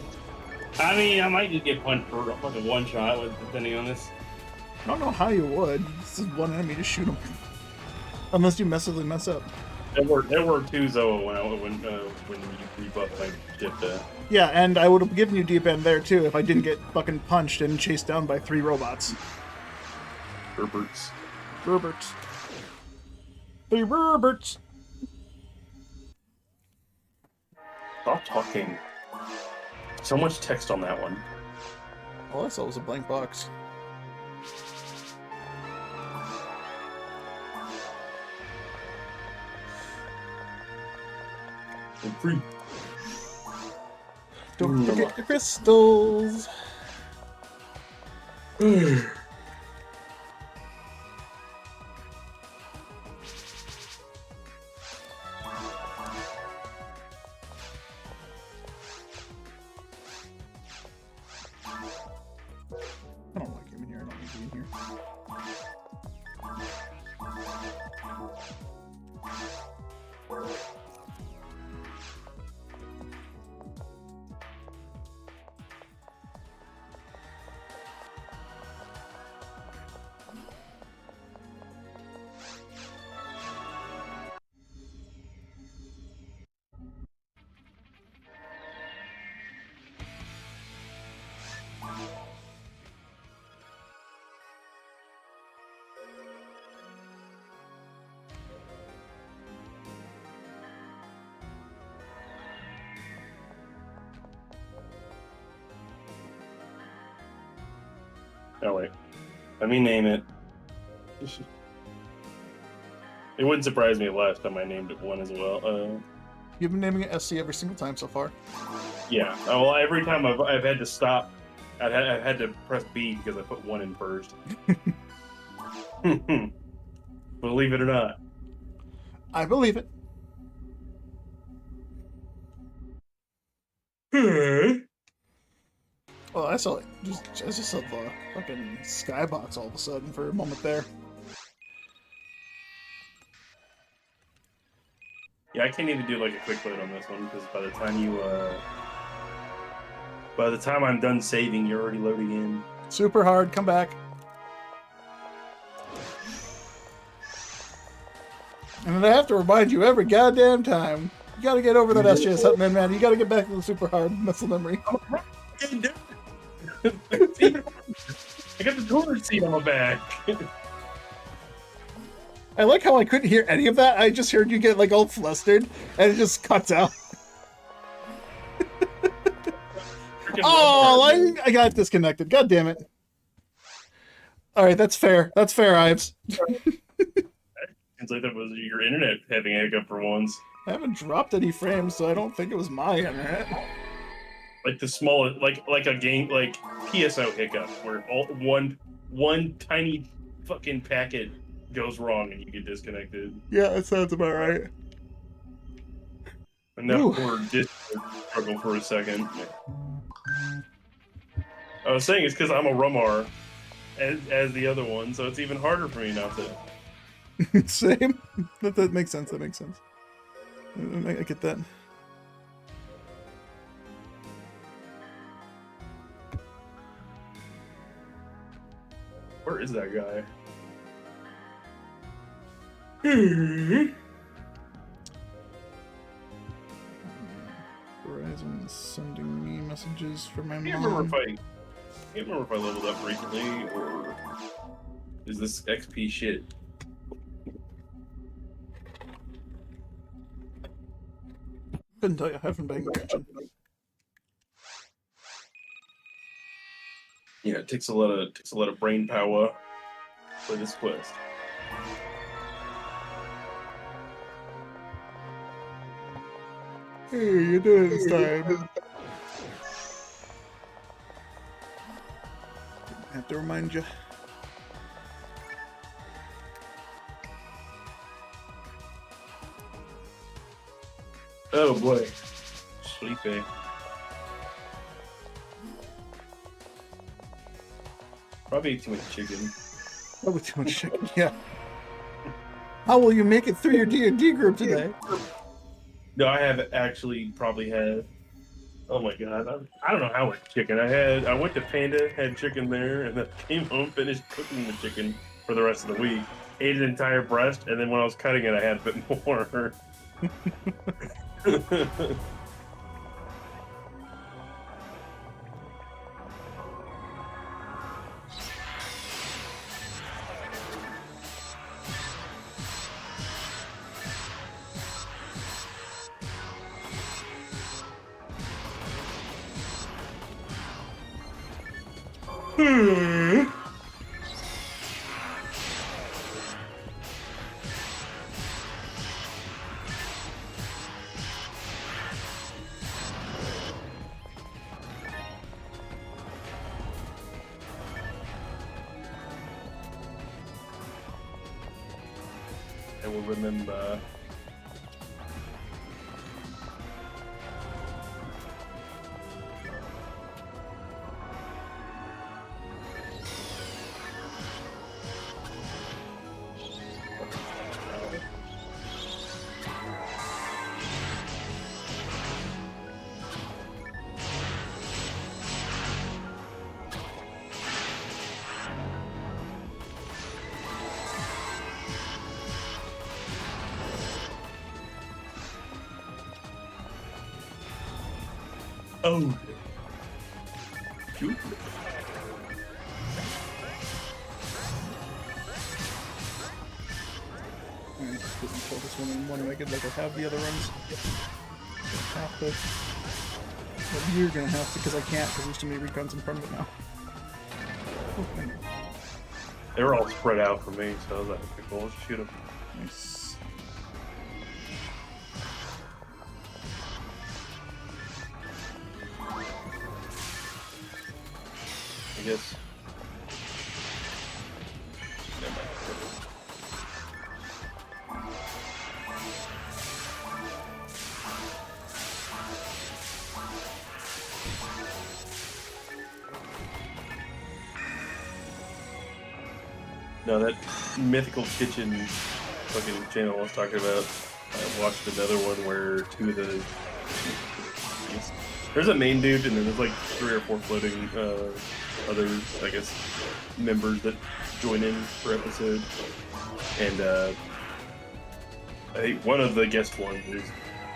I mean, I might just get punched for fucking one shot, depending on this. I don't know how you would. This is one enemy to shoot him. Unless you massively mess up. There were 2 Zoa when you rebuffed my shit. Yeah, and I would have given you deep end there too if I didn't get fucking punched and chased down by 3 robots. Herberts. 3 Herberts. Stop talking. So much text on that one. All I saw was a blank box. I'm free. Don't forget the crystals. I don't like him in here. I don't need to be in here. Oh wait, let me name it. It wouldn't surprise me if last time I named it one as well. You've been naming it SC every single time so far. Yeah. Well, every time I've had to stop, I've had to press B because I put one in first. Believe it or not. I believe it. Oh, I saw it. I just saw the fucking skybox all of a sudden for a moment there. Yeah, I can't even do like a quick load on this one because by the time I'm done saving, you're already loading in. Super hard. Come back. And then I have to remind you every goddamn time. You gotta get over that SJS Hutman, man. You gotta get back to the super hard muscle memory. I got the toilet seat on my back. I like how I couldn't hear any of that. I just heard you get like all flustered, and it just cuts out. Oh, I got disconnected. God damn it. All right, that's fair. That's fair, Ives. Seems like that was your internet having a hiccup for once. I haven't dropped any frames, so I don't think it was my internet. Like the smallest, like a game, like PSO hiccup, where one tiny fucking packet goes wrong and you get disconnected. Yeah, that sounds about right. Enough for Discord struggle for a second. I was saying it's because I'm a Rumar as the other one, so it's even harder for me not to. Same. That makes sense. That makes sense. I get that. Where is that guy? Verizon is sending me messages from my I mom. can't remember if I leveled up recently, or is this XP shit? Couldn't tell you. I haven't been paying attention. Yeah, it takes a lot of brain power for this quest. Hey, you did it this time. I have to remind you. Oh boy, sleepy. Probably ate too much chicken. Probably too much chicken. Yeah. How will you make it through your D&D group today? No, I have actually probably had. Oh my god, I don't know how much chicken I had. I went to Panda, had chicken there, and then came home, finished cooking the chicken for the rest of the week. Ate an entire breast, and then when I was cutting it, I had a bit more. I will remember. Oh. Shoot. Alright, just kill this one in one wicked like I have the other runs. Have to. But you're gonna have to, because I can't, because there's too many recons in front of it now. Okay. They were all spread out for me, so I was like, okay, cool, let's shoot them. Nice. I guess. No, that mythical kitchen fucking channel I was talking about. I watched another one where two of the there's a main dude and then there's like 3 or 4 floating other, I guess, members that join in per episode. And I think one of the guest ones is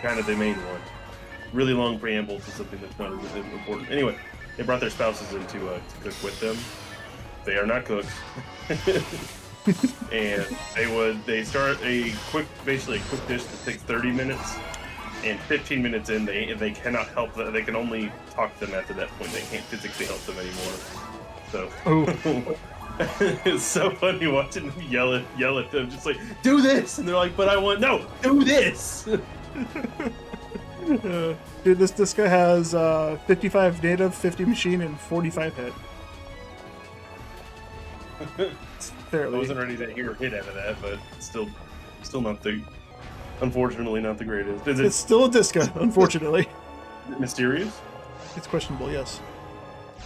kind of the main one. Really long preamble to something that's not as important. Anyway, they brought their spouses in to cook with them. They are not cooks. And they start basically a quick dish that takes 30 minutes. And 15 minutes in, they cannot help them. They can only talk to them after that point. They can't physically help them anymore. So it's so funny watching them yell at them, just like, do this, and they're like, but I want do this. Dude, this guy has 55 native, 50 machine, and 45 hit. I wasn't ready to hear a hit out of that, but still not the. Unfortunately, not the greatest. It's still a disco, unfortunately. Mysterious? It's questionable, yes.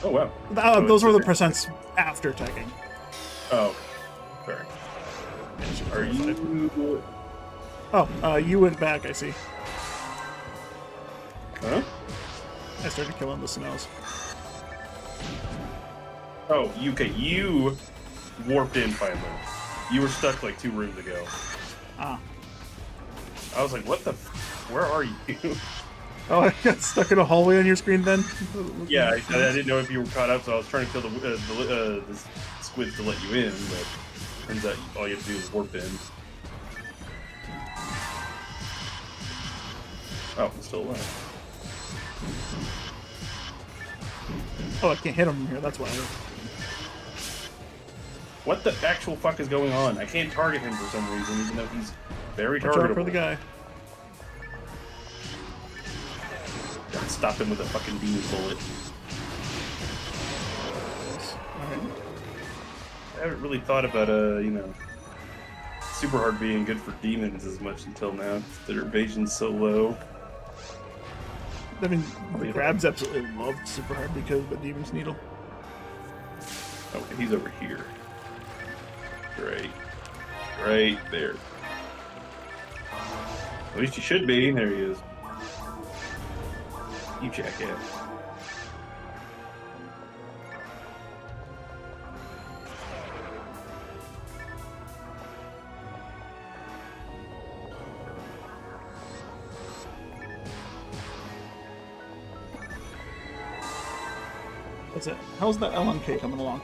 Oh, wow. Those were the percents after tagging. Oh, sorry. Are you... Oh, you went back, I see. Huh? I started killing the snows. Oh, you warped in finally. You were stuck like 2 rooms ago. Ah. I was like, what the where are you? Oh, I got stuck in a hallway on your screen then? Yeah, I didn't know if you were caught up, so I was trying to kill the squids to let you in, but turns out all you have to do is warp in. Oh, I'm still alive. Oh, I can't hit him from here, that's why. What the actual fuck is going on? I can't target him for some reason, even though he's very targetable. Watch out for the guy. Stop him with a fucking demon bullet. Alright. I haven't really thought about, super hard being good for demons as much until now. Their evasion's so low. I mean, the crabs absolutely loved super hard because of the demon's needle. Oh, he's over here. Right there. At least he should be. There he is. You jackass. That's it. How's that LMK coming along?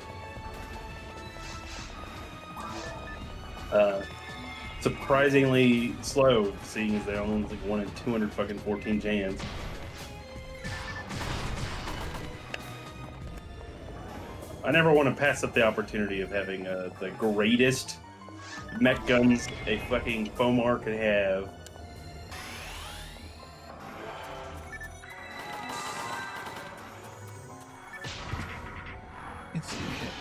Surprisingly slow, seeing as they're only like 1 in 200 fucking 14 chance. I never want to pass up the opportunity of having the greatest mech guns a fucking Fomar could have. Instant hit.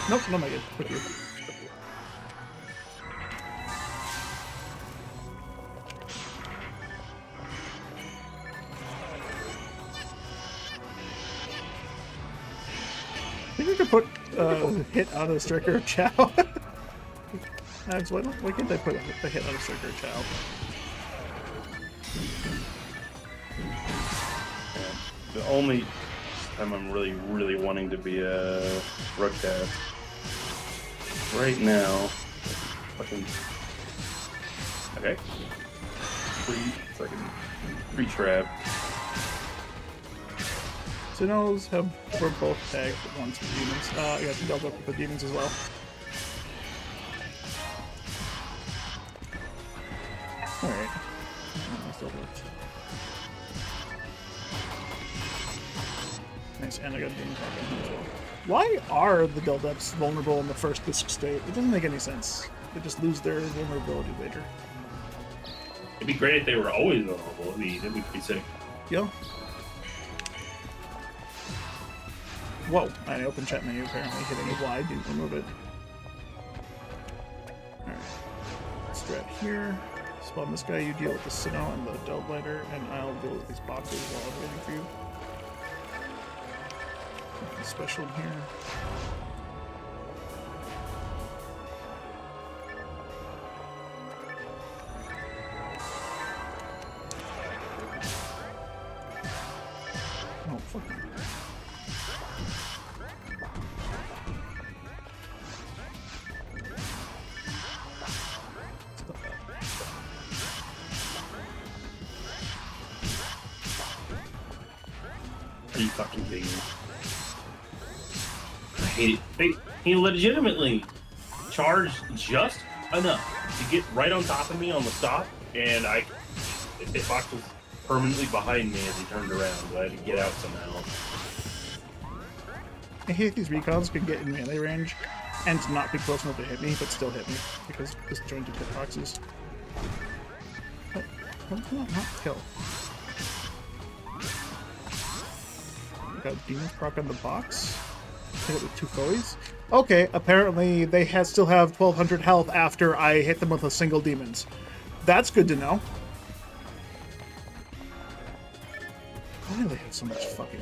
Nope, no, my good. With you. I think we could put hit on a striker Chow. Why can't I put a hit on a striker Chow? The only time I'm really wanting to be a Rugcast right now. Fucking okay. Free trap. Sinnohs were both tagged at once with demons. Yeah, I dealt up with the demons as well. Alright. Nice, and I got a demon pocket as well. Why are the Deldeps vulnerable in the first disc state? It doesn't make any sense. They just lose their vulnerability later. It'd be great if they were always vulnerable. It would be sick. Yo. Whoa, I open chat menu apparently. Hitting it wide didn't remove it. Alright. Strat here. Spawn this guy, you deal with the Sinnoh and the Delt Lighter, and I'll deal with these boxes while I'm waiting for you. Nothing special in here. Oh, fuck you. Are you fucking kidding me? I hate it. He legitimately charged just enough to get right on top of me on the stop, and the box was permanently behind me as he turned around, so I had to get out somehow. I hate these recons can get in melee range and not be close enough to hit me, but still hit me because disjointed hitboxes. How can I not kill? Got demons proc on the box. Hit it with 2 foes. Okay, apparently they still have 1200 health after I hit them with a single demons. That's good to know. Why do they have so much fucking...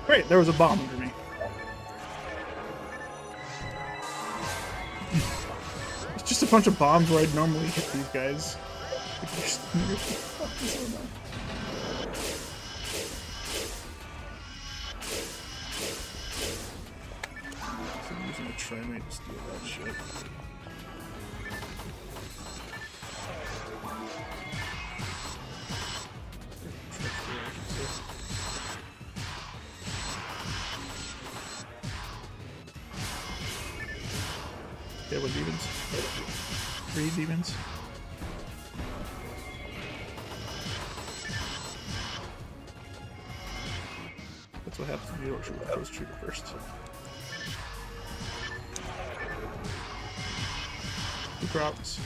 Great, there was a bomb under me. It's just a bunch of bombs where I'd normally hit these guys. I'm using a trimate to steal that shit. Yeah, what demons? 3 demons. That's what happens when you don't shoot the first shooter first. 2 crops.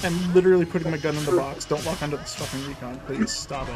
I'm literally putting my gun in the box. Don't walk onto this fucking recon. Please stop it.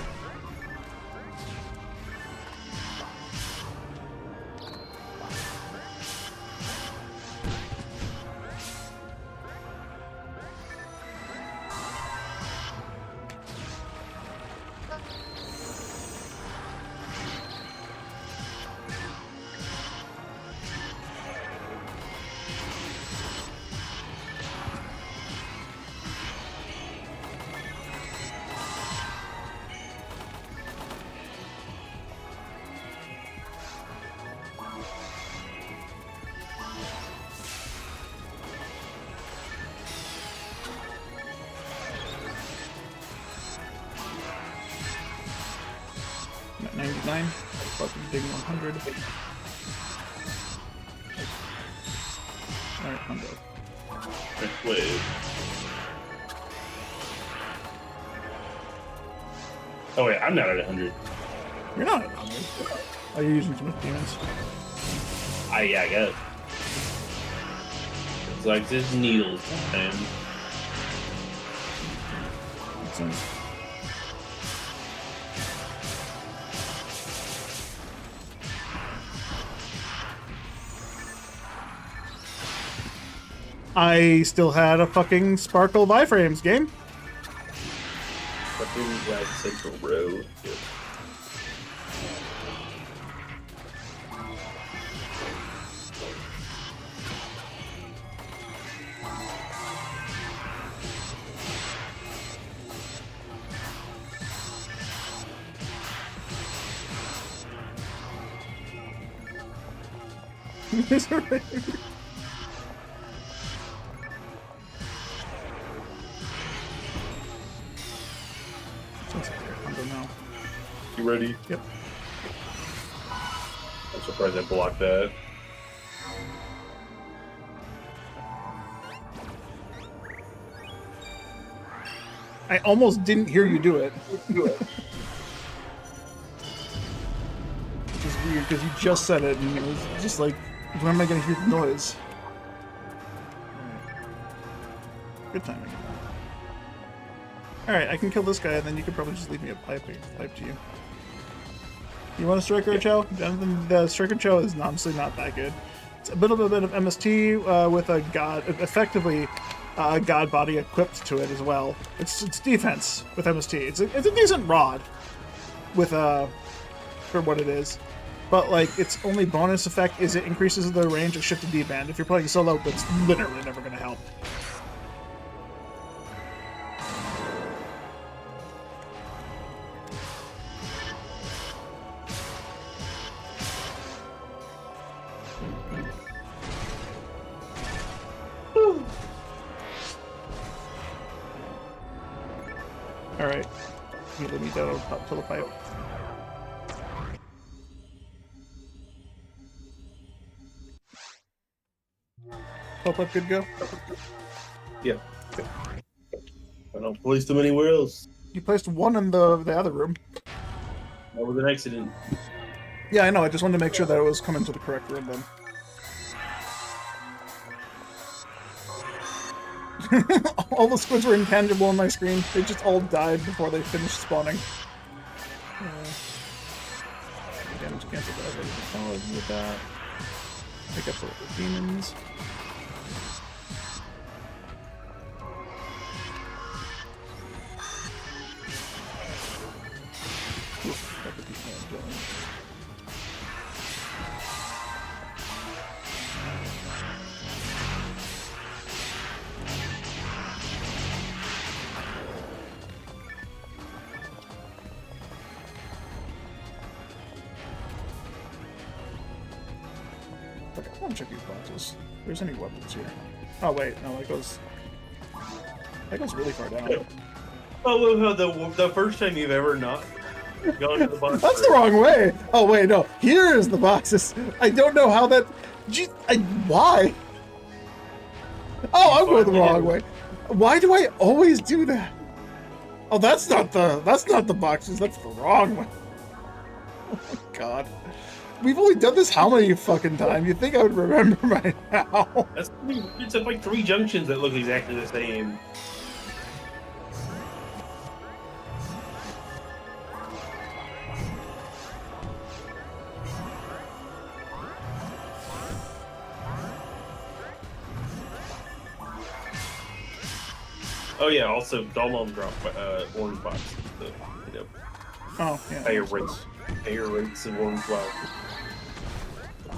I'm at 99. Fucking big 100. Alright, Hundo. Wait. Oh wait, I'm not at 100. You're not at 100. Oh, you're using too much demons. Yeah, I guess. It's like this needles time. Makes sense. I still had a fucking Sparkle Biframes game. Fucking Black Central Road. Yeah. You ready? Yep. I'm surprised I blocked that. I almost didn't hear you do it. Which is weird because you just said it and it was just like, when am I going to hear the noise? Good timing. Alright, I can kill this guy and then you can probably just leave me a pipe to you. You want a Striker Chow? Jonathan, the Striker Chow is honestly not that good. It's a bit of MST with a god, effectively a god body equipped to it as well. It's defense with MST. It's a decent rod with for what it is, but like its only bonus effect is it increases the range of shifted D-band. If you're playing solo, that's literally never going to help. Alright. You let me down up to the pipe. Pop up, good to go? Yeah. I don't place them anywhere else. You placed one in the other room. That was an accident. Yeah, I know. I just wanted to make sure that it was coming to the correct room then. All the squids were intangible on my screen. They just all died before they finished spawning. Damage cancel that. With that. Pick up the demons. Okay, I want to check these boxes. If there's any weapons here. Oh wait, no, that goes really far down. Oh, the first time you've ever not gone to the box. That's the wrong way. Oh wait, no. Here is the boxes. I don't know how that. Why? Oh, I'm going the wrong way. Why do I always do that? Oh, that's not the boxes. That's the wrong one. Oh my god. We've only done this how many fucking times? You'd think I would remember by now. It's like 3 junctions that look exactly the same. Oh yeah, also Dolmon drop orange box. Oh yeah. Higher rates of orange flower.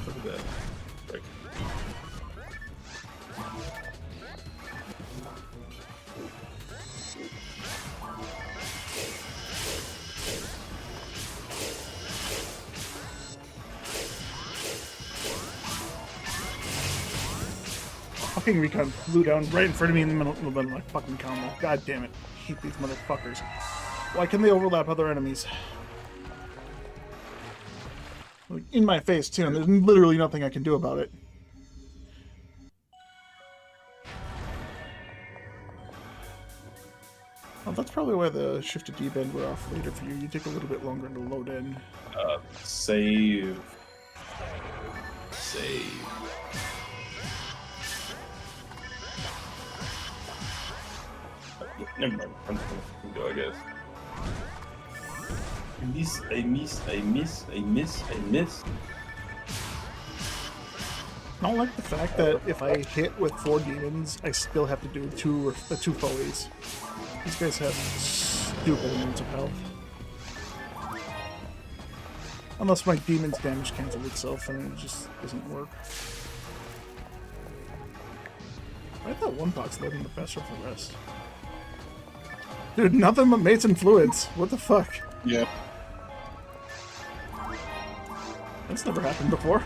Look at that. Right. Fucking recon flew down right in front of me in the middle of my fucking combo. God damn it. I hate these motherfuckers. Why can they overlap other enemies? Like, in my face, too, and there's literally nothing I can do about it. Oh, that's probably why the shift to D-bend were off later for you. You take a little bit longer to load in. Save. Save. Never mind. I'm just gonna go, I guess. I miss. I don't like the fact that if I hit with 4 demons, I still have to do two folies. These guys have stupid amounts of health. Unless my demon's damage cancels itself and it just doesn't work. I thought one box led into faster for the rest. Dude, nothing but mates and fluids. What the fuck? Yeah. That's never happened before.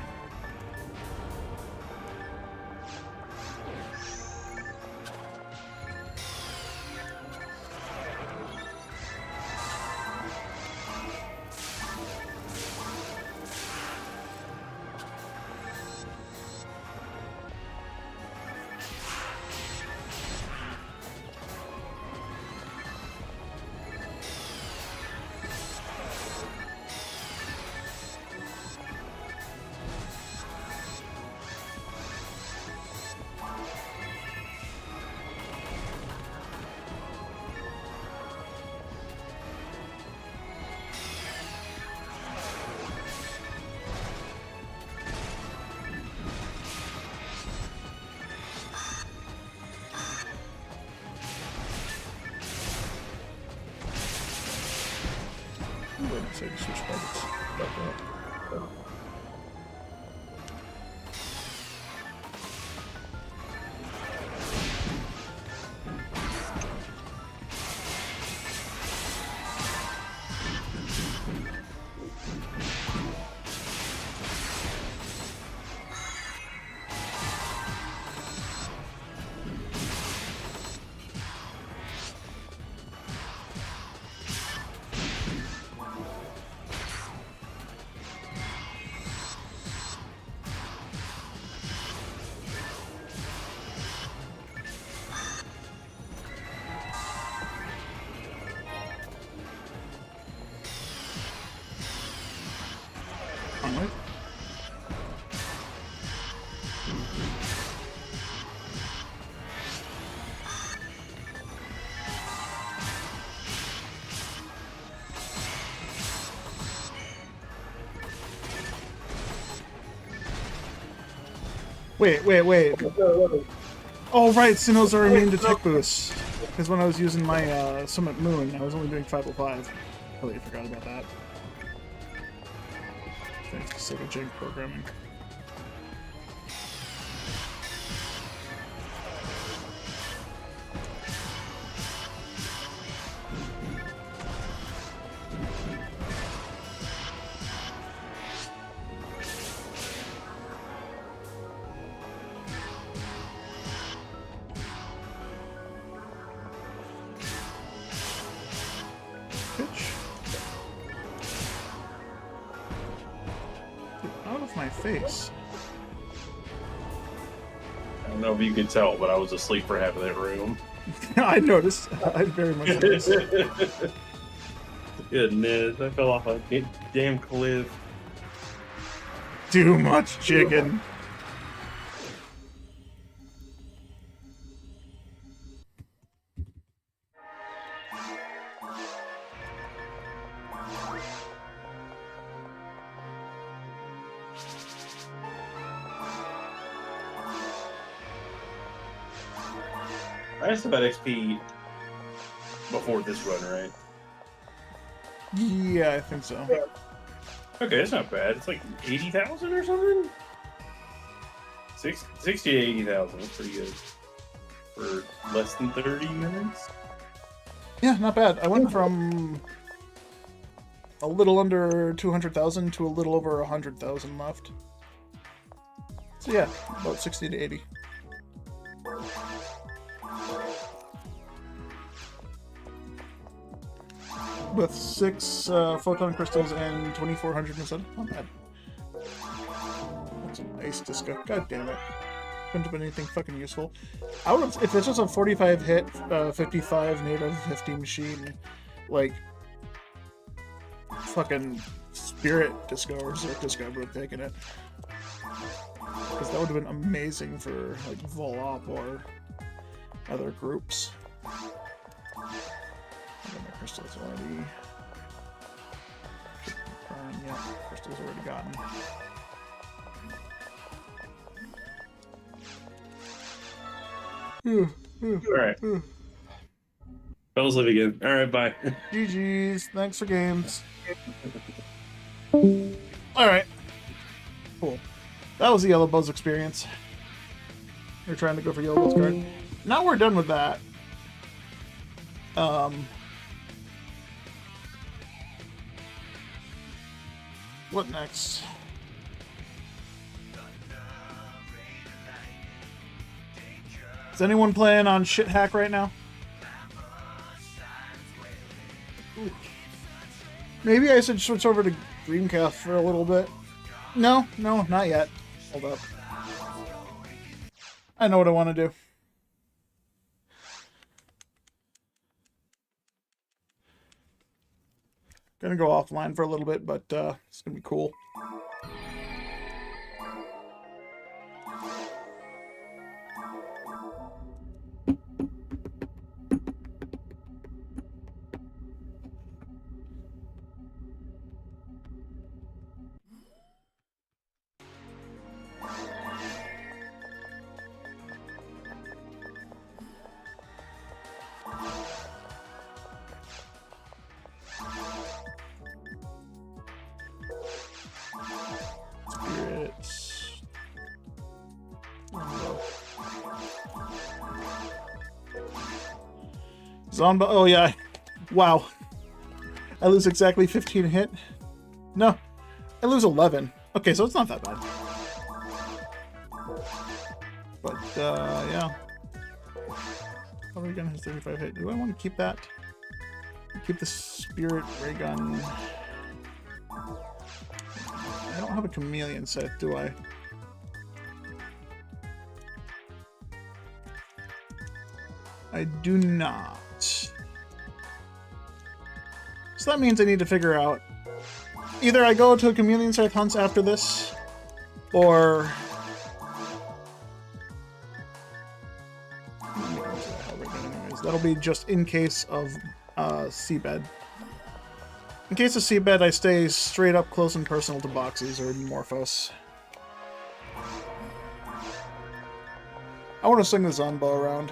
So I can switch targets. Back up. Alright. Wait. Oh, right, Sinnohs are immune to tech boosts. Because when I was using my Summit Moon, I was only doing 505. Totally forgot about that. Thanks to Sega Jank programming. Out of my face. I don't know if you could tell, but I was asleep for half of that room. I noticed. I very much noticed. Goodness, I fell off a damn cliff. Too much chicken. I asked about XP before this run, right? Yeah, I think so. Okay, that's not bad. It's like 80,000 or something? 60 to 80,000. That's pretty good. For less than 30 minutes? Yeah, not bad. I went from a little under 200,000 to a little over 100,000 left. So yeah, about 60 to 80. With 6 photon crystals and 2,400 instead. Not bad. It's an ice disco. God damn it. Couldn't have been anything fucking useful. I would have, if this was a 45 hit, 55 native, 50 machine, like, fucking Spirit Disco or Zerk Disco, I would have taken it. Because that would have been amazing for, like, Volop or other groups. I got my crystals already. Yeah, crystals already gotten. Alright. Fellas live again. Alright, bye. GG's. Thanks for games. Alright. Cool. That was the Yellow Buzz experience. You're trying to go for Yellow Buzz card. Now we're done with that. What next? Is anyone playing on shit hack right now? Ooh. Maybe I should switch over to Dreamcast for a little bit. No, not yet. Hold up. I know what I want to do. Gonna go offline for a little bit, but it's gonna be cool. Zomba, oh yeah. Wow. I lose exactly 15 hit. No, I lose 11. Okay, so it's not that bad. But, yeah. Power gun has 35 hit. Do I want to keep that? Keep the Spirit Ray Gun. I don't have a chameleon set, do I? I do not. So that means I need to figure out... Either I go to a chameleon set hunts after this, or... That'll be just in case of Seabed. In case of Seabed, I stay straight up close and personal to Boxes or Morphos. I want to swing the Zombo around.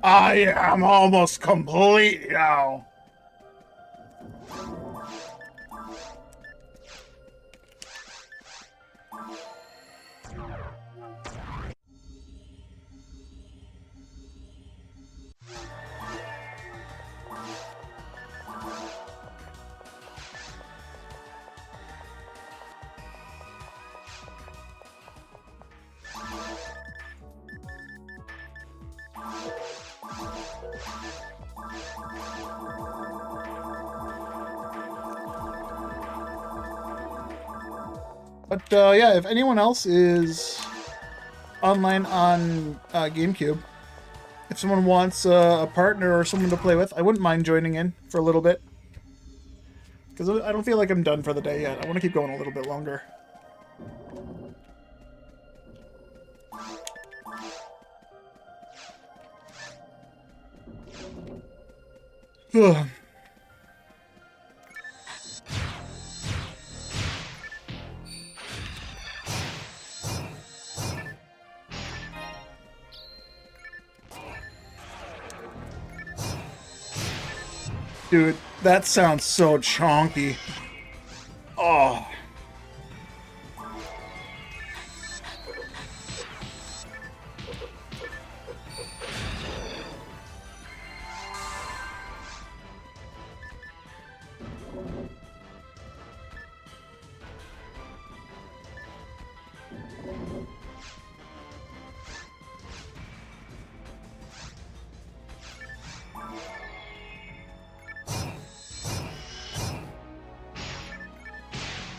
I am almost complete now. But yeah, if anyone else is online on Gamecube, if someone wants a partner or someone to play with, I wouldn't mind joining in for a little bit. Because I don't feel like I'm done for the day yet. I want to keep going a little bit longer. Ugh. Dude, that sounds so chonky. Oh.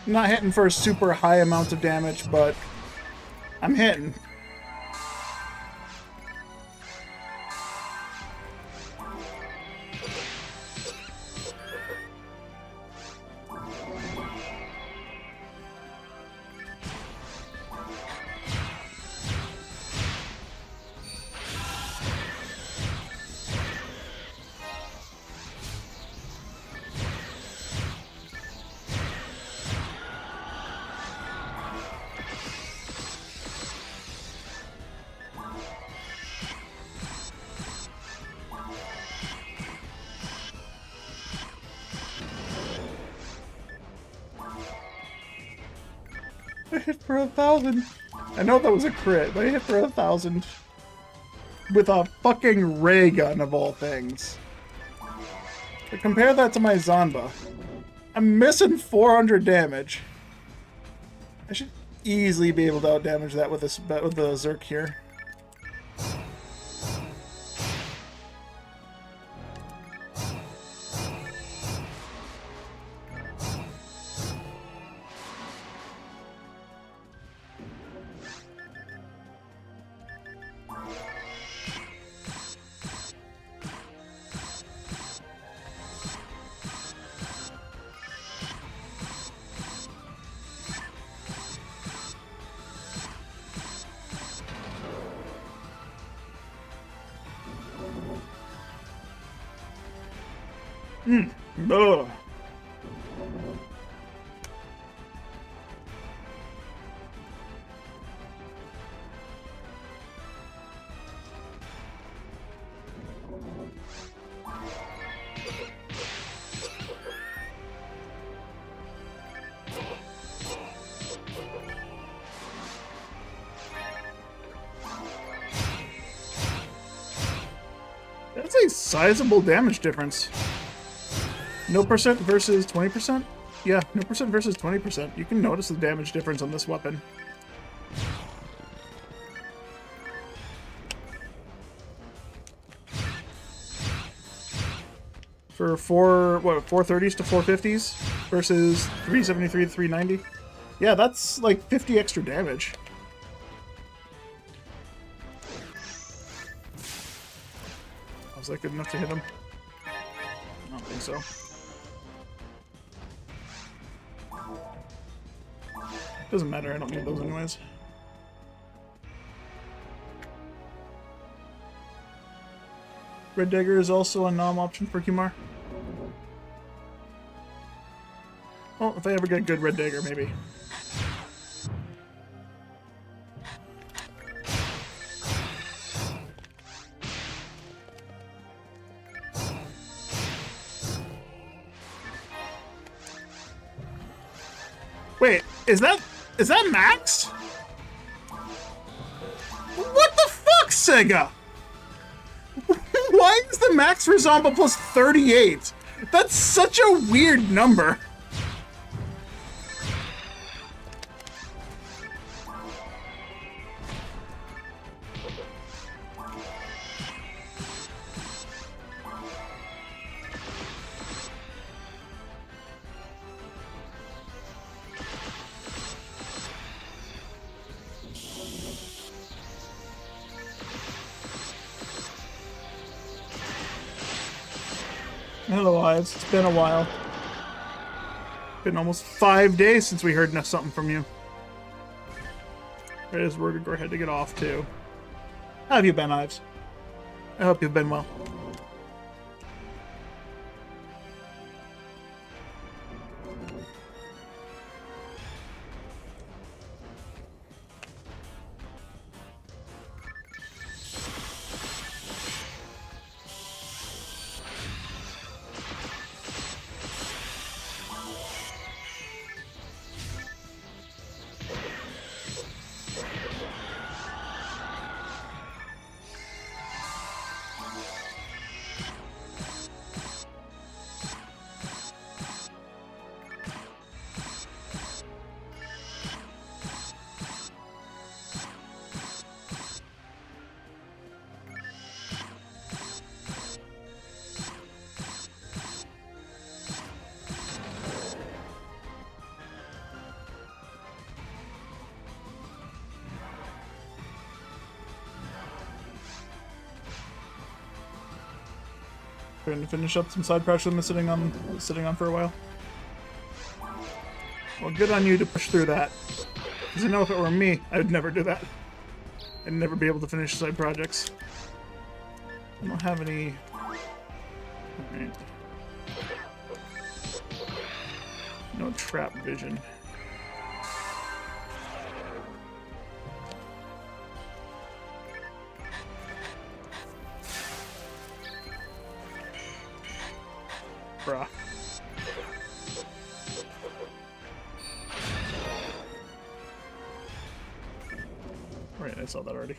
not hitting for a super high amount of damage, but I'm hitting. I hit for 1,000. I know that was a crit, but I hit for 1,000 with a fucking ray gun of all things. But compare that to my Zanba. I'm missing 400 damage. I should easily be able to outdamage that with the Zerk here. Ugh. That's a sizable damage difference. No percent versus 20%? Yeah, no percent versus 20%. You can notice the damage difference on this weapon. For 430s to 450s versus 373 to 390? Yeah, that's like 50 extra damage. Was that good enough to hit him? I don't think so. Doesn't matter, I don't need those anyways. Red Dagger is also a nom option for Kumar. Well, if I ever get good Red Dagger, maybe. Wait, is that max? What the fuck, Sega? Why is the max for Zomba plus 38? That's such a weird number. Hello, Ives. It's been a while. Been almost 5 days since we heard something from you. Right as we're going to go ahead to get off, too. How have you been, Ives? I hope you've been well. Trying to finish up some side projects I've been sitting on for a while. Well, good on you to push through that. Because I know if it were me, I would never do that. I'd never be able to finish side projects. I don't have any... Alright. No trap vision. Bruh. Right, I saw that already.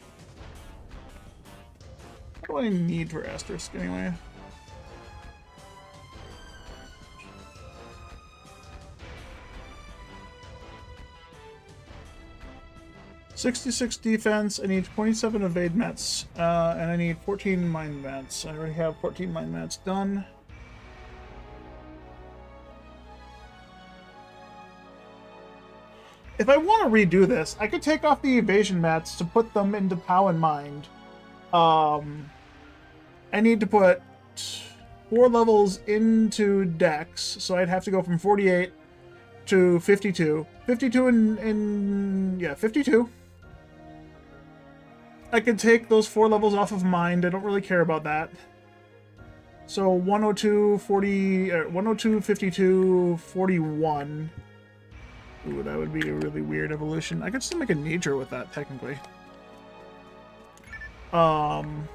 What do I need for asterisk anyway? "66 defense, I need 27 evade mats, and I need 14 mind mats. I already have 14 mind mats done. If I want to redo this, I could take off the evasion mats to put them into POW and Mind. I need to put 4 levels into Dex, so I'd have to go from 48 to 52. 52. I could take those 4 levels off of Mind. I don't really care about that. So 102, 40, 102, 52, 41. Ooh, that would be a really weird evolution. I could still make a nature with that, technically. And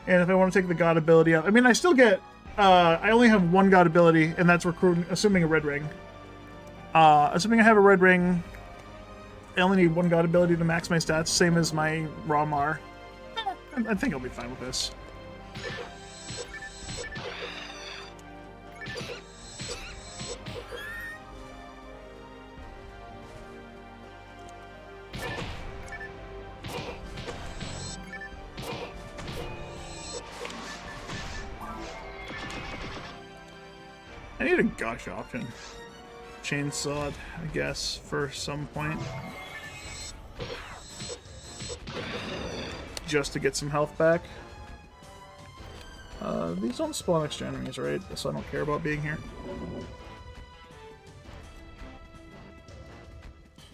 if I want to take the god ability out, I mean, I still get, I only have 1 god ability, and that's recruiting, assuming a red ring. Assuming I have a red ring, I only need 1 god ability to max my stats, same as my raw Mar. I think I'll be fine with this. I need a gush option. Chainsawed, I guess, for some point. Just to get some health back. These don't spawn extra enemies, right? So I don't care about being here.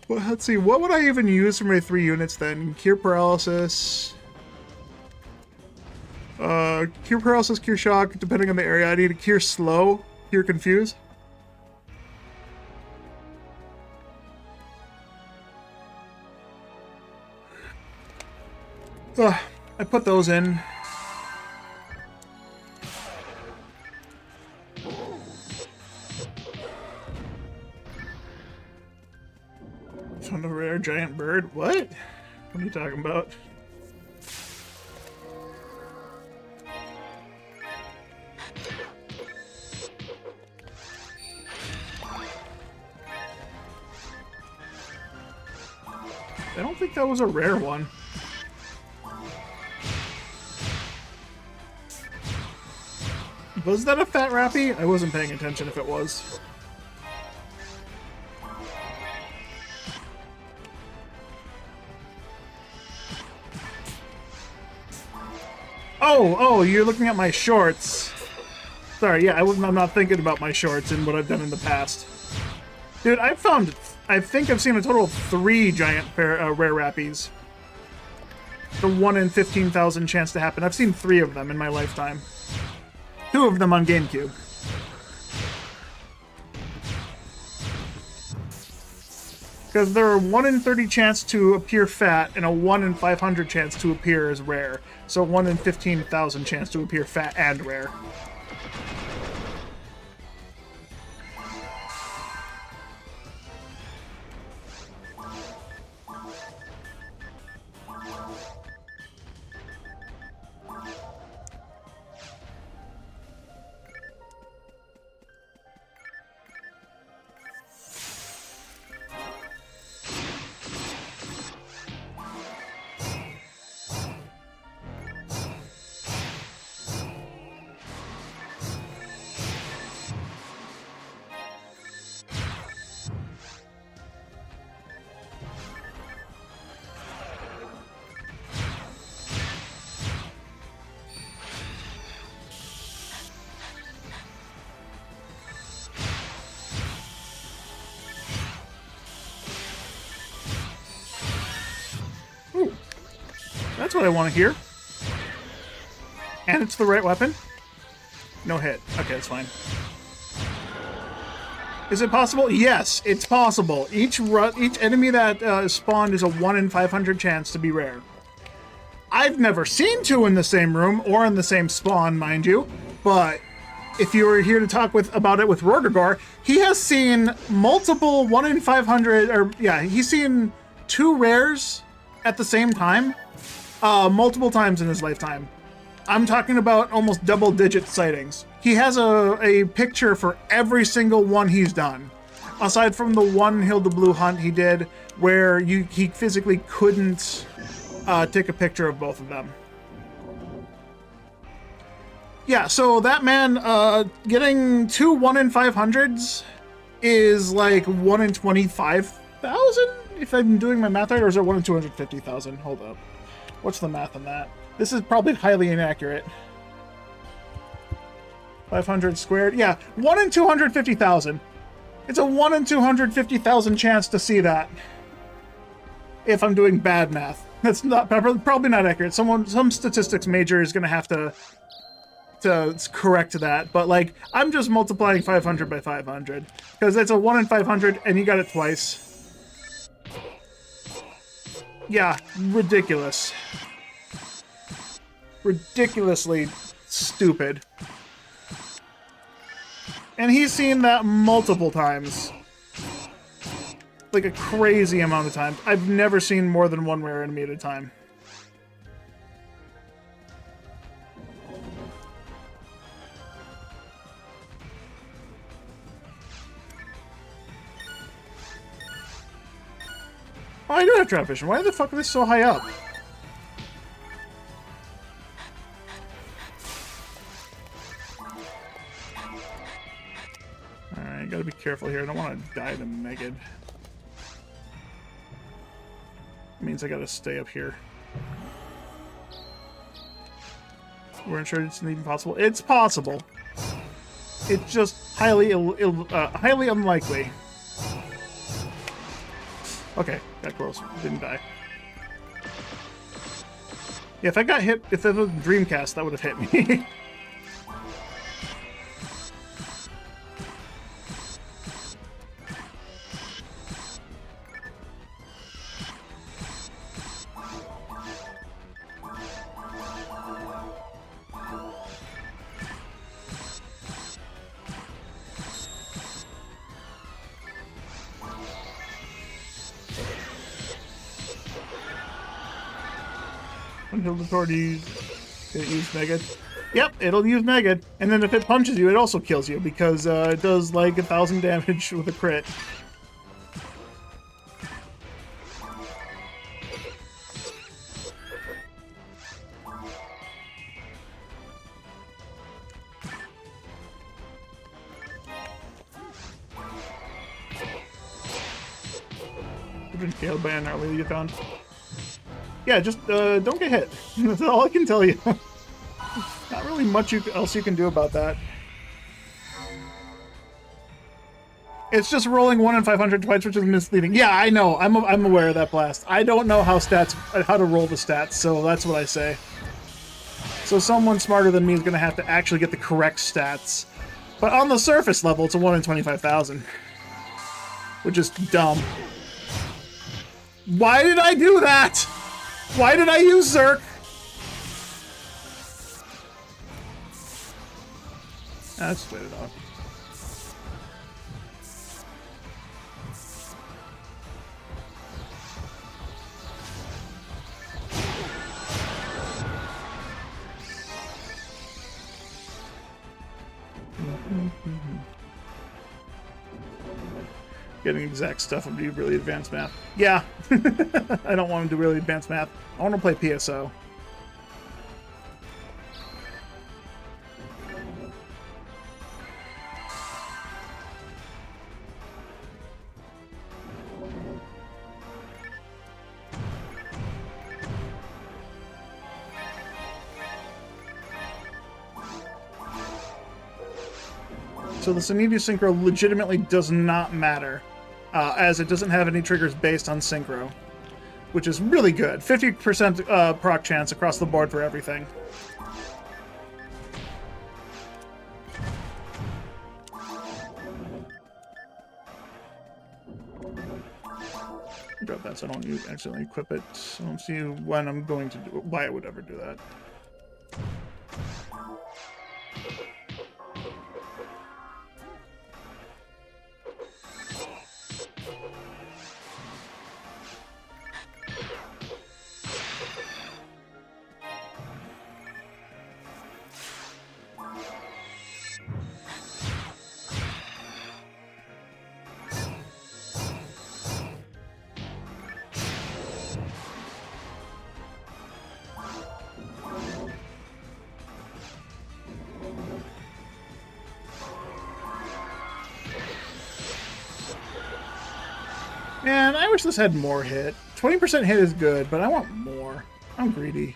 Well, let's see, what would I even use for my 3 units then? Cure Paralysis. Cure Paralysis, Cure Shock, depending on the area. I need a Cure Slow. Cure Confuse. I put those in. Found a rare giant bird. What? What are you talking about? I don't think that was a rare one. Was that a fat rappy? I wasn't paying attention if it was. Oh, you're looking at my shorts. Sorry, yeah, I'm not thinking about my shorts and what I've done in the past. Dude, I think I've seen a total of 3 giant rare rappies. The 1 in 15,000 chance to happen. I've seen 3 of them in my lifetime. 2 of them on Gamecube. Because there are 1 in 30 chance to appear fat and a 1 in 500 chance to appear as rare. So 1 in 15,000 chance to appear fat and rare. That's what I want to hear. And it's the right weapon. No hit. Okay, that's fine. Is it possible? Yes, it's possible. Each enemy that is spawned is a 1 in 500 chance to be rare. I've never seen two in the same room or in the same spawn, mind you, but if you were here to talk about it with Rorgagor, he has seen multiple 1 in 500, or yeah, he's seen 2 rares at the same time, multiple times in his lifetime. I'm talking about almost double-digit sightings. He has a picture for every single one he's done, aside from the one Hilda Blue hunt he did, where he physically couldn't take a picture of both of them. Yeah, so that man getting 2 1 in 500s is like 1 in 25,000, if I'm doing my math right, or is it 1 in 250,000? Hold up. What's the math on that? This is probably highly inaccurate. 500 squared. Yeah, 1 in 250,000. It's a 1 in 250,000 chance to see that. If I'm doing bad math. That's not probably not accurate. Some statistics major is going to have to correct that. But like, I'm just multiplying 500 by 500 because it's a 1 in 500 and you got it twice. Yeah, ridiculous. Ridiculously stupid. And he's seen that multiple times. Like a crazy amount of times. I've never seen more than 1 rare enemy at a time. Oh, I do have trap vision. Why the fuck are they so high up? Alright, gotta be careful here. I don't want to die to Megid. Means I gotta stay up here. We're unsure it's even possible. It's possible. It's just highly unlikely. Okay, got close. Didn't die. Yeah, if I got hit, if it was Dreamcast, that would have hit me. Until the sword use Megid. Yep, it'll use Megid. And then if it punches you, it also kills you because it does like 1,000 damage with a crit. You've been killed by an early you found. Yeah, just don't get hit. That's all I can tell you. Not really much else you can do about that. It's just rolling 1 in 500 twice, which is misleading. Yeah, I know. I'm aware of that blast. I don't know how to roll the stats, so that's what I say. So someone smarter than me is going to have to actually get the correct stats. But on the surface level, it's a 1 in 25,000. Which is dumb. Why did I do that? Why did I use Zerk? That's just wait it off. Getting exact stuff would be really advanced math. Yeah. I don't want to do really advanced math. I want to play PSO. So the Suniti Synchro legitimately does not matter, as it doesn't have any triggers based on Synchro. which is really good. 50% proc chance across the board for everything. Drop that so I don't accidentally equip it. I don't see when I'm going to do why I would ever do that. Man, I wish this had more hit. 20% hit is good, but I want more. I'm greedy.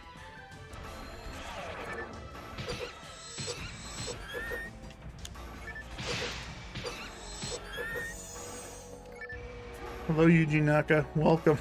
Hello, Yuji Naka. Welcome.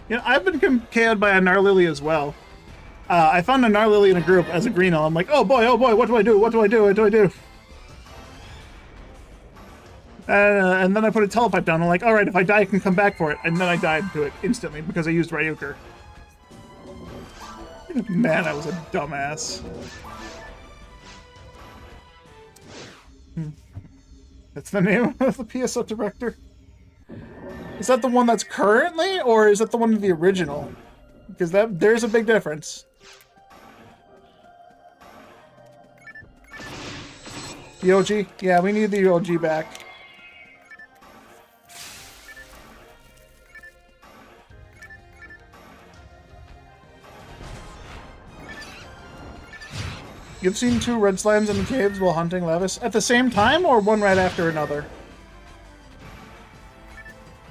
You know, I've been KO'd by a Narlily as well. I found a Narlily in a group as a Greeno. I'm like, oh boy, what do I do? What do I do? What do I do? And then I put a telepipe down. I'm like, all right, if I die, I can come back for it. And then I died to it instantly because I used Ryuker. Man, I was a dumbass. That's the name of the PSO director. Is that the one that's currently, or is that the one of the original? Because there's a big difference. The OG? Yeah, we need the OG back. You've seen 2 red slimes in the caves while hunting Levis at the same time, or one right after another?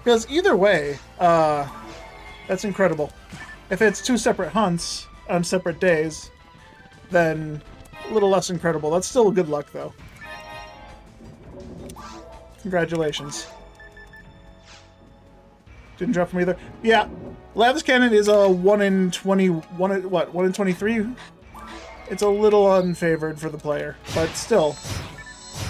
Because either way, that's incredible. If it's 2 separate hunts on separate days, then a little less incredible. That's still good luck, though. Congratulations. Didn't drop from either. Yeah, Lavis Cannon is a 1 in 20... 1 in 23? It's a little unfavored for the player, but still.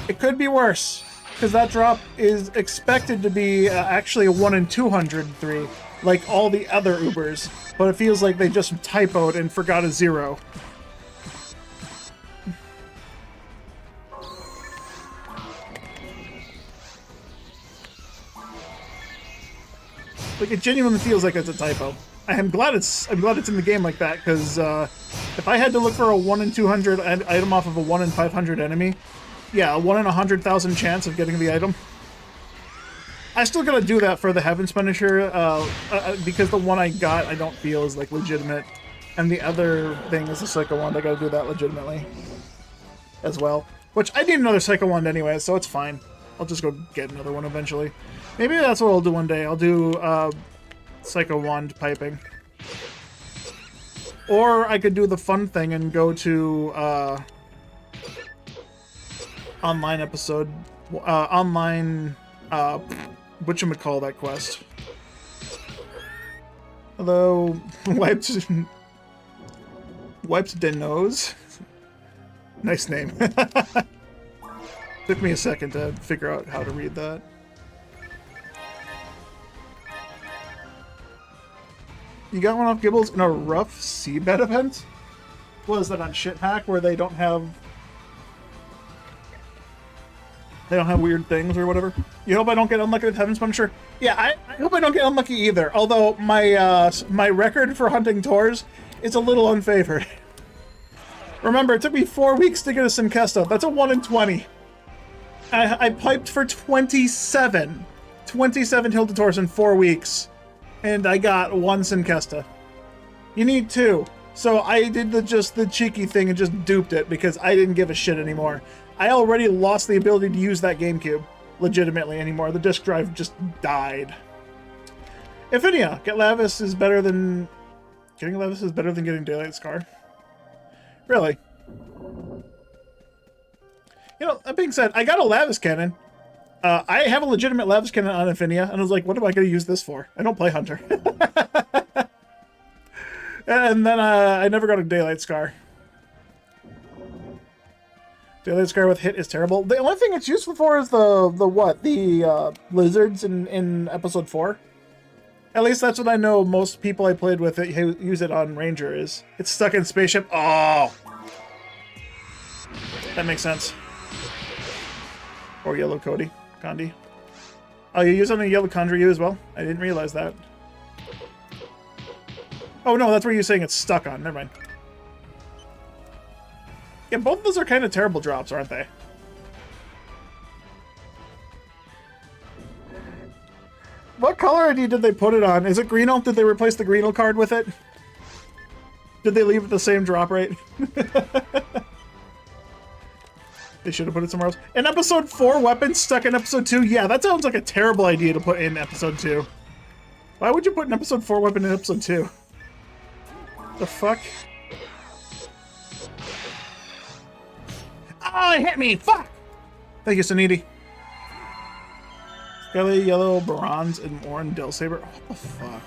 It could be worse. Because that drop is expected to be actually a 1 in 203, like all the other Ubers, but it feels like they just typoed and forgot a 0. Like, it genuinely feels like it's a typo. I'm glad it's in the game like that, because if I had to look for a 1 in 200 item off of a 1 in 500 enemy, yeah, a 1 in 100,000 chance of getting the item. I still gotta do that for the Heaven's Punisher, because the one I got I don't feel is like legitimate, and the other thing is the Psycho Wand. I gotta do that legitimately as well. Which I need another Psycho Wand anyway, so it's fine. I'll just go get another one eventually. Maybe that's what I'll do one day. I'll do Psycho Wand piping, or I could do the fun thing and go to online episode, online, whatchamacall that quest. Although, wiped den nose. Nice name. Took me a second to figure out how to read that. You got one off Gibbles in a rough seabed event? What is that on Shithack where they don't have weird things or whatever? You hope I don't get unlucky with Heaven's Punisher? Yeah, I hope I don't get unlucky either. Although my record for hunting Tors is a little unfavored. Remember, it took me 4 weeks to get a Sinkesto. That's a 1 in 20. I piped for 27 Tiltators in 4 weeks, and I got 1 Sinkesta. You need 2. So I did the cheeky thing and just duped it because I didn't give a shit anymore. I already lost the ability to use that GameCube legitimately anymore. The disk drive just died. Infinia, getting Lavis is better than getting Daylight Scar. Really? You know, that being said, I got a Lavis cannon. I have a legitimate Lavis cannon on Infinia, and I was like, what am I going to use this for? I don't play Hunter. And then I never got a Daylight Scar. Daylight Scar with hit is terrible. The only thing it's useful for is the lizards in episode 4. At least that's what I know most people I played with who use it on Ranger is. It's stuck in spaceship. Oh! That makes sense. Or Yellow Condi. Oh, you use it on a Yellow Condryu as well? I didn't realize that. Oh no, that's where you're saying it's stuck on. Never mind. Yeah, both of those are kind of terrible drops, aren't they? What color ID did they put it on? Is it Greeno? Did they replace the Greeno card with it? Did they leave it the same drop rate? They should have put it somewhere else. In episode 4, weapons stuck in episode 2? Yeah, that sounds like a terrible idea to put in episode 2. Why would you put an episode 4 weapon in episode 2? The fuck? Oh, it hit me! Fuck! Thank you, Suniti. Skelly, yellow, bronze, and orange Del Saber. What the fuck?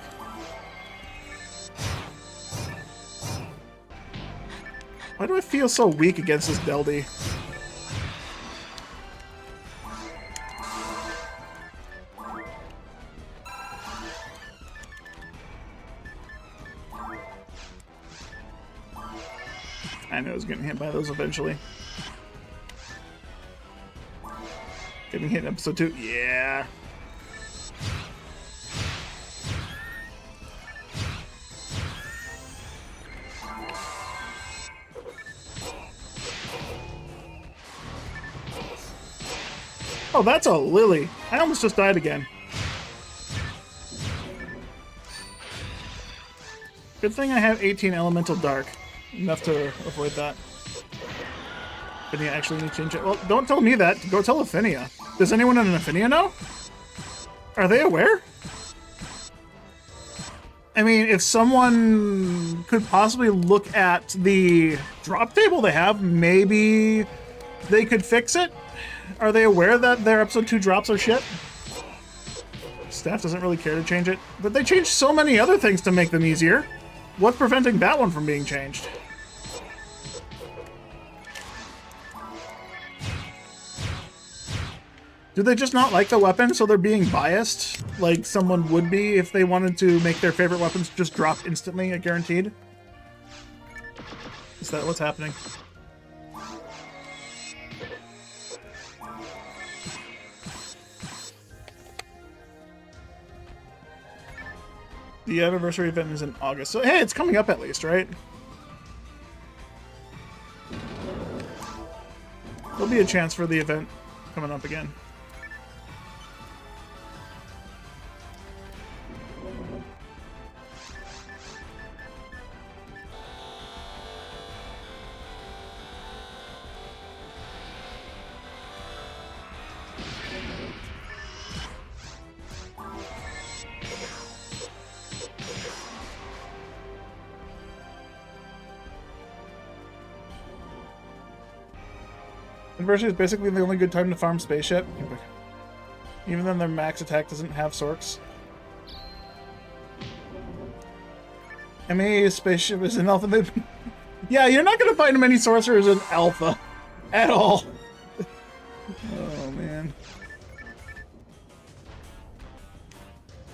Why do I feel so weak against this Deldy? I knew I was getting hit by those eventually. Getting hit in episode 2? Yeah. Oh, that's a Lily. I almost just died again. Good thing I have 18 Elemental Dark. Enough to avoid that. But you actually need to change it. Well, don't tell me that. Go tell Infinia. Does anyone in Infinia know? Are they aware? I mean, if someone could possibly look at the drop table they have, maybe they could fix it? Are they aware that their episode 2 drops are shit? Staff doesn't really care to change it. But they changed so many other things to make them easier. What's preventing that one from being changed? Do they just not like the weapon, so they're being biased? Like someone would be if they wanted to make their favorite weapons just drop instantly, guaranteed? Is that what's happening? The anniversary event is in August. So, hey, it's coming up at least, right? There'll be a chance for the event coming up again. Anniversary is basically the only good time to farm spaceship. Even then their max attack doesn't have Sorks. MA spaceship is an alpha. Yeah, you're not going to find many sorcerers in alpha. At all. Oh, man.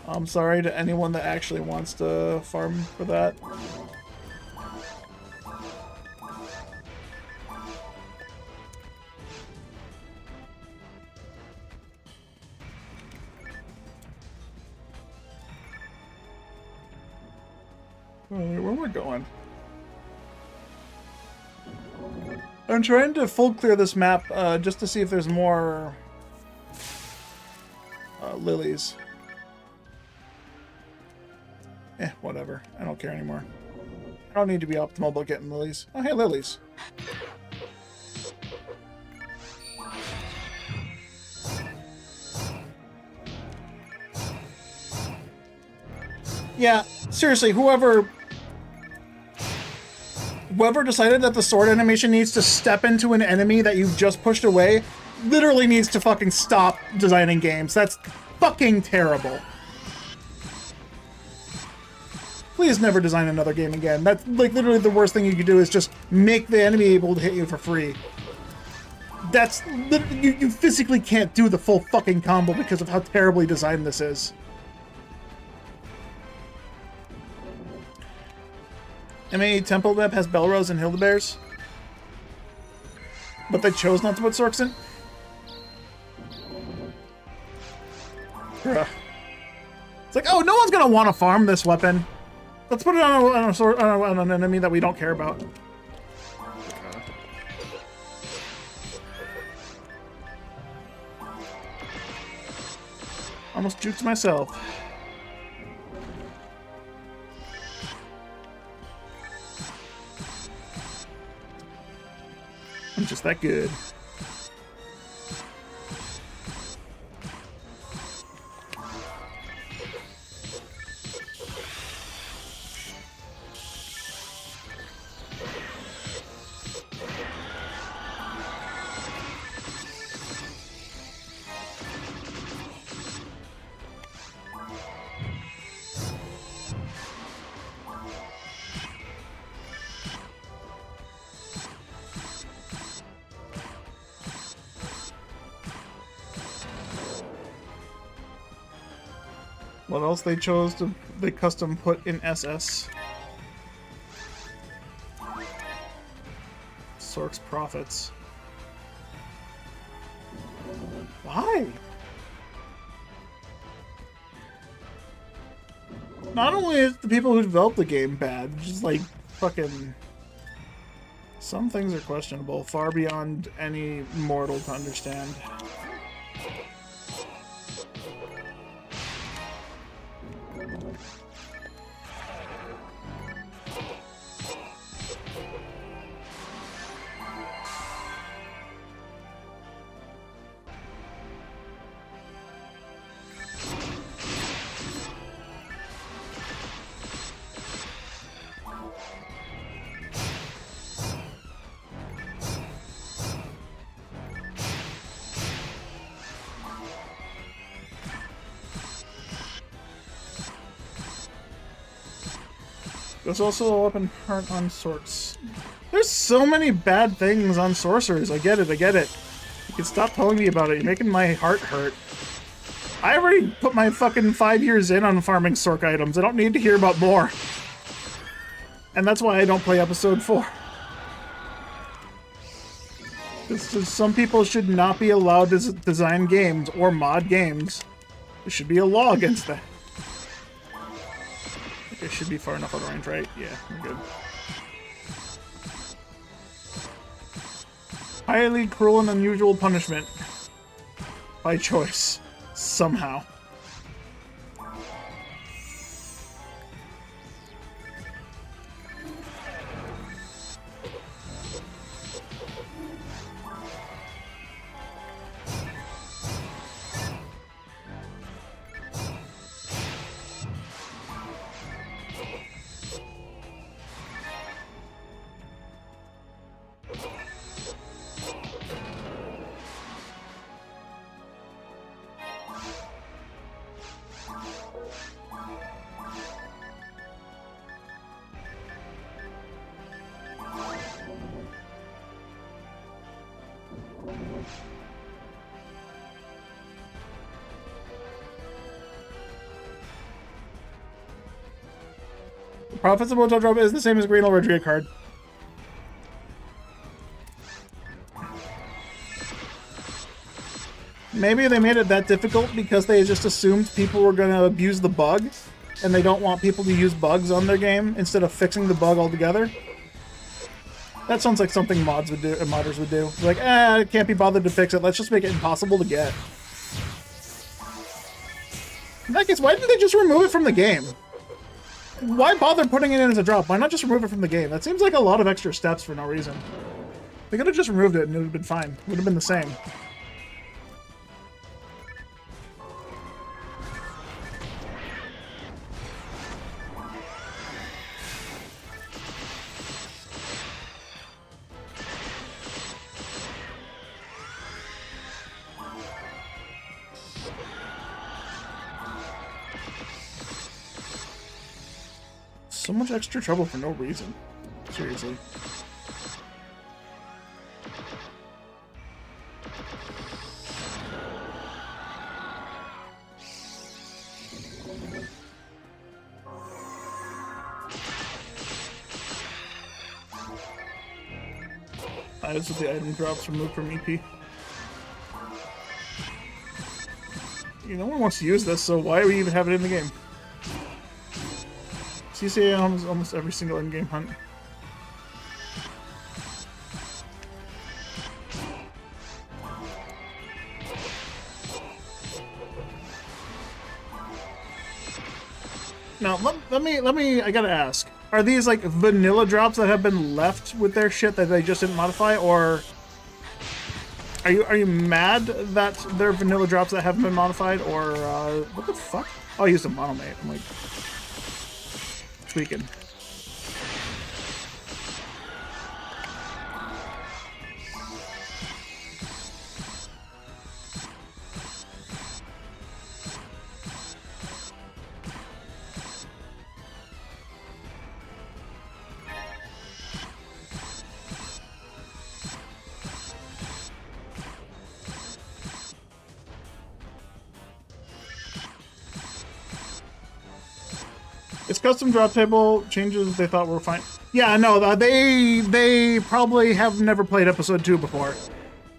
I'm sorry to anyone that actually wants to farm for that. Where am I going? I'm trying to full clear this map just to see if there's more lilies. Whatever. I don't care anymore. I don't need to be optimal about getting lilies. Oh, hey, lilies. Yeah, seriously, whoever decided that the sword animation needs to step into an enemy that you've just pushed away literally needs to fucking stop designing games. That's fucking terrible. Please never design another game again. That's like literally the worst thing you could do is just make the enemy able to hit you for free. That's you physically can't do the full fucking combo because of how terribly designed this is. MA Temple Map has Belrose and Hildebears, but they chose not to put Sorks in? Bruh. It's like, oh, no one's gonna want to farm this weapon. Let's put it on an enemy that we don't care about. Almost juked myself. I'm just that good. What else they chose to they custom put in SS? Sork's Profits. Why? Not only is the people who developed the game bad, just like fucking some things are questionable, far beyond any mortal to understand. There's also a weapon part on Sorks. There's so many bad things on sorcerers. I get it, I get it. You can stop telling me about it. You're making my heart hurt. I already put my fucking 5 years in on farming Sork items. I don't need to hear about more. And that's why I don't play episode 4. Some people should not be allowed to design games or mod games. There should be a law against that. It should be far enough out of range, right? Yeah, we're good. Highly cruel and unusual punishment. By choice. Somehow. Profits of Motel Drop is the same as Green Overdraw card. Maybe they made it that difficult because they just assumed people were going to abuse the bug, and they don't want people to use bugs on their game instead of fixing the bug altogether. That sounds like something modders would do. Like, I can't be bothered to fix it. Let's just make it impossible to get. In that case, why didn't they just remove it from the game? Why bother putting it in as a drop? Why not just remove it from the game? That seems like a lot of extra steps for no reason. They could have just removed it and it would have been fine. It would have been the same. So much extra trouble for no reason. Seriously. This is the item drops removed from EP. No one wants to use this, so why do we even have it in the game? CCA on almost every single in-game hunt. Now, let me, I gotta ask. Are these, like, vanilla drops that have been left with their shit that they just didn't modify, or... Are you mad that they're vanilla drops that haven't been modified, or, what the fuck? Oh, I used a monomate. I'm like... tweaking. It's custom drop table changes they thought were fine. Yeah, no, they probably have never played episode 2 before.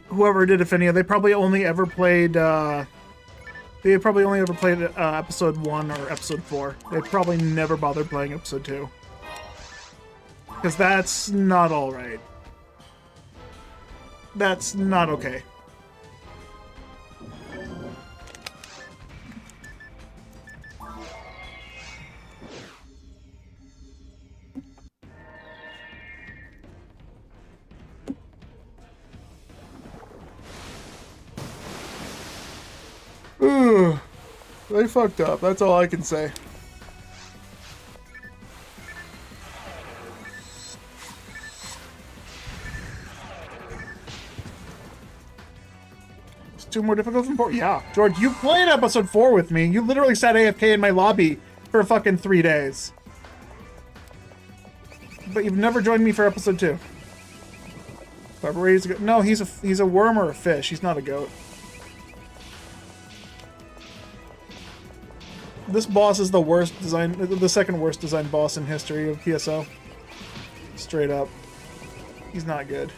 Whoever did Affinia, they probably only ever played episode 1 or episode 4. They probably never bothered playing episode 2. Because that's not alright. That's not okay. Ooh, they fucked up. That's all I can say. It's 2 more difficult than 4? Yeah. George, you played episode 4 with me. You literally sat AFK in my lobby for fucking 3 days. But you've never joined me for episode 2. Barbarian's a goat. No, he's a worm or a fish. He's not a goat. This boss is the worst design, the second worst designed boss in history of PSO. Straight up. He's not good.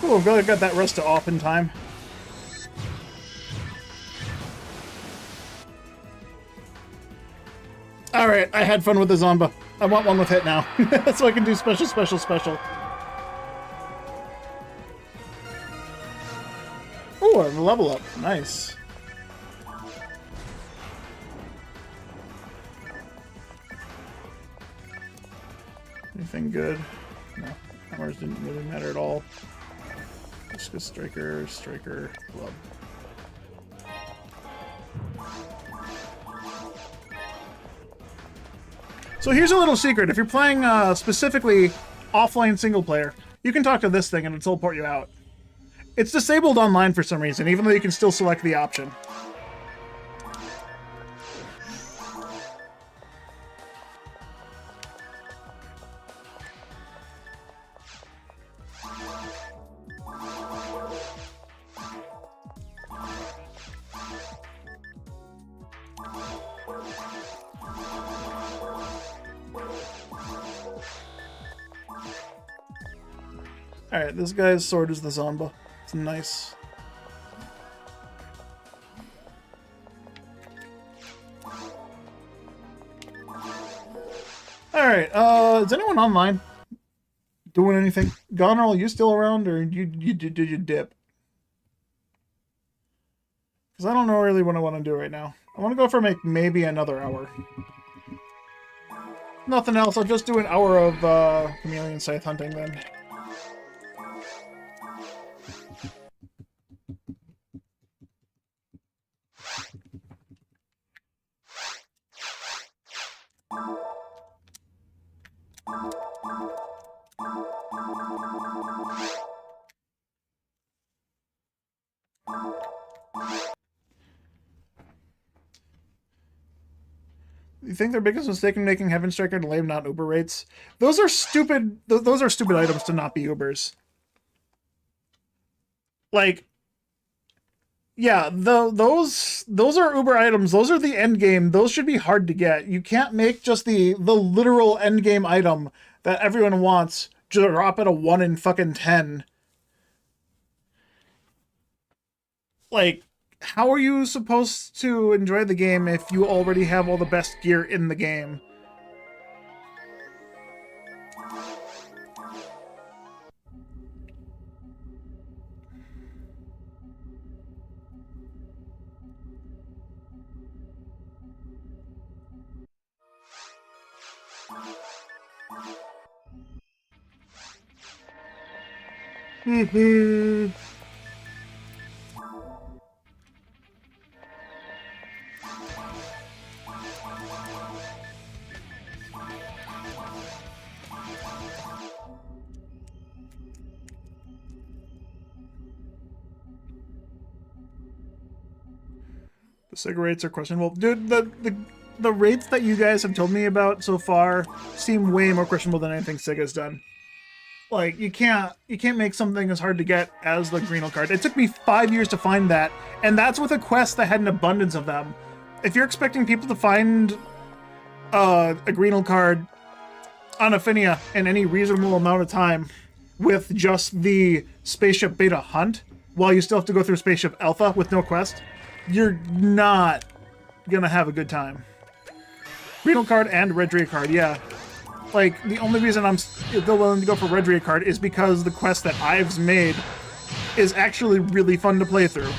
Oh, I'm glad I got that Rusta off in time. Alright, I had fun with the Zomba. I want one with hit now. So I can do special, special, special. Oh, I have a level up. Nice. Anything good? No. Hammers didn't really matter at all. Just go Striker, Striker, Club. So here's a little secret. If you're playing specifically offline single player, you can talk to this thing and it'll teleport you out. It's disabled online for some reason, even though you can still select the option. Alright, this guy's sword is the Zamba. It's nice. Alright, is anyone online? Doing anything? Goneril, you still around, or did you dip? Because I don't know really what I want to do right now. I want to go for maybe another hour. Nothing else, I'll just do an hour of chameleon scythe hunting then. You think their biggest mistake in making Heaven Striker and lame not Uber rates? Those are stupid. Those are stupid items to not be Ubers. Like, yeah, those are Uber items. Those are the end game. Those should be hard to get. You can't make just the literal end game item that everyone wants drop at a 1 in fucking 10. Like, how are you supposed to enjoy the game if you already have all the best gear in the game? The Sega rates are questionable. Dude, the rates that you guys have told me about so far seem way more questionable than anything Sega's done. Like, you can't make something as hard to get as the Greenel card. It took me 5 years to find that, and that's with a quest that had an abundance of them. If you're expecting people to find a Greenel card on Affinia in any reasonable amount of time with just the Spaceship Beta hunt, while you still have to go through Spaceship Alpha with no quest, you're not gonna have a good time. Greenel card and Red Drea card, yeah. Like, the only reason I'm still willing to go for Red Drea card is because the quest that Ives made is actually really fun to play through.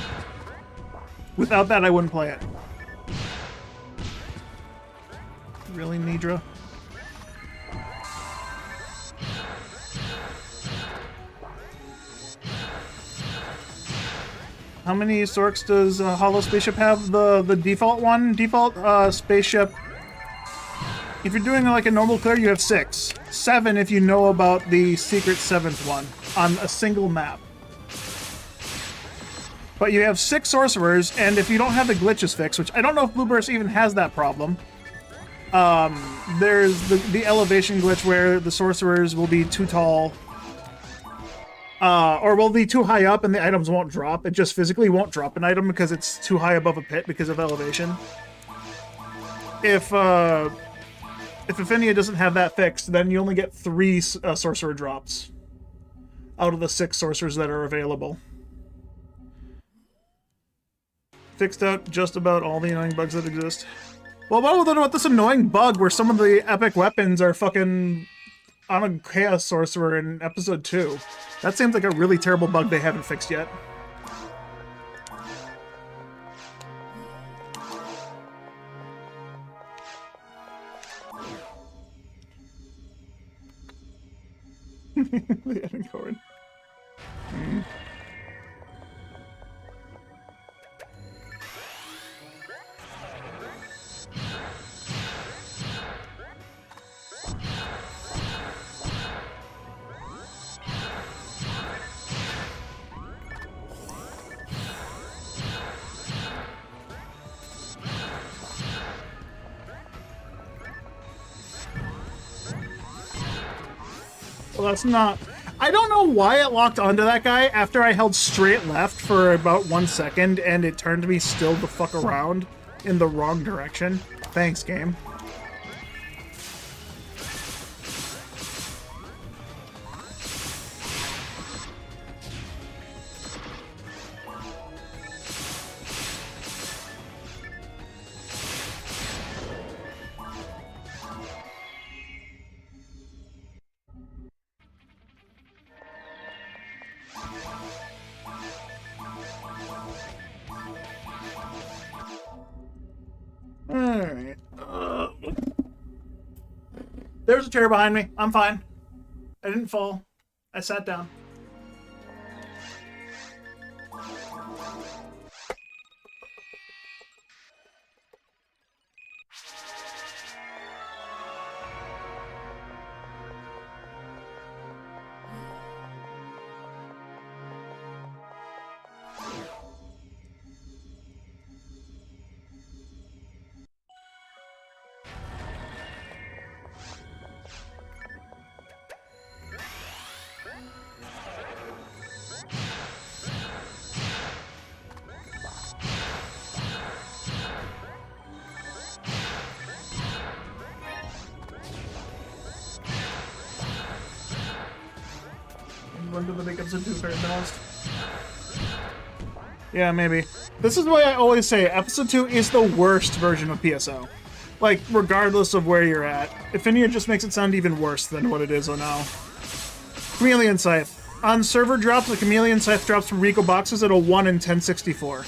Without that, I wouldn't play it. Really, Nidra? How many Sorks does Hollow Spaceship have? The default one? Default Spaceship. If you're doing like a normal clear, you have 6. 7 if you know about the secret 7th one on a single map. But you have 6 sorcerers, and if you don't have the glitches fixed, which I don't know if Blueburst even has that problem, there's the elevation glitch where the sorcerers will be too tall, or will be too high up and the items won't drop. It just physically won't drop an item because it's too high above a pit because of elevation. If Affinia doesn't have that fixed, then you only get 3 sorcerer drops out of the 6 sorcerers that are available. Fixed out just about all the annoying bugs that exist. Well, what about this annoying bug where some of the epic weapons are fucking on a Chaos Sorcerer in episode 2? That seems like a really terrible bug they haven't fixed yet. The ending chord. Well, that's not... I don't know why it locked onto that guy after I held straight left for about 1 second and it turned me still the fuck around in the wrong direction. Thanks, game. There's a chair behind me. I'm fine. I didn't fall. I sat down. When do the big episode 2 fair balanced? Yeah, maybe. This is why I always say episode 2 is the worst version of PSO. Like, regardless of where you're at. Affinia just makes it sound even worse than what it is now. Chameleon Scythe. On server drops, the Chameleon Scythe drops from Rico boxes at a 1 in 1064.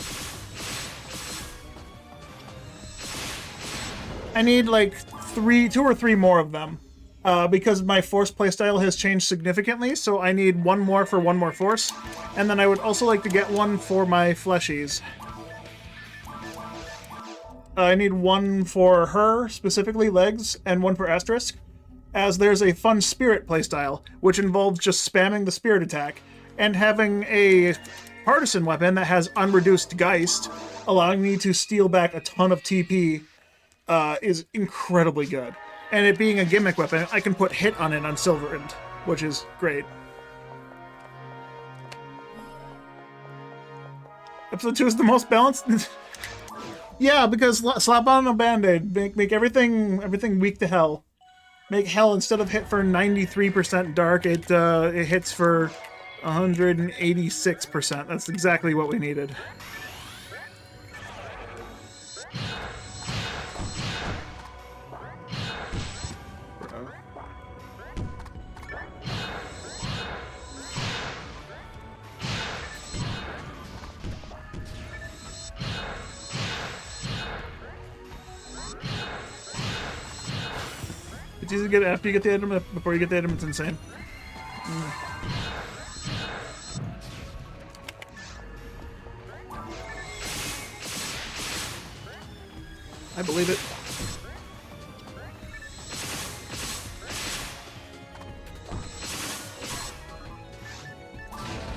I need like 2 or 3 more of them. Because my force playstyle has changed significantly, so I need 1 more for 1 more force. And then I would also like to get 1 for my fleshies. I need 1 for her, specifically legs, and 1 for asterisk, as there's a fun spirit playstyle, which involves just spamming the spirit attack, and having a partisan weapon that has unreduced Geist, allowing me to steal back a ton of TP, is incredibly good. And it being a gimmick weapon, I can put hit on it on Silverend, which is great. Episode 2 is the most balanced? Yeah, because slap on a band-aid. Make everything weak to hell. Make hell, instead of hit for 93% dark, it hits for 186%. That's exactly what we needed. It's easy to get after you get the item. Before you get the item, it's insane. I believe it.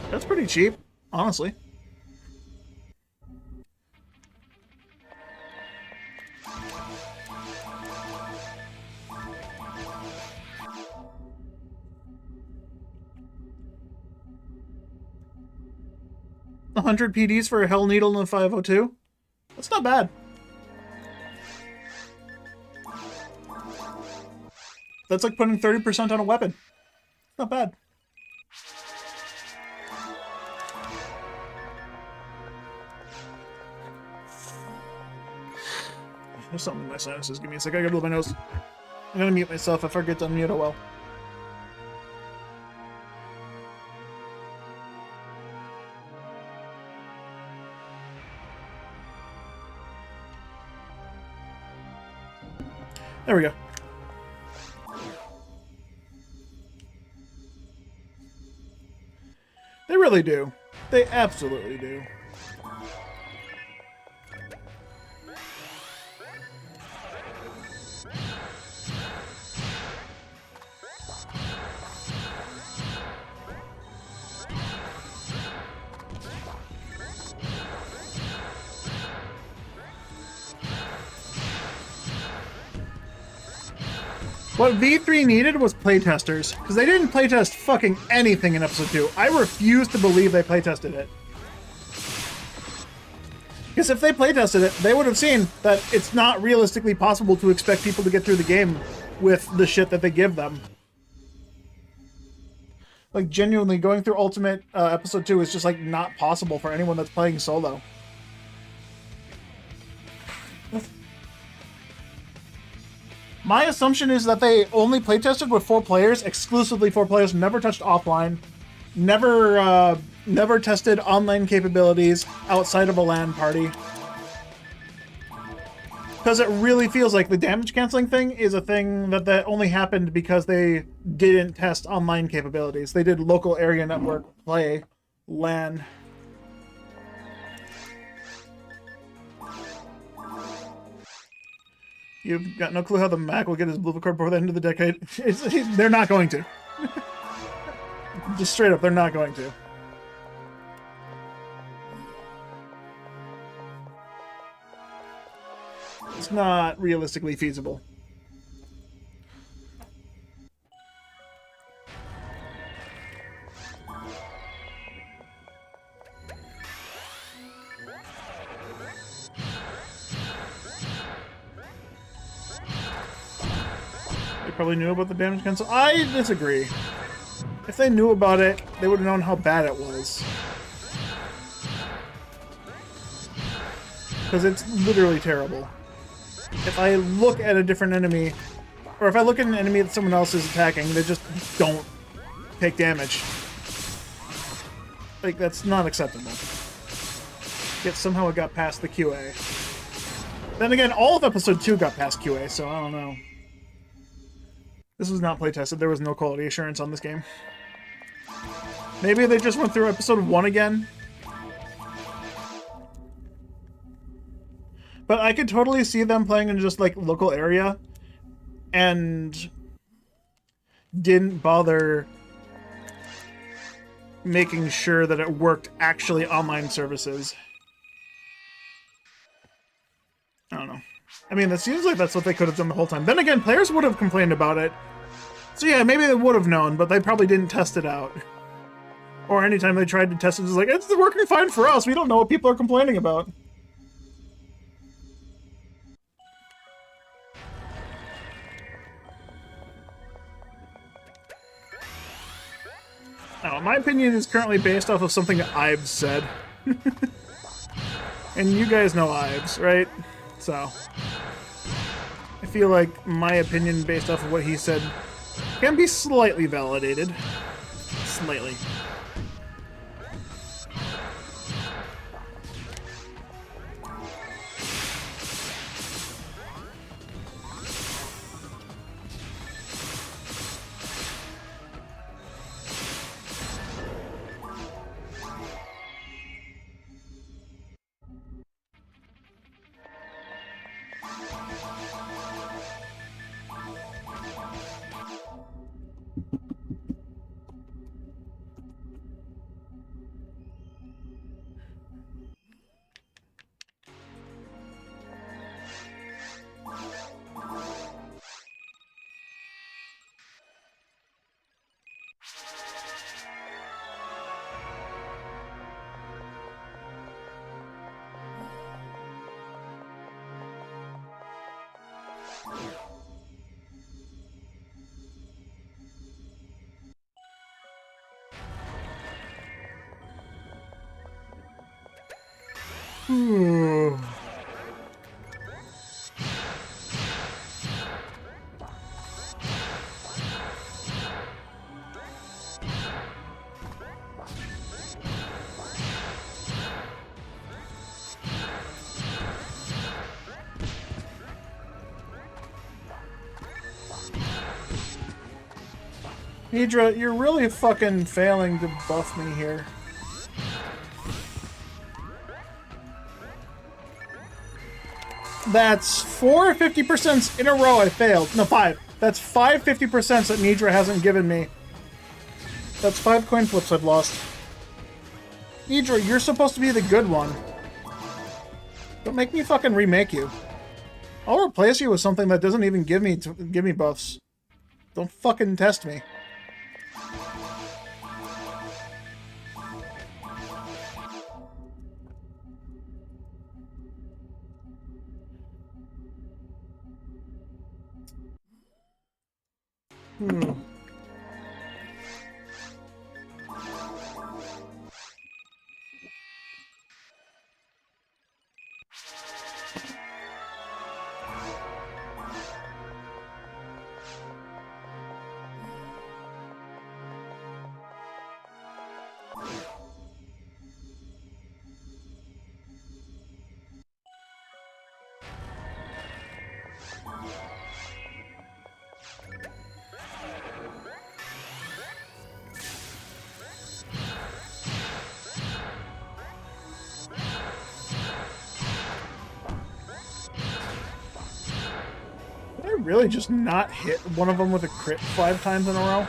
That's pretty cheap, honestly. $100 PDs for a Hell Needle and a 502? That's not bad. That's like putting 30% on a weapon. Not bad. There's something in my sinuses. Give me a sec. I gotta blow my nose. I'm gonna mute myself. I forget to unmute it well. There we go. They really do. They absolutely do. What V3 needed was playtesters, because they didn't playtest fucking anything in episode 2. I refuse to believe they playtested it. Because if they playtested it, they would have seen that it's not realistically possible to expect people to get through the game with the shit that they give them. Like, genuinely, going through Ultimate episode 2 is just, like, not possible for anyone that's playing solo. My assumption is that they only playtested with 4 players, exclusively 4 players, never touched offline, never tested online capabilities outside of a LAN party. Because it really feels like the damage canceling thing is a thing that only happened because they didn't test online capabilities. They did local area network play LAN. You've got no clue how the Mac will get his blue card before the end of the decade. They're not going to. Just straight up, they're not going to. It's not realistically feasible. They probably knew about the damage cancel. I disagree. If they knew about it, they would have known how bad it was. Because it's literally terrible. If I look at a different enemy, or if I look at an enemy that someone else is attacking, they just don't take damage. Like, that's not acceptable. Yet somehow it got past the QA. Then again, all of episode 2 got past QA, so I don't know. This was not playtested. There was no quality assurance on this game. Maybe they just went through episode 1 again. But I could totally see them playing in just, like, local area and didn't bother making sure that it worked actually online services. I don't know. I mean, it seems like that's what they could have done the whole time. Then again, players would have complained about it. So yeah, maybe they would have known, but they probably didn't test it out. Or anytime they tried to test it, it's like, it's working fine for us. We don't know what people are complaining about. Now, my opinion is currently based off of something that I've said. And you guys know Ives, right? So, I feel like my opinion based off of what he said can be slightly validated. Slightly. Nidra, you're really fucking failing to buff me here. That's 4 50% in a row I failed. No, 5. That's 5 50% that Nidra hasn't given me. That's 5 coin flips I've lost. Nidra, you're supposed to be the good one. Don't make me fucking remake you. I'll replace you with something that doesn't even give me buffs. Don't fucking test me. really just not hit one of them with a crit 5 times in a row?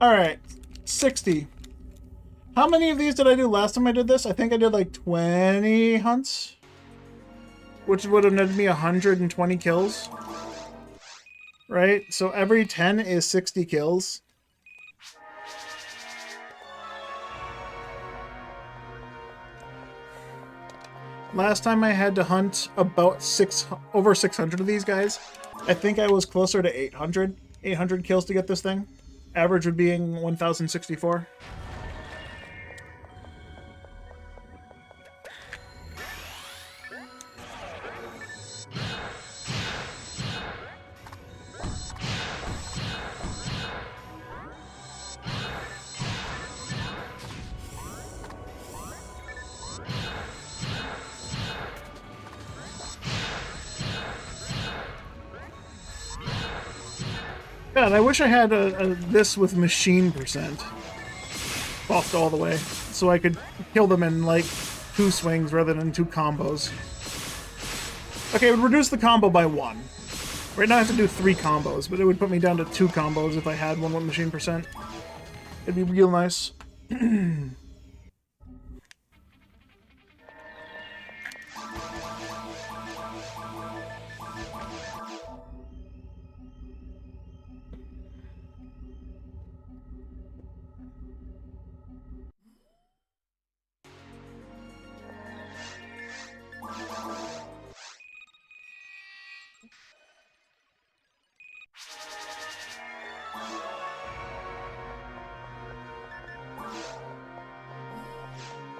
Alright, 60. How many of these did I do last time I did this? I think I did like 20 hunts, which would have netted me 120 kills. Right? So every 10 is 60 kills. Last time I had to hunt about over 600 of these guys. I think I was closer to 800 kills to get this thing. Average would be 1,064. God, I wish I had this with machine percent buffed all the way, so I could kill them in like 2 swings rather than 2 combos. Okay, it would reduce the combo by 1. Right now I have to do 3 combos, but it would put me down to 2 combos if I had one with machine percent. It'd be real nice.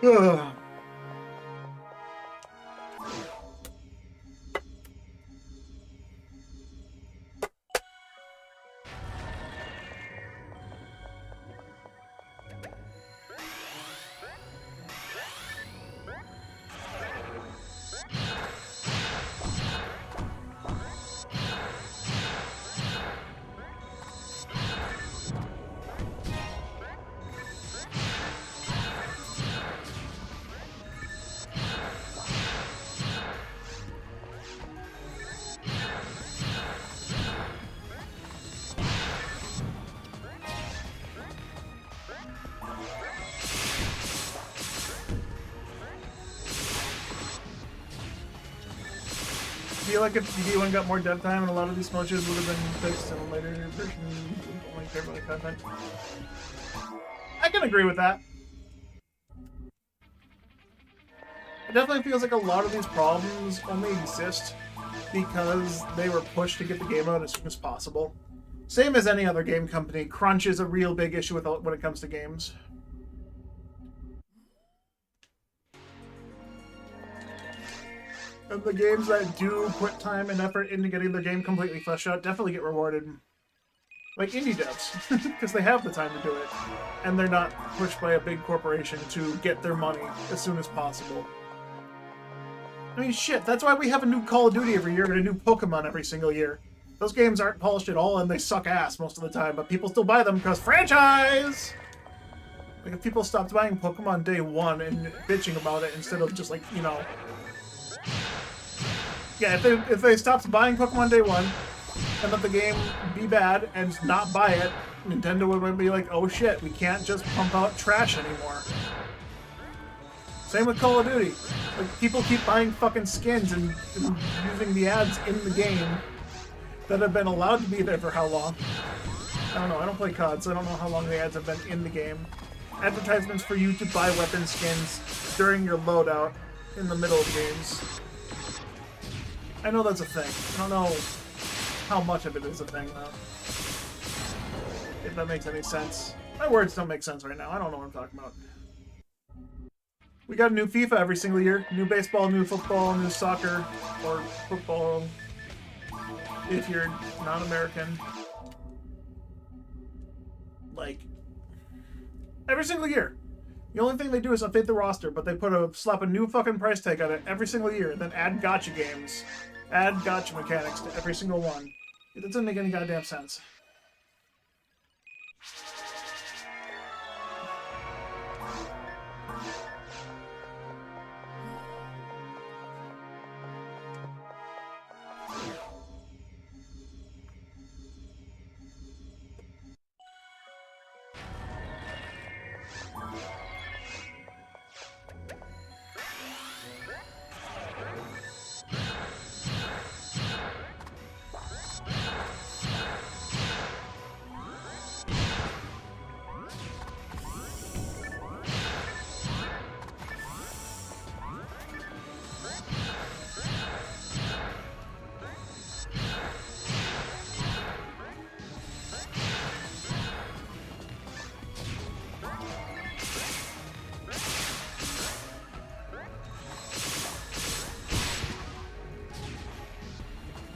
Ugh. I feel like if D1 got more dev time and a lot of these smudges would have been fixed in a later version, only care about the content. I can agree with that. It definitely feels like a lot of these problems only exist because they were pushed to get the game out as soon as possible. Same as any other game company, crunch is a real big issue when it comes to games. And the games that do put time and effort into getting their game completely fleshed out definitely get rewarded. Like indie devs, because they have the time to do it. And they're not pushed by a big corporation to get their money as soon as possible. I mean, shit, that's why we have a new Call of Duty every year and a new Pokemon every single year. Those games aren't polished at all and they suck ass most of the time, but people still buy them because franchise! Like, if people stopped buying Pokemon day 1 and bitching about it instead of just, like, you know... Yeah, if they stopped buying Pokemon day 1 and let the game be bad and not buy it, Nintendo would be like, oh shit, we can't just pump out trash anymore. Same with Call of Duty. Like, people keep buying fucking skins and using the ads in the game that have been allowed to be there for how long? I don't know, I don't play COD, so I don't know how long the ads have been in the game. Advertisements for you to buy weapon skins during your loadout in the middle of games. I know that's a thing. I don't know how much of it is a thing, though. If that makes any sense. My words don't make sense right now. I don't know what I'm talking about. We got a new FIFA every single year. New baseball, new football, new soccer, or football if you're not American. Like, every single year. The only thing they do is update the roster, but they slap a new fucking price tag on it every single year, and then add gacha games, add gacha mechanics to every single one. It doesn't make any goddamn sense.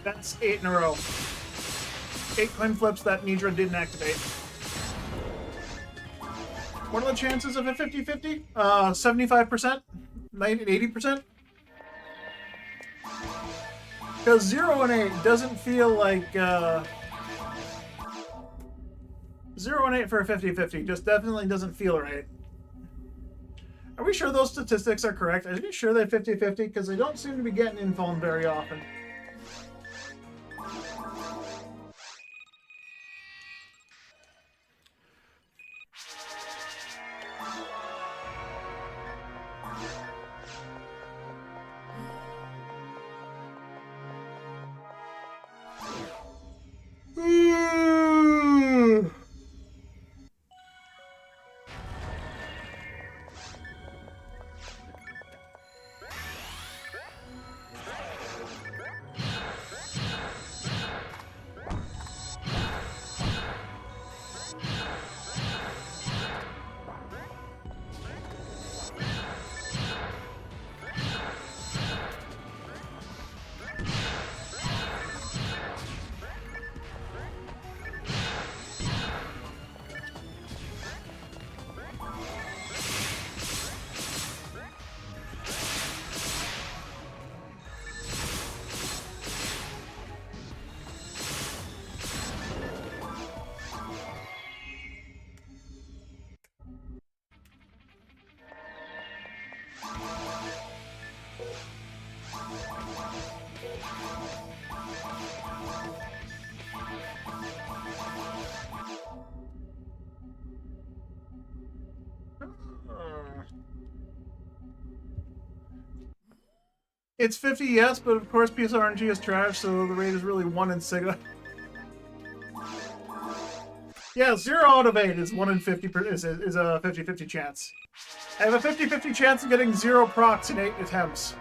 That's 8 in a row. 8 coin flips that Nidra didn't activate. What are the chances of a 50-50? 75%? 80%? Because 0 and 8 doesn't feel like... 0 and 8 for a 50-50 just definitely doesn't feel right. Are we sure those statistics are correct? Are you sure they're 50-50? Because they don't seem to be getting in phone very often. It's 50, yes, but of course PSRNG is trash, so the rate is really 1 in 6. Yeah, 0 out of 8 is 1 in 50 is a 50-50 chance. I have a 50-50 chance of getting 0 procs in 8 attempts.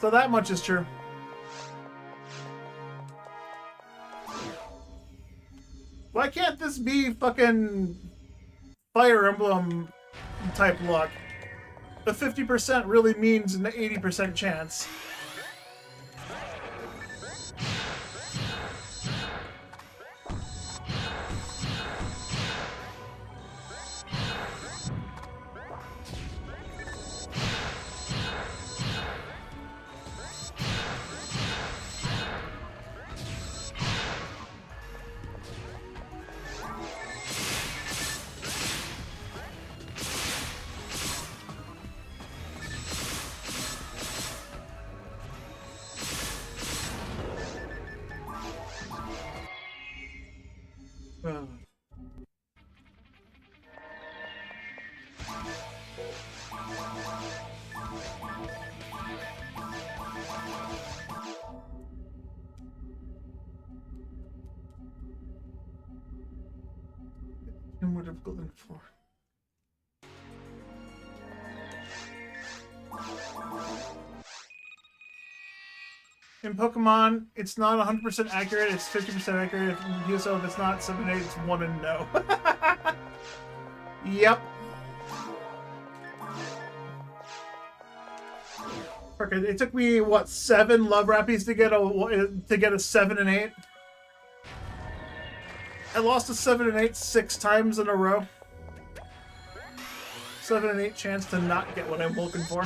So that much is true. Why can't this be fucking Fire Emblem type luck? The 50% really means an 80% chance. More difficult than before. In Pokemon, it's not 100% accurate, it's 50% accurate. In USO, if it's not 7-8, it's 1 and no. Yep. Okay, it took me what 7 love rappies to get a 7 and 8. I lost a 7 and 8 6 times in a row. 7 and 8 chance to not get what I'm looking for.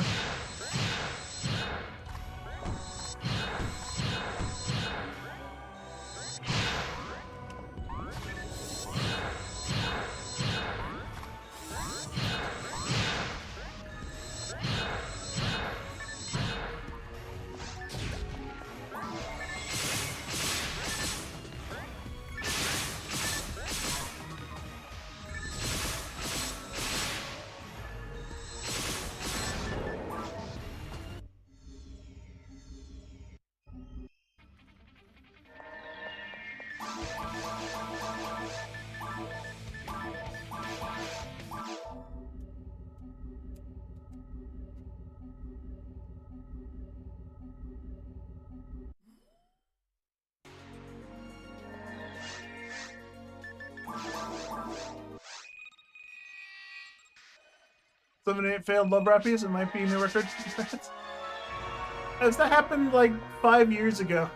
Seven, 8 failed love rappies. It might be a new record. That happened like 5 years ago.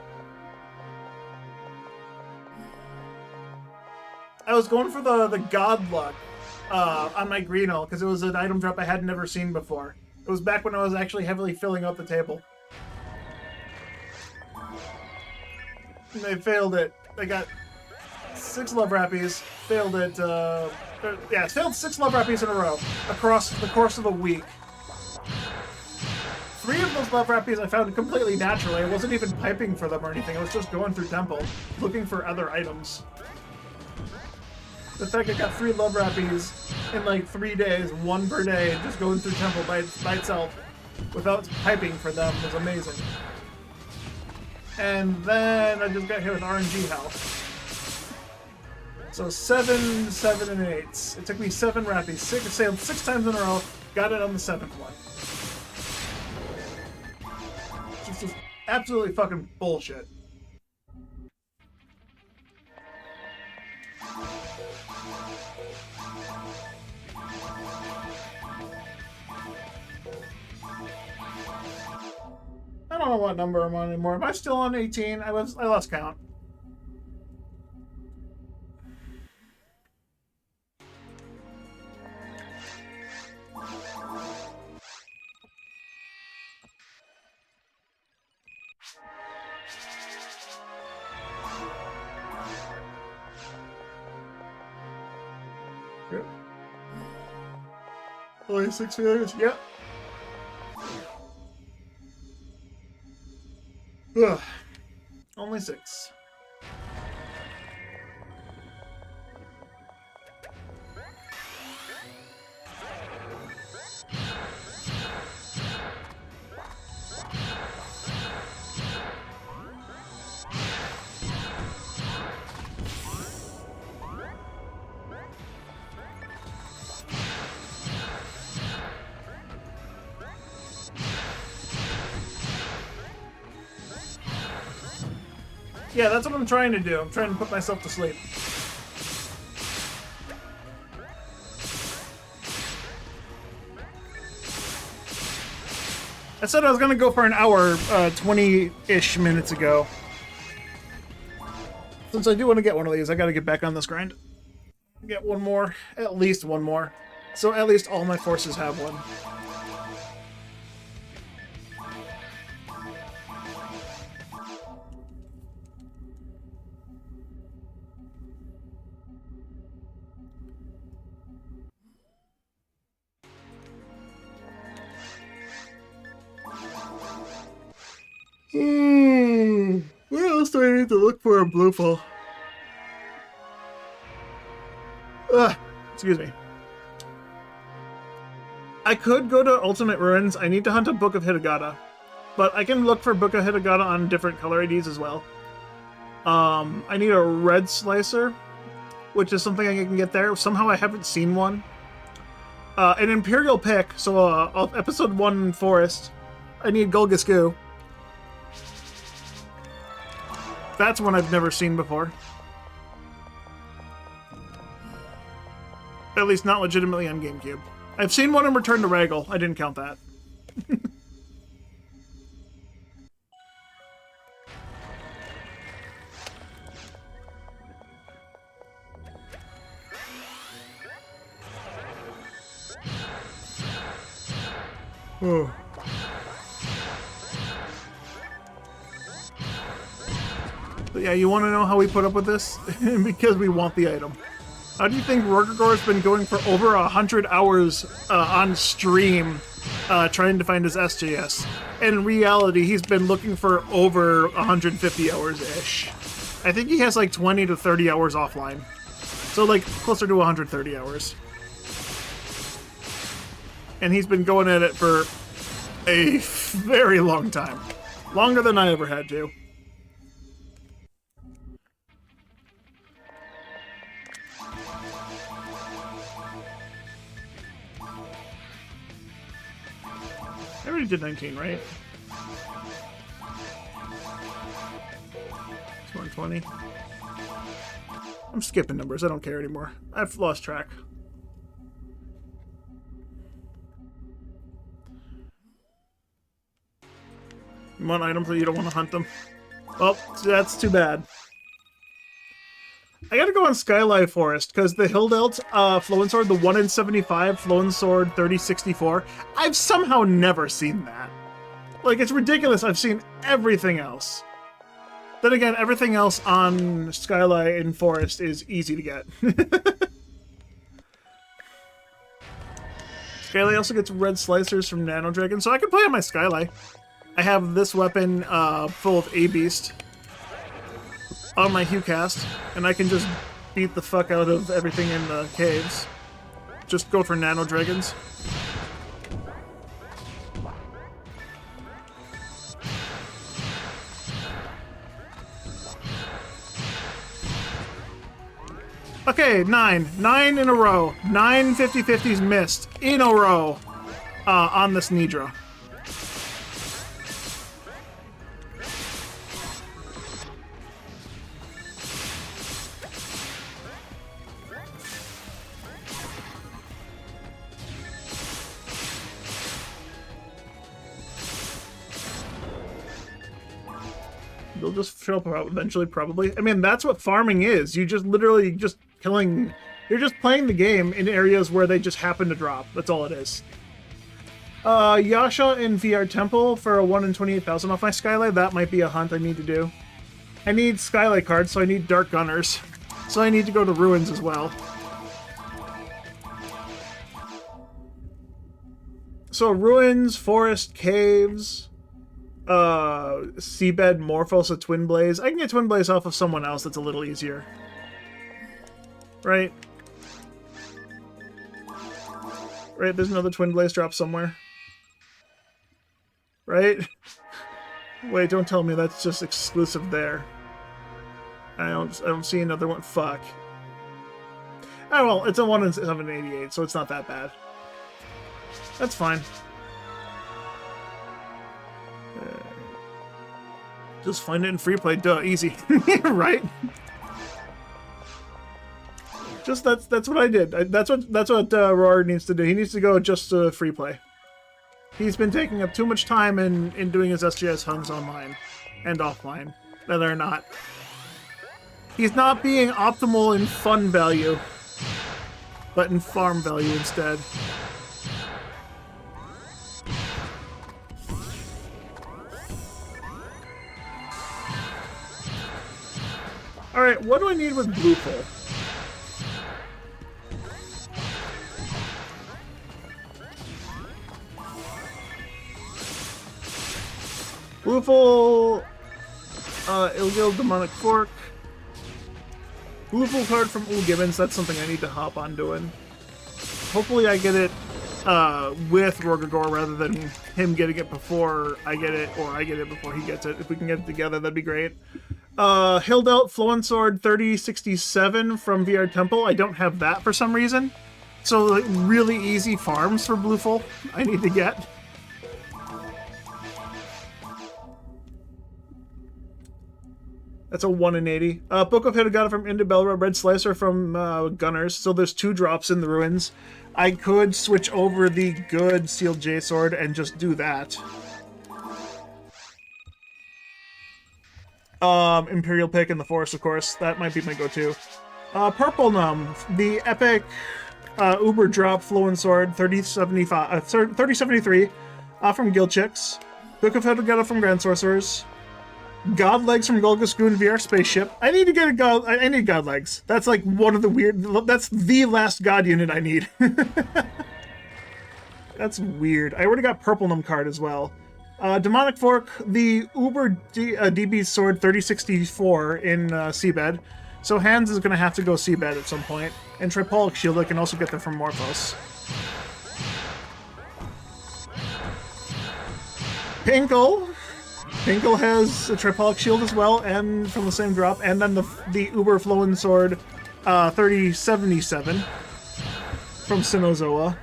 I was going for the God Luck on my Greeno because it was an item drop I had never seen before. It was back when I was actually heavily filling out the table. And they failed it. They got 6 love rappies. Failed it. Yeah, failed 6 love rappies in a row across the course of a week. 3 of those love rappies I found completely naturally. I wasn't even piping for them or anything. I was just going through temple, looking for other items. The fact I got 3 love rappies in like 3 days, 1 per day, just going through temple by itself, without piping for them was amazing. And then I just got hit with RNG health. So 7, 7, and 8. It took me 7 rappies. Sailed 6 times in a row. Got it on the 7th one. Just absolutely fucking bullshit. I don't know what number I'm on anymore. Am I still on 18? I lost count. Yep. Only 6 failures? Yep. Ugh. Only 6. Yeah, that's what I'm trying to do. I'm trying to put myself to sleep. I said I was gonna go for an hour 20-ish minutes ago. Since I do want to get one of these, I gotta get back on this grind. Get one more. At least one more. So at least all my forces have one. Where else do I need to look for a Bluefall? Excuse me. I could go to Ultimate Ruins. I need to hunt a Book of Hitagata. But I can look for Book of Hitagata on different color IDs as well. I need a Red Slicer, which is something I can get there. Somehow I haven't seen one. An Imperial Pick, so Episode 1 Forest. I need Gulgasku. That's one I've never seen before. At least not legitimately on Gamecube. I've seen one in Return to Raggle. I didn't count that. Oh. But yeah, you want to know how we put up with this? Because we want the item. How do you think Rorgagor's been going for over 100 hours on stream trying to find his SJS? In reality, he's been looking for over 150 hours-ish. I think he has like 20 to 30 hours offline. So like closer to 130 hours. And he's been going at it for a very long time. Longer than I ever had to. I already did 19, right? 120. I'm skipping numbers. I don't care anymore. I've lost track. You want items, or you don't want to hunt them? Well, that's too bad. I gotta go on Skylight Forest, because the Hildelt Flowing Sword, the 1 in 75 Flowing Sword 3064, I've somehow never seen that. Like, it's ridiculous. I've seen everything else. Then again, everything else on Skylight and Forest is easy to get. Skylight also gets red slicers from Nano Dragon, so I can play on my Skylight. I have this weapon full of A-Beast on my Huecast, and I can just beat the fuck out of everything in the caves. Just go for Nano Dragons. Okay, 9. 9 in a row. 9 50-50s missed in a row on this Nidra. They'll just show up eventually, probably. I mean, that's what farming is. You just literally just killing... You're just playing the game in areas where they just happen to drop. That's all it is. Yasha in VR Temple for a 1 in 28,000 off my Skylight. That might be a hunt I need to do. I need Skylight cards, so I need Dark Gunners. So I need to go to Ruins as well. So Ruins, Forest, Caves... Seabed, Morphos, Twin Blaze. I can get Twin Blaze off of someone else that's a little easier. Right? Right, there's another Twin Blaze drop somewhere. Right? Wait, don't tell me that's just exclusive there. I don't see another one. Fuck. Oh well, it's a 1 in 788, so it's not that bad. That's fine. Just find it in free play, duh, easy. Right? Just that's what I did. That's what Roar needs to do. He needs to go just to free play. He's been taking up too much time in doing his SGS hunts online and offline that are not. He's not being optimal in fun value, but in farm value instead. Alright, what do I need with Bluepool? Bluepool, Ilgil Demonic Fork. Bluepool card from Gibbons, that's something I need to hop on doing. Hopefully I get it with Rorgagor rather than him getting it before I get it, or I get it before he gets it. If we can get it together, that'd be great. Hildelt Flowing Sword 3067 from VR Temple. I don't have that for some reason. So, like, really easy farms for Bluepool I need to get. That's a 1 in 80. Book of Hit, I got it from Indibelra. Red Slicer from Gunners. So there's 2 drops in the Ruins. I could switch over the good Sealed J Sword and just do that. Imperial Pick in the Forest, of course. That might be my go-to. Purple Numb, the epic Uber drop Flowing Sword 3073. From Guild Chicks. Book of Hedogata from Grand Sorcerers. God Legs from Golgus Goon VR Spaceship. I need to get a God. I need God Legs. That's like one of the weird. That's the last God unit I need. That's weird. I already got Purplenum card as well. Demonic Fork, the Uber DB Sword 3064 in Seabed. So Hands is going to have to go Seabed at some point. And Tripolic Shield, I can also get them from Morphos. Pinkle. Pinkle has a Tripolic Shield as well, and from the same drop. And then the Uber Flowing Sword 3077 from Sinozoa.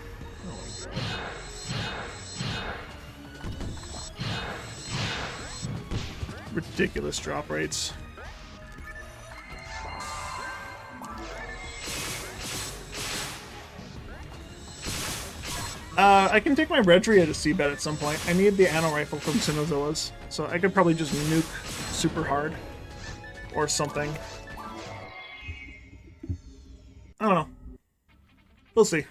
Ridiculous drop rates. I can take my Redria to Seabed at some point. I need the Anno Rifle from Sinozoas, so I could probably just nuke super hard. Or something. I don't know. We'll see.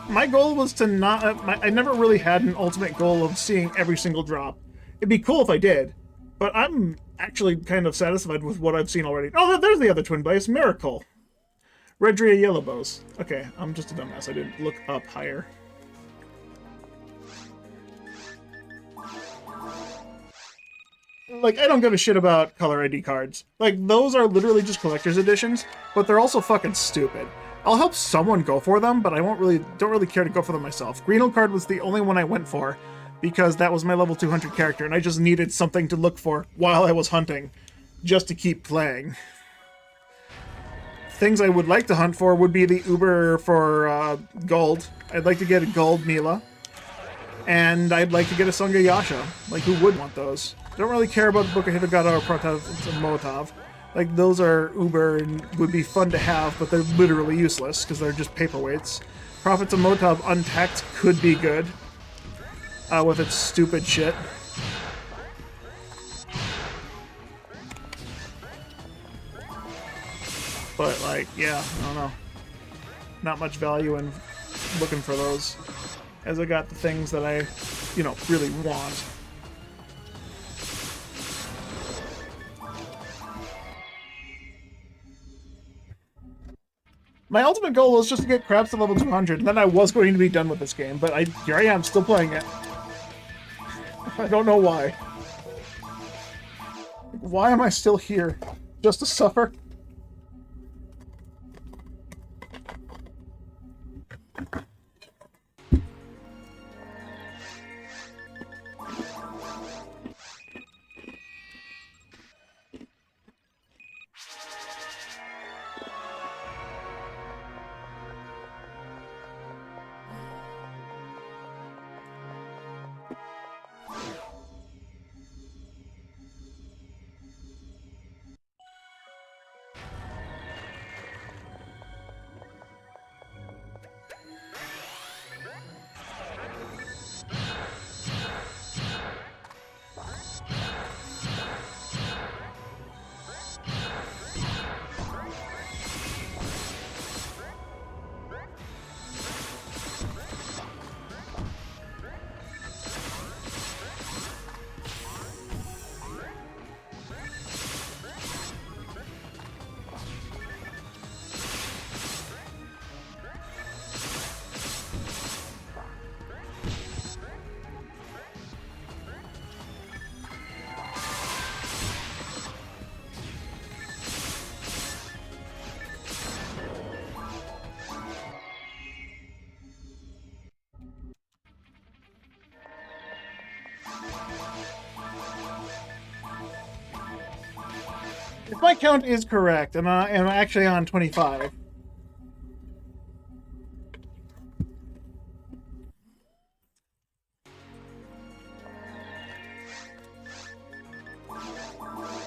My goal was to not... I never really had an ultimate goal of seeing every single drop. It'd be cool if I did, but I'm actually kind of satisfied with what I've seen already. Oh, there's the other Twin Blaze, Miracle. Redria Yellowbows. Okay, I'm just a dumbass. I didn't look up higher. Like, I don't give a shit about color ID cards. Like, those are literally just collector's editions, but they're also fucking stupid. I'll help someone go for them, but don't really care to go for them myself. Greenhill card was the only one I went for, because that was my level 200 character, and I just needed something to look for while I was hunting, just to keep playing. Things I would like to hunt for would be the Uber for gold. I'd like to get a gold Mila. And I'd like to get a Sunga Yasha. Like, who would want those? Don't really care about the Book of Hitogata or Protav Motov. Like, those are Uber and would be fun to have, but they're literally useless because they're just paperweights. Prophets of Motov Untacked could be good with its stupid shit. But, like, yeah, I don't know. Not much value in looking for those, as I got the things that I, really want. My ultimate goal was just to get Crabs to level 200, and then I was going to be done with this game, but here I am, still playing it. I don't know why. Why am I still here? Just to suffer? If my count is correct, and I'm actually on 25.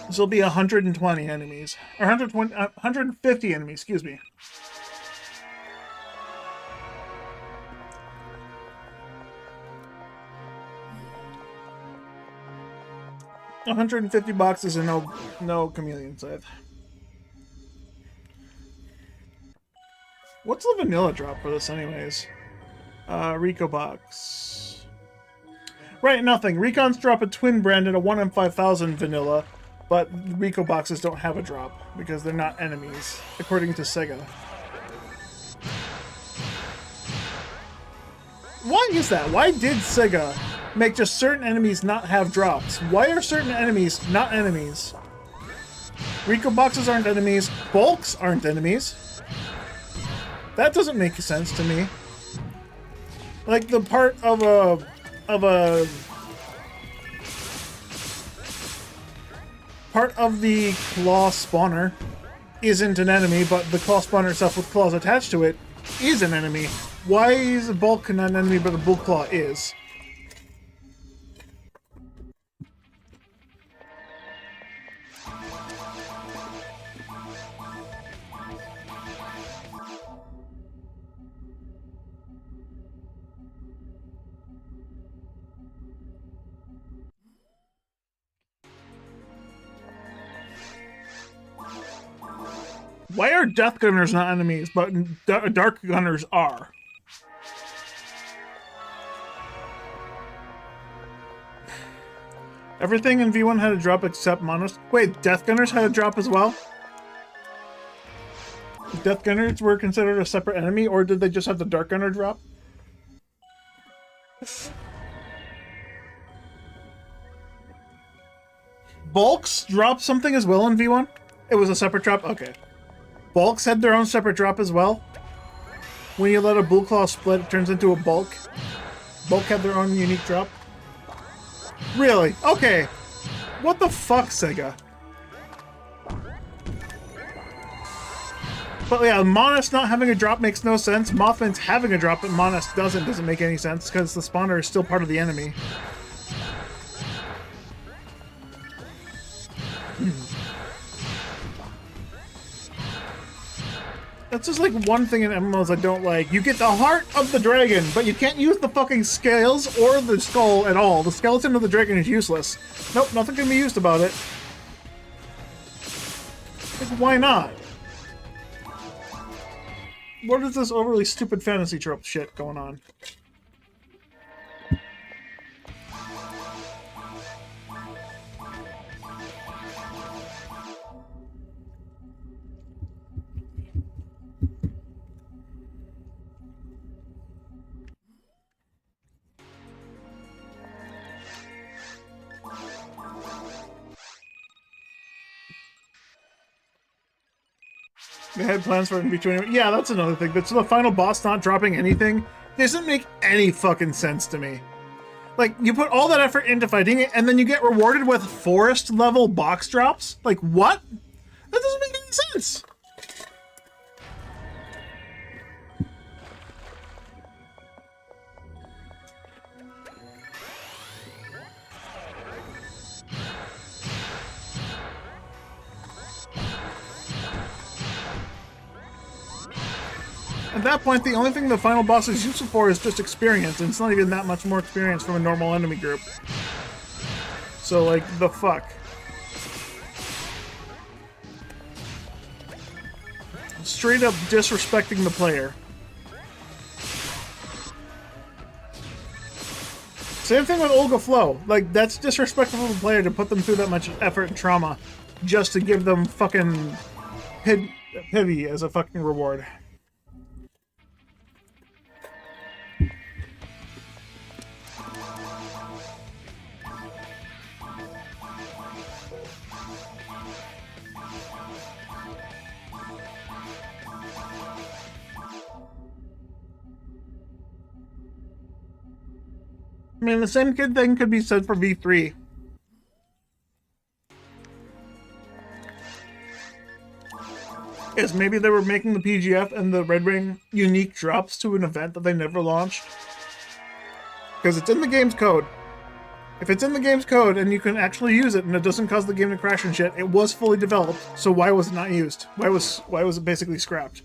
This will be 120 enemies. Or 150 enemies, excuse me. $150 boxes and no chameleon scythe. What's the vanilla drop for this anyways? Rico box. Right, nothing. Recons drop a twin brand and a 1 in 5,000 vanilla, but Rico boxes don't have a drop because they're not enemies, according to Sega. Why is that? Why did Sega make just certain enemies not have drops? Why are certain enemies not enemies? Rico boxes aren't enemies. Bulks aren't enemies. That doesn't make sense to me. Like the part of a part of the claw spawner isn't an enemy, but the claw spawner itself with claws attached to it is an enemy. Why is a bulk not an enemy, but the bull claw is? Why are Death Gunners not enemies, but Dark Gunners are? Everything in V1 had a drop except Monos. Wait, Death Gunners had a drop as well? Death Gunners were considered a separate enemy, or did they just have the Dark Gunner drop? Bulks dropped something as well in V1? It was a separate drop? Okay. Bulks had their own separate drop as well? When you let a Bull Claw split, it turns into a Bulk? Bulk had their own unique drop? Really? Okay. What the fuck, Sega? But yeah, Monos not having a drop makes no sense. Mothman's having a drop, but Monos doesn't make any sense, because the spawner is still part of the enemy. That's just like one thing in MMOs I don't like. You get the heart of the dragon, but you can't use the fucking scales or the skull at all. The skeleton of the dragon is useless. Nope, nothing can be used about it. Like, why not? What is this overly stupid fantasy trope shit going on? They had plans for it in between. Yeah, that's another thing. But so the final boss not dropping anything doesn't make any fucking sense to me. Like, you put all that effort into fighting it, and then you get rewarded with forest-level box drops? Like, what? That doesn't make any sense. At that point, the only thing the final boss is useful for is just experience, and it's not even that much more experience from a normal enemy group. So, like, the fuck? Straight up disrespecting the player. Same thing with Olga Flo. Like, that's disrespectful to the player to put them through that much effort and trauma just to give them fucking pivy as a fucking reward. I mean, the same good thing could be said for V3. Is maybe they were making the PGF and the Red Ring unique drops to an event that they never launched. Because it's in the game's code. If it's in the game's code and you can actually use it and it doesn't cause the game to crash and shit, it was fully developed, so why was it not used? Why was it basically scrapped?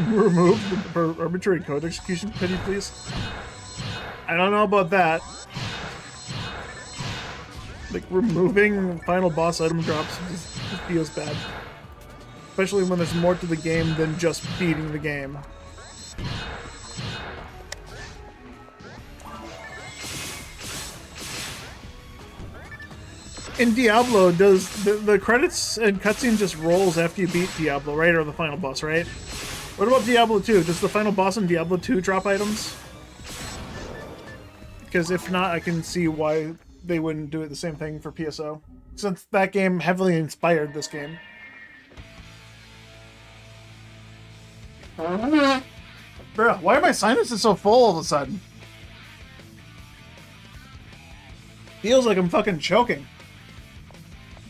Remove the arbitrary code execution, pity please. I don't know about that. removing final boss item drops just feels bad. Especially when there's more to the game than just beating the game. In Diablo, does the credits and cutscene just rolls after you beat Diablo, right? Or the final boss, right? What about Diablo 2? Does the final boss in Diablo 2 drop items? Because if not, I can see why they wouldn't do it the same thing for PSO. Since that game heavily inspired this game. Bro, why are my sinuses so full all of a sudden? Feels like I'm fucking choking.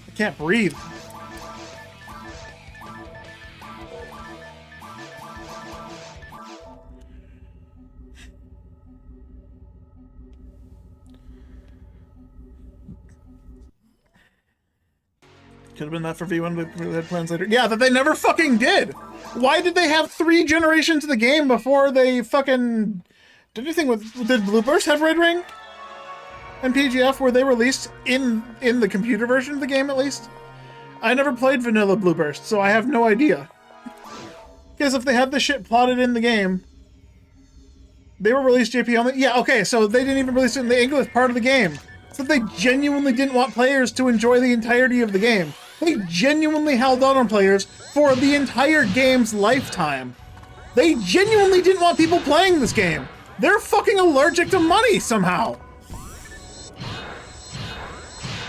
I can't breathe. Could have been that for V1, but we had plans later. Yeah, that they never fucking did! Why did they have 3 generations of the game before they fucking did anything with... Did Blueburst have Red Ring? And PGF, were they released in the computer version of the game, at least? I never played vanilla Blueburst, so I have no idea. Because if they had the shit plotted in the game... They were released JP only... Yeah, okay, so they didn't even release it in the English part of the game. So they genuinely didn't want players to enjoy the entirety of the game. They genuinely held on players for the entire game's lifetime. They genuinely didn't want people playing this game. They're fucking allergic to money somehow.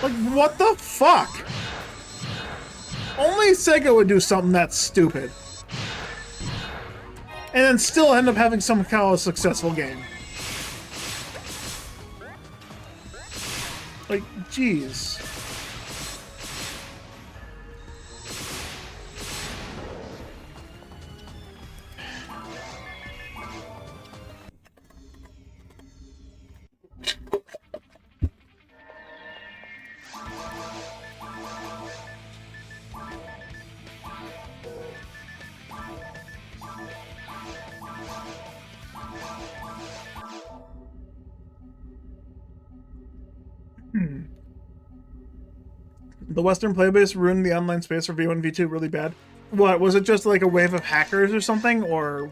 Like, what the fuck? Only Sega would do something that stupid. And then still end up having some kind of successful game. Like, jeez. The Western playbase ruined the online space for V1 V2 really bad. What, was it just like a wave of hackers or something, or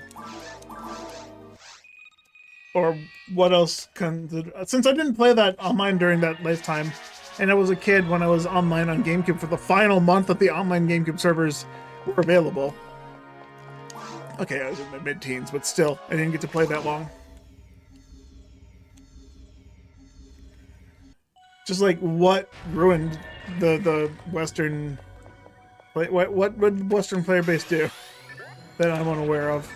what else? Since I didn't play that online during that lifetime, and I was a kid when I was online on Gamecube for the final month that the online Gamecube servers were available. Okay, I was in my mid-teens, but still, I didn't get to play that long. Just like, what ruined the Western... What would Western player base do that I'm unaware of?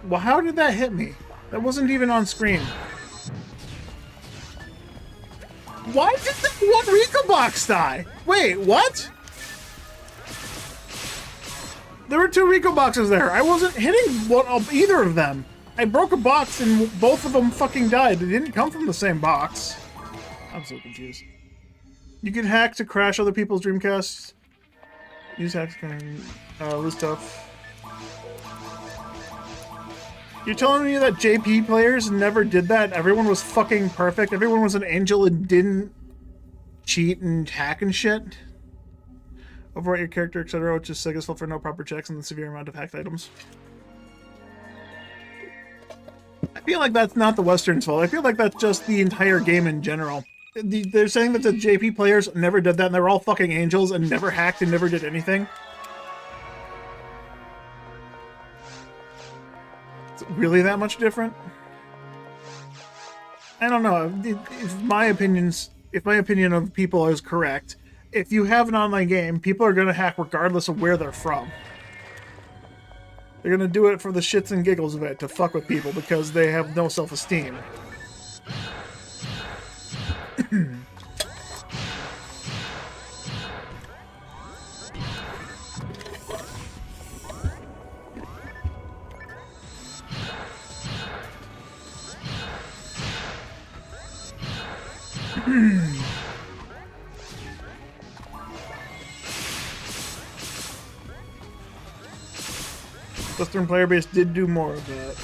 Well, how did that hit me? That wasn't even on screen. Why did the one Rico box die? Wait, what? There were 2 Rico boxes there. I wasn't hitting either of them. I broke a box and both of them fucking died. They didn't come from the same box. I'm so confused. You can hack to crash other people's Dreamcasts. Use hacks can lose stuff. You're telling me that JP players never did that? Everyone was fucking perfect? Everyone was an angel and didn't cheat and hack and shit? Overwrite your character, etc., which is Sega's fault for no proper checks and the severe amount of hacked items. I feel like that's not the Western's fault. I feel like that's just the entire game in general. They're saying that the JP players never did that and they're all fucking angels and never hacked and never did anything. Is it really that much different? I don't know. If my opinion of people is correct, if you have an online game, people are going to hack regardless of where they're from. They're going to do it for the shits and giggles of it, to fuck with people, because they have no self-esteem. Western player base did do more of that.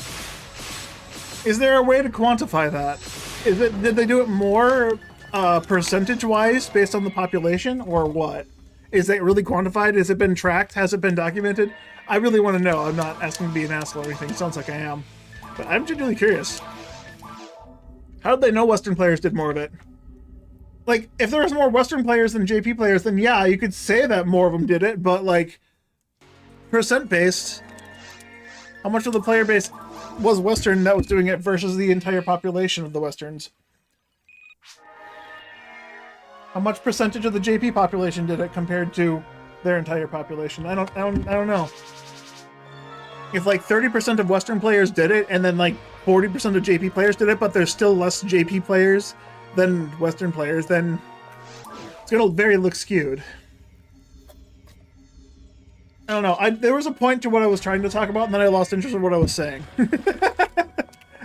Is there a way to quantify that? Did they do it more percentage-wise based on the population, or what? Is that really quantified? Has it been tracked? Has it been documented? I really want to know. I'm not asking to be an asshole or anything. It sounds like I am. But I'm genuinely curious. How did they know Western players did more of it? Like, if there was more Western players than JP players, then yeah, you could say that more of them did it, but like, percent-based, how much of the player base was Western that was doing it versus the entire population of the Westerns? How much percentage of the JP population did it compared to their entire population? I don't know. If like 30% of Western players did it, and then like 40% of JP players did it, but there's still less JP players than Western players, then it's gonna very look skewed. I don't know. There was a point to what I was trying to talk about, and then I lost interest in what I was saying.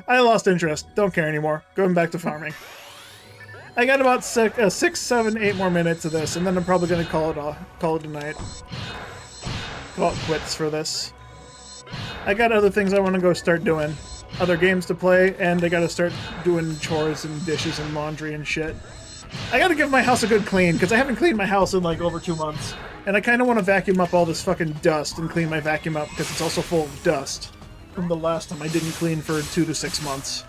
I lost interest. Don't care anymore. Going back to farming. I got about 6, 7, 8 more minutes of this, and then I'm probably gonna call it a night. Call it quits for this. I got other things I want to go start doing. Other games to play, and I gotta start doing chores and dishes and laundry and shit. I gotta give my house a good clean, because I haven't cleaned my house in like over 2 months. And I kind of want to vacuum up all this fucking dust and clean my vacuum up, because it's also full of dust from the last time I didn't clean for 2 to 6 months.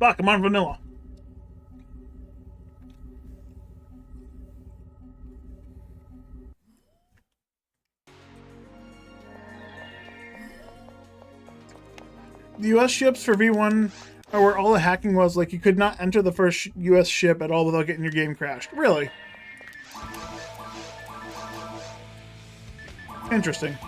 Fuck, I'm on vanilla. The US ships for V1 are where all the hacking was, like you could not enter the first US ship at all without getting your game crashed. Really? Interesting.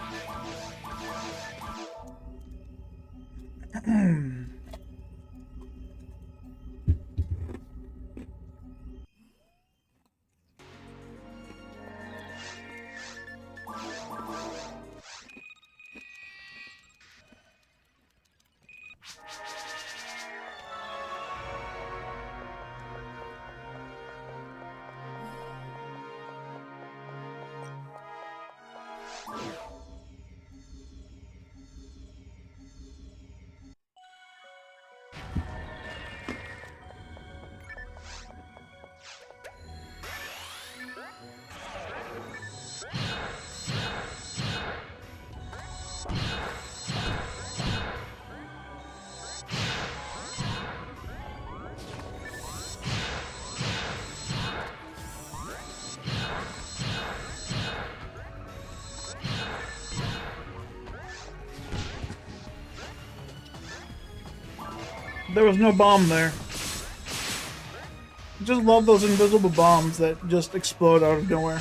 There was no bomb there. Just love those invisible bombs that just explode out of nowhere.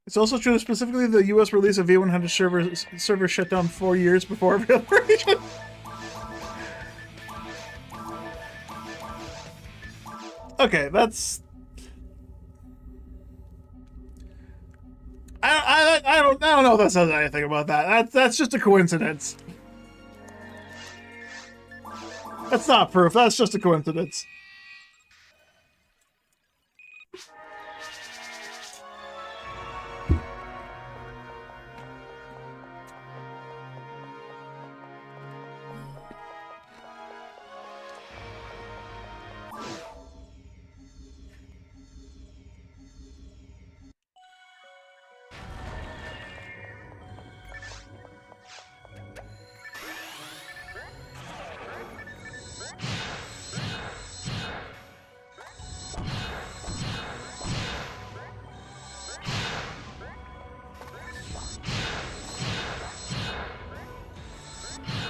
It's also true that specifically the US release of V100 server shut down 4 years before every other region. Okay, that's... I don't know if that says anything about that. That's just a coincidence. That's not proof. That's just a coincidence.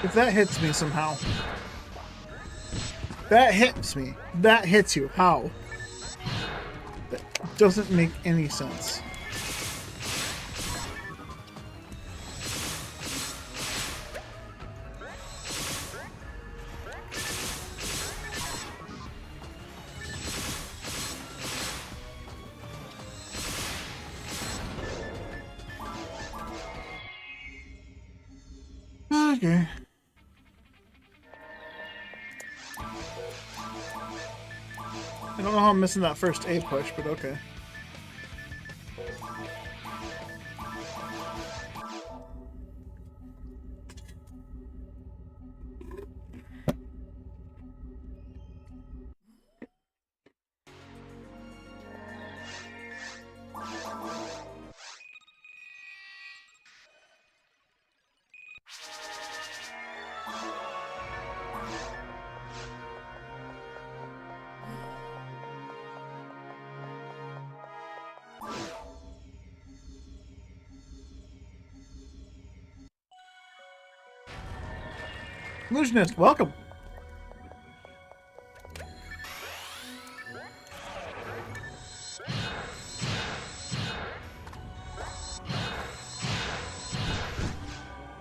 If that hits me somehow. That hits me. That hits you. How? That doesn't make any sense. Okay. I don't know how I'm missing that first A push, but okay. Illusionist, welcome.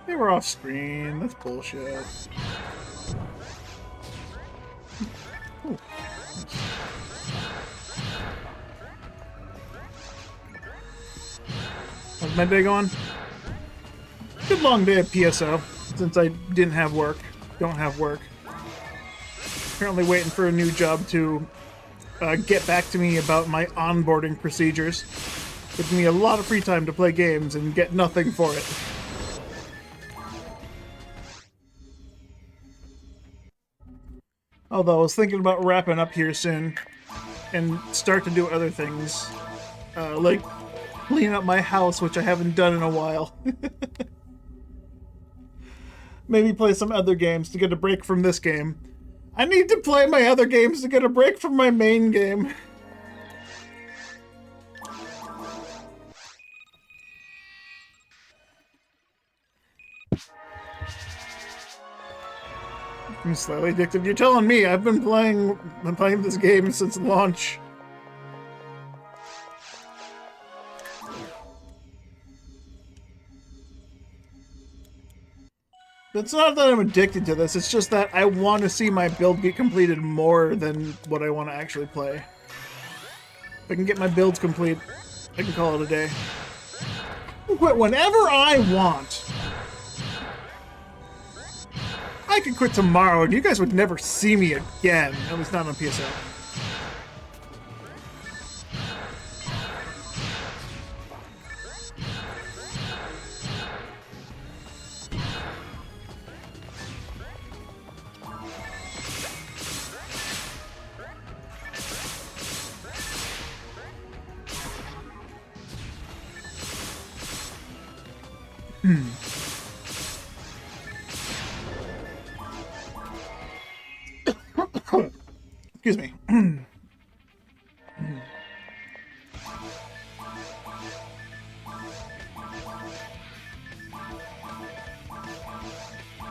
They were off screen. That's bullshit. Ooh. How's my day going? Good long day at PSO since I didn't have work. Don't have work. Currently waiting for a new job to get back to me about my onboarding procedures. Gives me a lot of free time to play games and get nothing for it. Although I was thinking about wrapping up here soon and start to do other things. Like clean up my house, which I haven't done in a while. Maybe play some other games to get a break from this game. I need to play my other games to get a break from my main game. I'm slightly addicted. You're telling me I've been playing this game since launch. It's not that I'm addicted to this, it's just that I want to see my build get completed more than what I want to actually play. If I can get my builds complete, I can call it a day. I'll quit whenever I want. I could quit tomorrow and you guys would never see me again. At least not on PSO. Excuse me.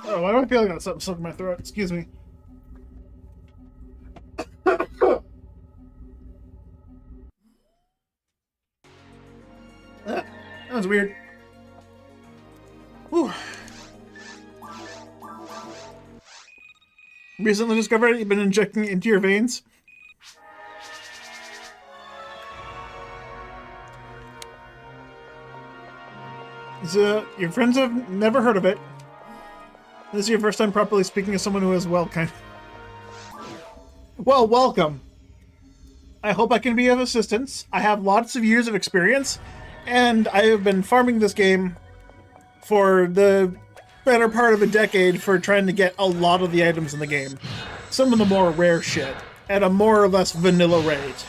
Oh, why do I feel like I got something stuck in my throat? Excuse me. That was weird. Whew. Recently discovered you've been injecting it into your veins. So, your friends have never heard of it. This is your first time properly speaking to someone who is well, Well, welcome. I hope I can be of assistance. I have lots of years of experience, and I have been farming this game for the better part of a decade for trying to get a lot of the items in the game. Some of the more rare shit, at a more or less vanilla rate.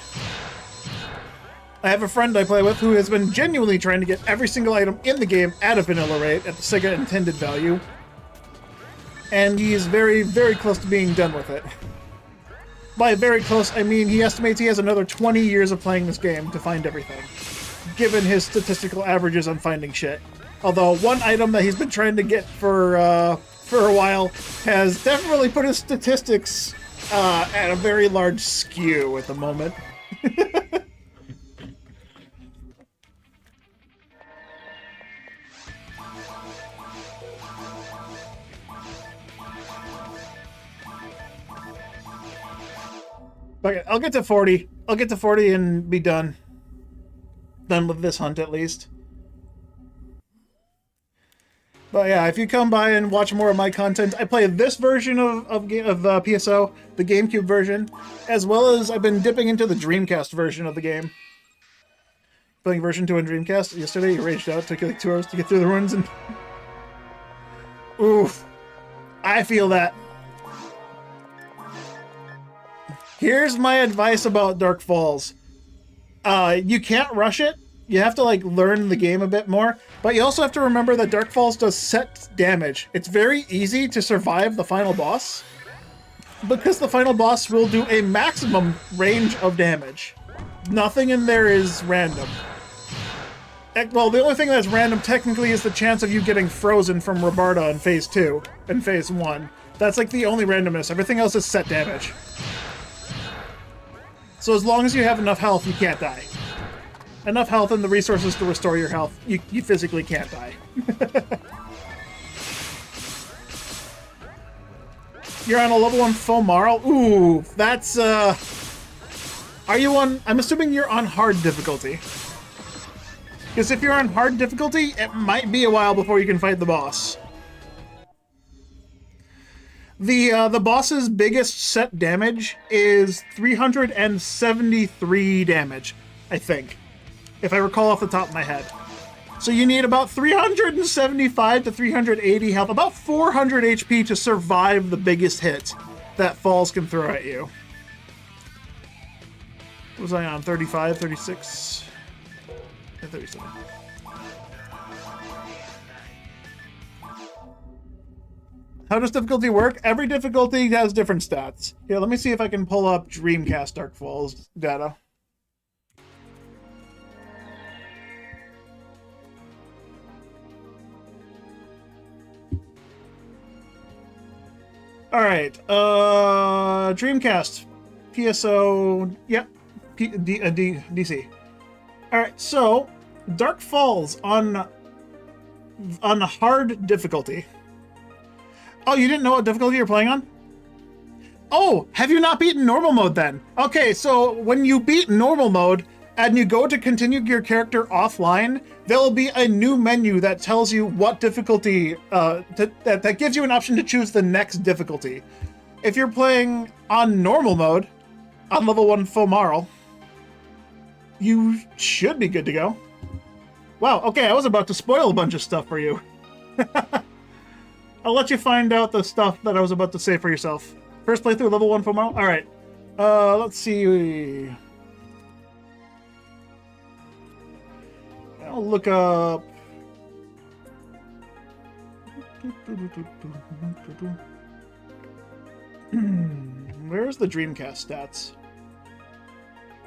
I have a friend I play with who has been genuinely trying to get every single item in the game at a vanilla rate, at the Sega intended value. And he is very, very close to being done with it. By very close, I mean he estimates he has another 20 years of playing this game to find everything, given his statistical averages on finding shit. Although one item that he's been trying to get for a while has definitely put his statistics at a very large skew at the moment. Okay, I'll get to 40. I'll get to 40 and be done. Done with this hunt, at least. But yeah, if you come by and watch more of my content, I play this version of PSO, the GameCube version, as well as I've been dipping into the Dreamcast version of the game. Playing version 2 on Dreamcast yesterday, you raged out, took like 2 hours to get through the runs, and... Oof. I feel that. Here's my advice about Dark Falls. You can't rush it. You have to, like, learn the game a bit more. But you also have to remember that Dark Falls does set damage. It's very easy to survive the final boss, because the final boss will do a maximum range of damage. Nothing in there is random. Well, the only thing that's random technically is the chance of you getting frozen from Robarda in Phase 2 and Phase 1. That's, like, the only randomness. Everything else is set damage. So as long as you have enough health, you can't die. Enough health and the resources to restore your health, you physically can't die. You're on a level 1 Fomarl? Ooh, that's, Are you on... I'm assuming you're on hard difficulty. Because if you're on hard difficulty, it might be a while before you can fight the boss. The boss's biggest set damage is 373 damage, I think, if I recall off the top of my head. So you need about 375 to 380 health, about 400 HP to survive the biggest hit that Falls can throw at you. What was I on? 35, 36? 37. How does difficulty work? Every difficulty has different stats. Here, let me see if I can pull up Dreamcast Dark Falls data. Alright, Dreamcast. PSO, yep, DC. Alright, so, Dark Falls on hard difficulty. Oh, you didn't know what difficulty you're playing on? Oh, have you not beaten normal mode then? Okay, so when you beat normal mode and you go to continue your character offline, there'll be a new menu that tells you what difficulty, that gives you an option to choose the next difficulty. If you're playing on normal mode, on level 1 Fomarl, you should be good to go. Wow, okay, I was about to spoil a bunch of stuff for you. I'll let you find out the stuff that I was about to say for yourself. First playthrough, level 1 Fomarl? Alright. Let's see. I'll look up... Where's the Dreamcast stats?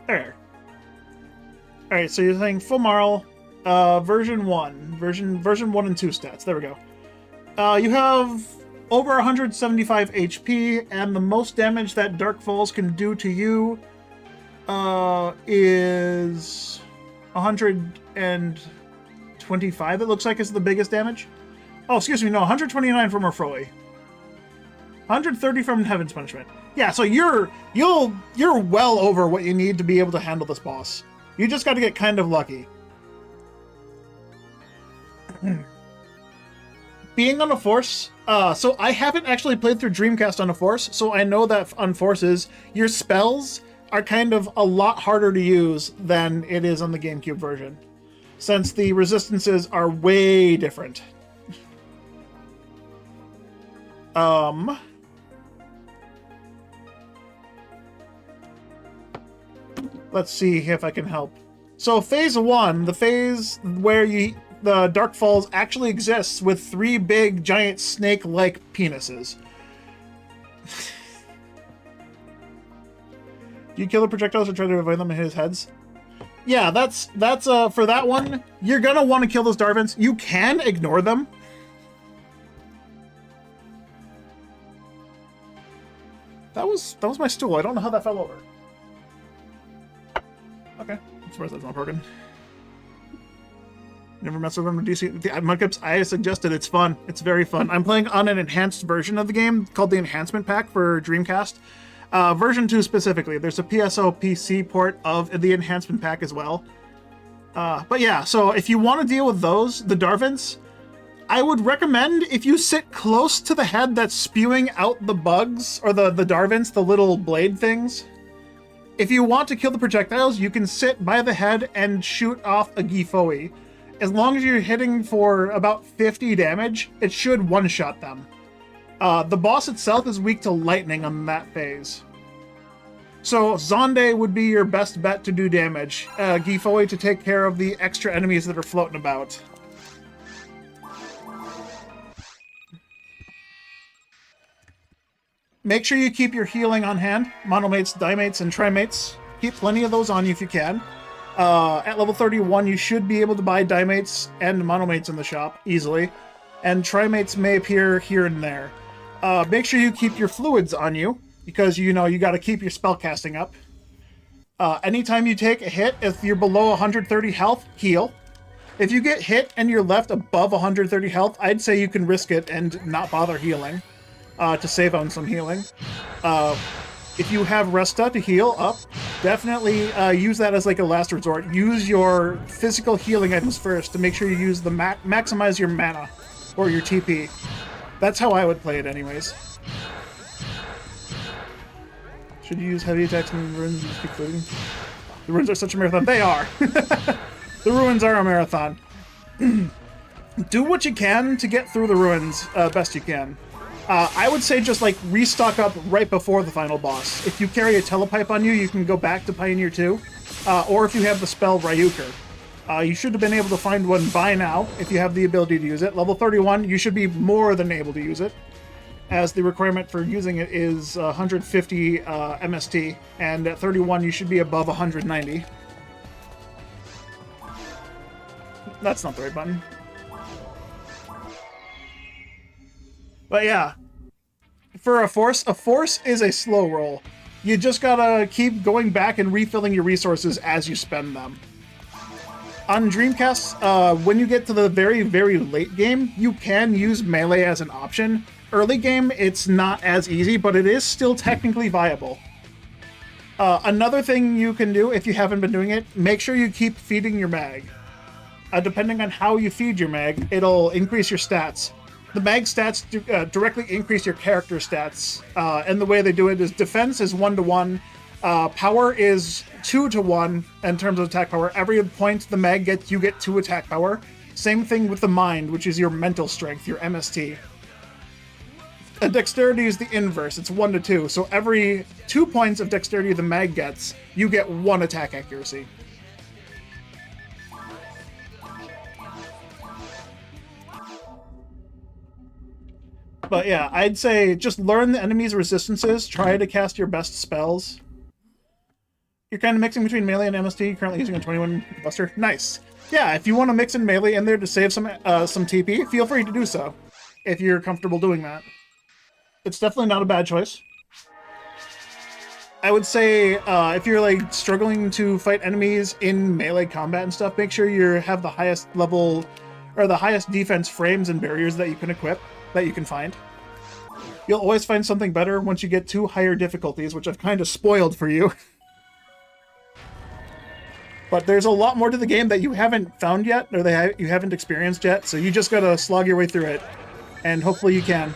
There. Alright, so you're saying Fomarl, version 1. Version 1 and 2 stats. There we go. You have over 175 HP, and the most damage that Dark Falls can do to you is 125, it looks like, is the biggest damage. Oh, excuse me, no, 129 from Orfroi. 130 from Heaven's Punishment. Yeah, so you're well over what you need to be able to handle this boss. You just got to get kind of lucky. Being on a Force, so I haven't actually played through Dreamcast on a Force, so I know that on Forces, your spells are kind of a lot harder to use than it is on the GameCube version, since the resistances are way different. Let's see if I can help. So Phase 1, the phase where the Dark Falls actually exists with 3 big, giant, snake-like penises. Do you kill the projectiles or try to avoid them and hit his heads? Yeah, that's for that one, you're gonna want to kill those Darvins. You can ignore them. That was my stool. I don't know how that fell over. Okay, I'm surprised that's not broken. Never mess with them in DC. The Mudkips, I suggested it's fun. It's very fun. I'm playing on an enhanced version of the game called the Enhancement Pack for Dreamcast. Version 2 specifically. There's a PSO PC port of the Enhancement Pack as well. But yeah, so if you want to deal with those, the Darvins, I would recommend if you sit close to the head that's spewing out the bugs, or the Darvins, the little blade things. If you want to kill the projectiles, you can sit by the head and shoot off a Gifoi. As long as you're hitting for about 50 damage, it should one-shot them. The boss itself is weak to lightning on that phase. So Zonde would be your best bet to do damage. Gifoi to take care of the extra enemies that are floating about. Make sure you keep your healing on hand. Monomates, Dimates, and Trimates. Keep plenty of those on you if you can. At level 31, you should be able to buy Dimates and Monomates in the shop easily. And Trimates may appear here and there. Make sure you keep your fluids on you, because you got to keep your spellcasting up. Anytime you take a hit, if you're below 130 health, heal. If you get hit and you're left above 130 health, I'd say you can risk it and not bother healing. To save on some healing. If you have Resta to heal up, definitely use that as like a last resort. Use your physical healing items first to make sure you use the maximize your mana or your TP. That's how I would play it anyways. Should you use heavy attacks in the ruins? The ruins are such a marathon. They are! The ruins are a marathon. Do what you can to get through the ruins best you can. I would say just like restock up right before the final boss. If you carry a telepipe on you, you can go back to Pioneer 2. Or if you have the spell Ryuker. You should have been able to find one by now if you have the ability to use it. Level 31, you should be more than able to use it, as the requirement for using it is 150 MST, and at 31 you should be above 190. That's not the right button. But yeah, for a force is a slow roll. You just gotta keep going back and refilling your resources as you spend them. On Dreamcast, when you get to the very, very late game, you can use melee as an option. Early game, it's not as easy, but it is still technically viable. Another thing you can do, if you haven't been doing it, make sure you keep feeding your mag. Depending on how you feed your mag, it'll increase your stats. The mag stats directly increase your character stats, and the way they do it is defense is 1-to-1, power is 2-to-1 in terms of attack power. Every point the mag gets, you get 2 attack power. Same thing with the mind, which is your mental strength, your MST. And dexterity is the inverse, it's 1-to-2, so every 2 points of dexterity the mag gets, you get 1 attack accuracy. But yeah, I'd say just learn the enemy's resistances, try to cast your best spells. You're kind of mixing between melee and MST, currently using a 21 buster. Nice. Yeah, if you want to mix in melee in there to save some TP, feel free to do so, if you're comfortable doing that. It's definitely not a bad choice. I would say if you're like struggling to fight enemies in melee combat and stuff, make sure you have the highest level, or the highest defense frames and barriers that you can equip, that you can find. You'll always find something better once you get to higher difficulties, which I've kind of spoiled for you. But there's a lot more to the game that you haven't found yet, or you haven't experienced yet, so you just gotta slog your way through it, and hopefully you can.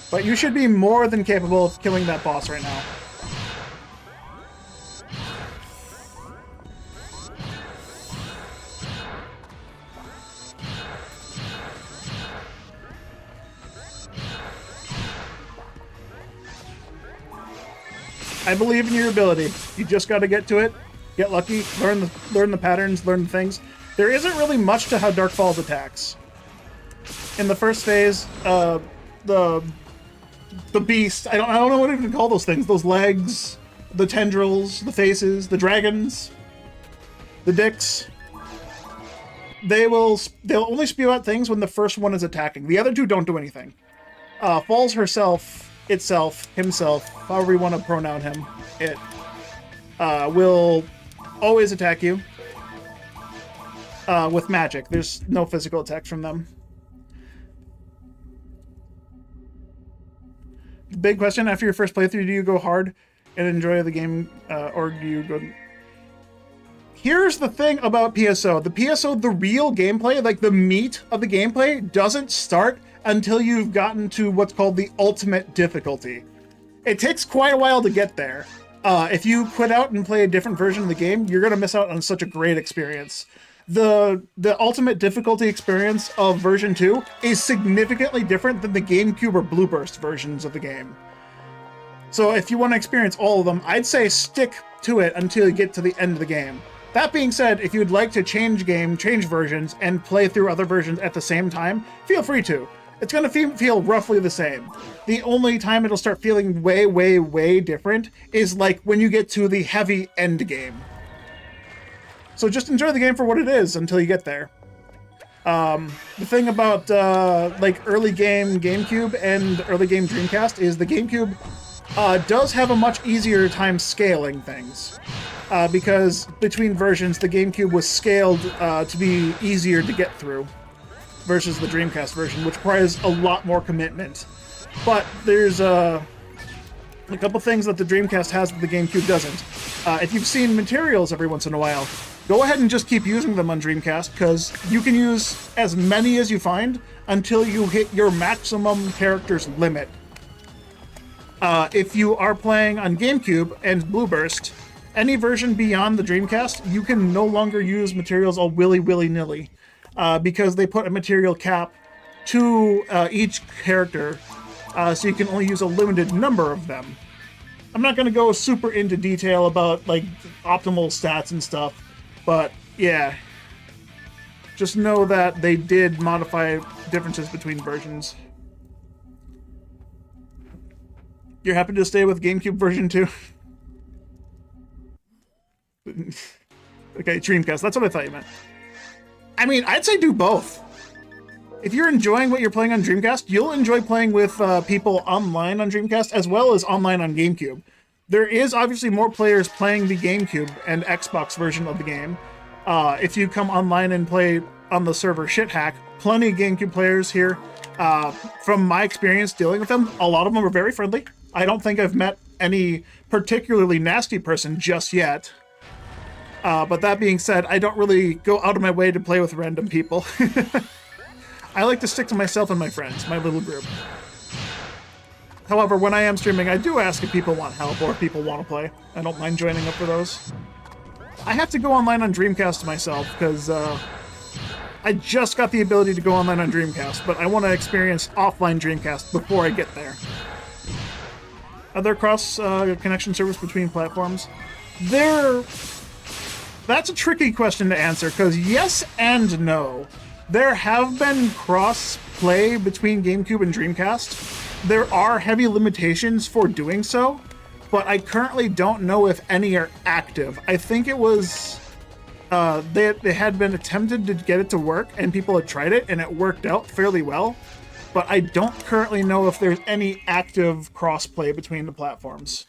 But you should be more than capable of killing that boss right now. I believe in your ability. You just got to get to it, get lucky, learn the patterns, learn the things. There isn't really much to how Dark Falls attacks. In the first phase, the beast, I don't know what even to call those things. Those legs, the tendrils, the faces, the dragons, the dicks. They'll only spew out things when the first one is attacking. The other two don't do anything. Falls herself itself, himself, however you want to pronoun him, it will always attack you with magic. There's no physical attacks from them. Big question, after your first playthrough, do you go hard and enjoy the game, or do you go... Here's the thing about PSO. The PSO, the real gameplay, like the meat of the gameplay, doesn't start until you've gotten to what's called the ultimate difficulty. It takes quite a while to get there. If you quit out and play a different version of the game, you're going to miss out on such a great experience. The ultimate difficulty experience of version 2 is significantly different than the GameCube or Blueburst versions of the game. So if you want to experience all of them, I'd say stick to it until you get to the end of the game. That being said, if you'd like to change versions, and play through other versions at the same time, feel free to. It's going to feel roughly the same. The only time it'll start feeling way, way, way different is like when you get to the heavy end game. So just enjoy the game for what it is until you get there. The thing about like early game GameCube and early game Dreamcast is the GameCube does have a much easier time scaling things. Because between versions, the GameCube was scaled to be easier to get through versus the Dreamcast version, which requires a lot more commitment. But there's a couple things that the Dreamcast has that the GameCube doesn't. If you've seen materials every once in a while, go ahead and just keep using them on Dreamcast, because you can use as many as you find until you hit your maximum character's limit. If you are playing on GameCube and Blueburst, any version beyond the Dreamcast, you can no longer use materials all willy-nilly, because they put a material cap to each character, so you can only use a limited number of them. I'm not going to go super into detail about like optimal stats and stuff, but yeah, just know that they did modify differences between versions. You're happy to stay with GameCube version 2? Okay, Dreamcast. That's what I thought you meant. I mean, I'd say do both. If you're enjoying what you're playing on Dreamcast, you'll enjoy playing with people online on Dreamcast as well as online on GameCube. There is obviously more players playing the GameCube and Xbox version of the game. If you come online and play on the server ShitHack, plenty of GameCube players here. From my experience dealing with them, a lot of them are very friendly. I don't think I've met any particularly nasty person just yet. But that being said, I don't really go out of my way to play with random people. I like to stick to myself and my friends, my little group. However, when I am streaming, I do ask if people want help or if people want to play. I don't mind joining up for those. I have to go online on Dreamcast myself, because I just got the ability to go online on Dreamcast, but I want to experience offline Dreamcast before I get there. Are there cross-connection service between platforms? That's a tricky question to answer, because yes and no. There have been cross-play between GameCube and Dreamcast. There are heavy limitations for doing so, but I currently don't know if any are active. I think it was... they had been attempted to get it to work, and people had tried it, and it worked out fairly well. But I don't currently know if there's any active cross-play between the platforms.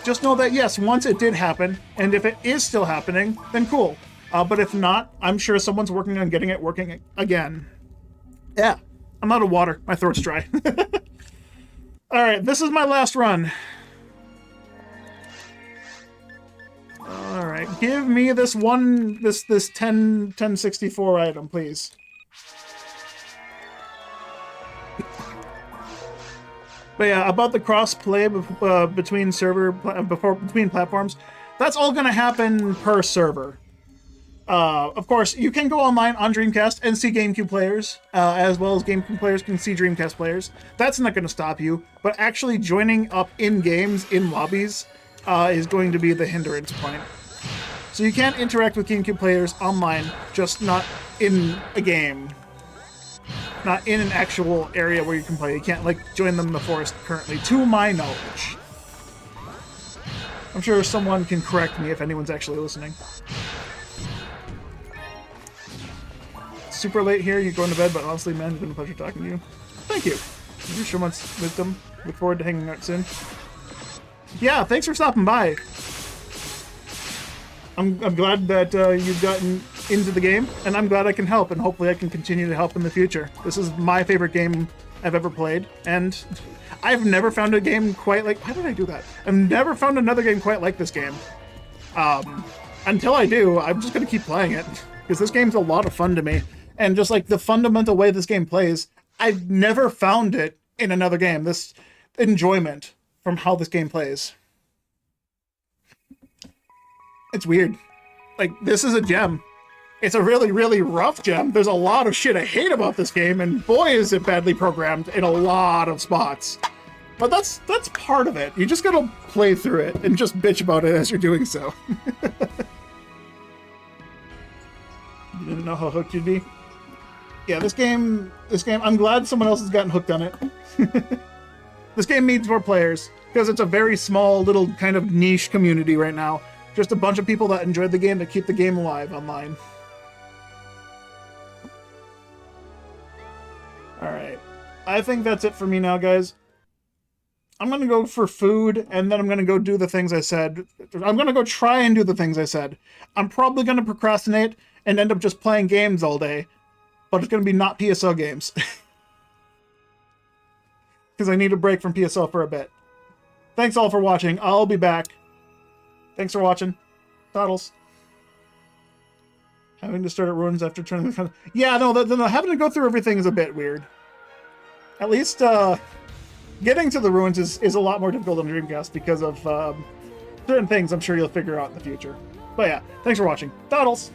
Just know that, yes, once it did happen, and if it is still happening, then cool. But if not, I'm sure someone's working on getting it working again. Yeah, I'm out of water. My throat's dry. Alright, this is my last run. Alright, give me this 1064 item, please. But yeah, about the cross-play between platforms, that's all going to happen per server. Of course, you can go online on Dreamcast and see GameCube players, as well as GameCube players can see Dreamcast players. That's not going to stop you, but actually joining up in games, in lobbies, is going to be the hindrance point. So you can't interact with GameCube players online, just not in a game. Not in an actual area where you can play. You can't, like, join them in the forest currently, to my knowledge. I'm sure someone can correct me if anyone's actually listening. super late here. You're going to bed, but honestly, man, it's been a pleasure talking to you. Thank you. You show much wisdom. Look forward to hanging out soon. Yeah, thanks for stopping by. I'm glad that you've gotten into the game, and I'm glad I can help, and hopefully I can continue to help in the future. This is my favorite game I've ever played, and I've never found a game quite like... Why did I do that? I've never found another game quite like this game. Until I do, I'm just going to keep playing it, because this game's a lot of fun to me. And just like the fundamental way this game plays, I've never found it in another game, this enjoyment from how this game plays. It's weird. Like, this is a gem. It's a really, really rough gem. There's a lot of shit I hate about this game, and boy is it badly programmed in a lot of spots. But that's part of it. You just gotta play through it and just bitch about it as you're doing so. You didn't know how hooked you'd be? Yeah, this game, I'm glad someone else has gotten hooked on it. This game needs more players, because it's a very small, little kind of niche community right now. Just a bunch of people that enjoyed the game to keep the game alive online. Alright. I think that's it for me now, guys. I'm gonna go for food, and then I'm gonna go do the things I said. I'm gonna go try and do the things I said. I'm probably gonna procrastinate and end up just playing games all day, but it's gonna be not PSO games. Because I need a break from PSO for a bit. Thanks all for watching. I'll be back. Thanks for watching. Toddles. Having to start at ruins after turning the... Yeah, no, having to go through everything is a bit weird. At least, getting to the ruins is a lot more difficult on Dreamcast because of certain things I'm sure you'll figure out in the future. But yeah, thanks for watching. Toddles!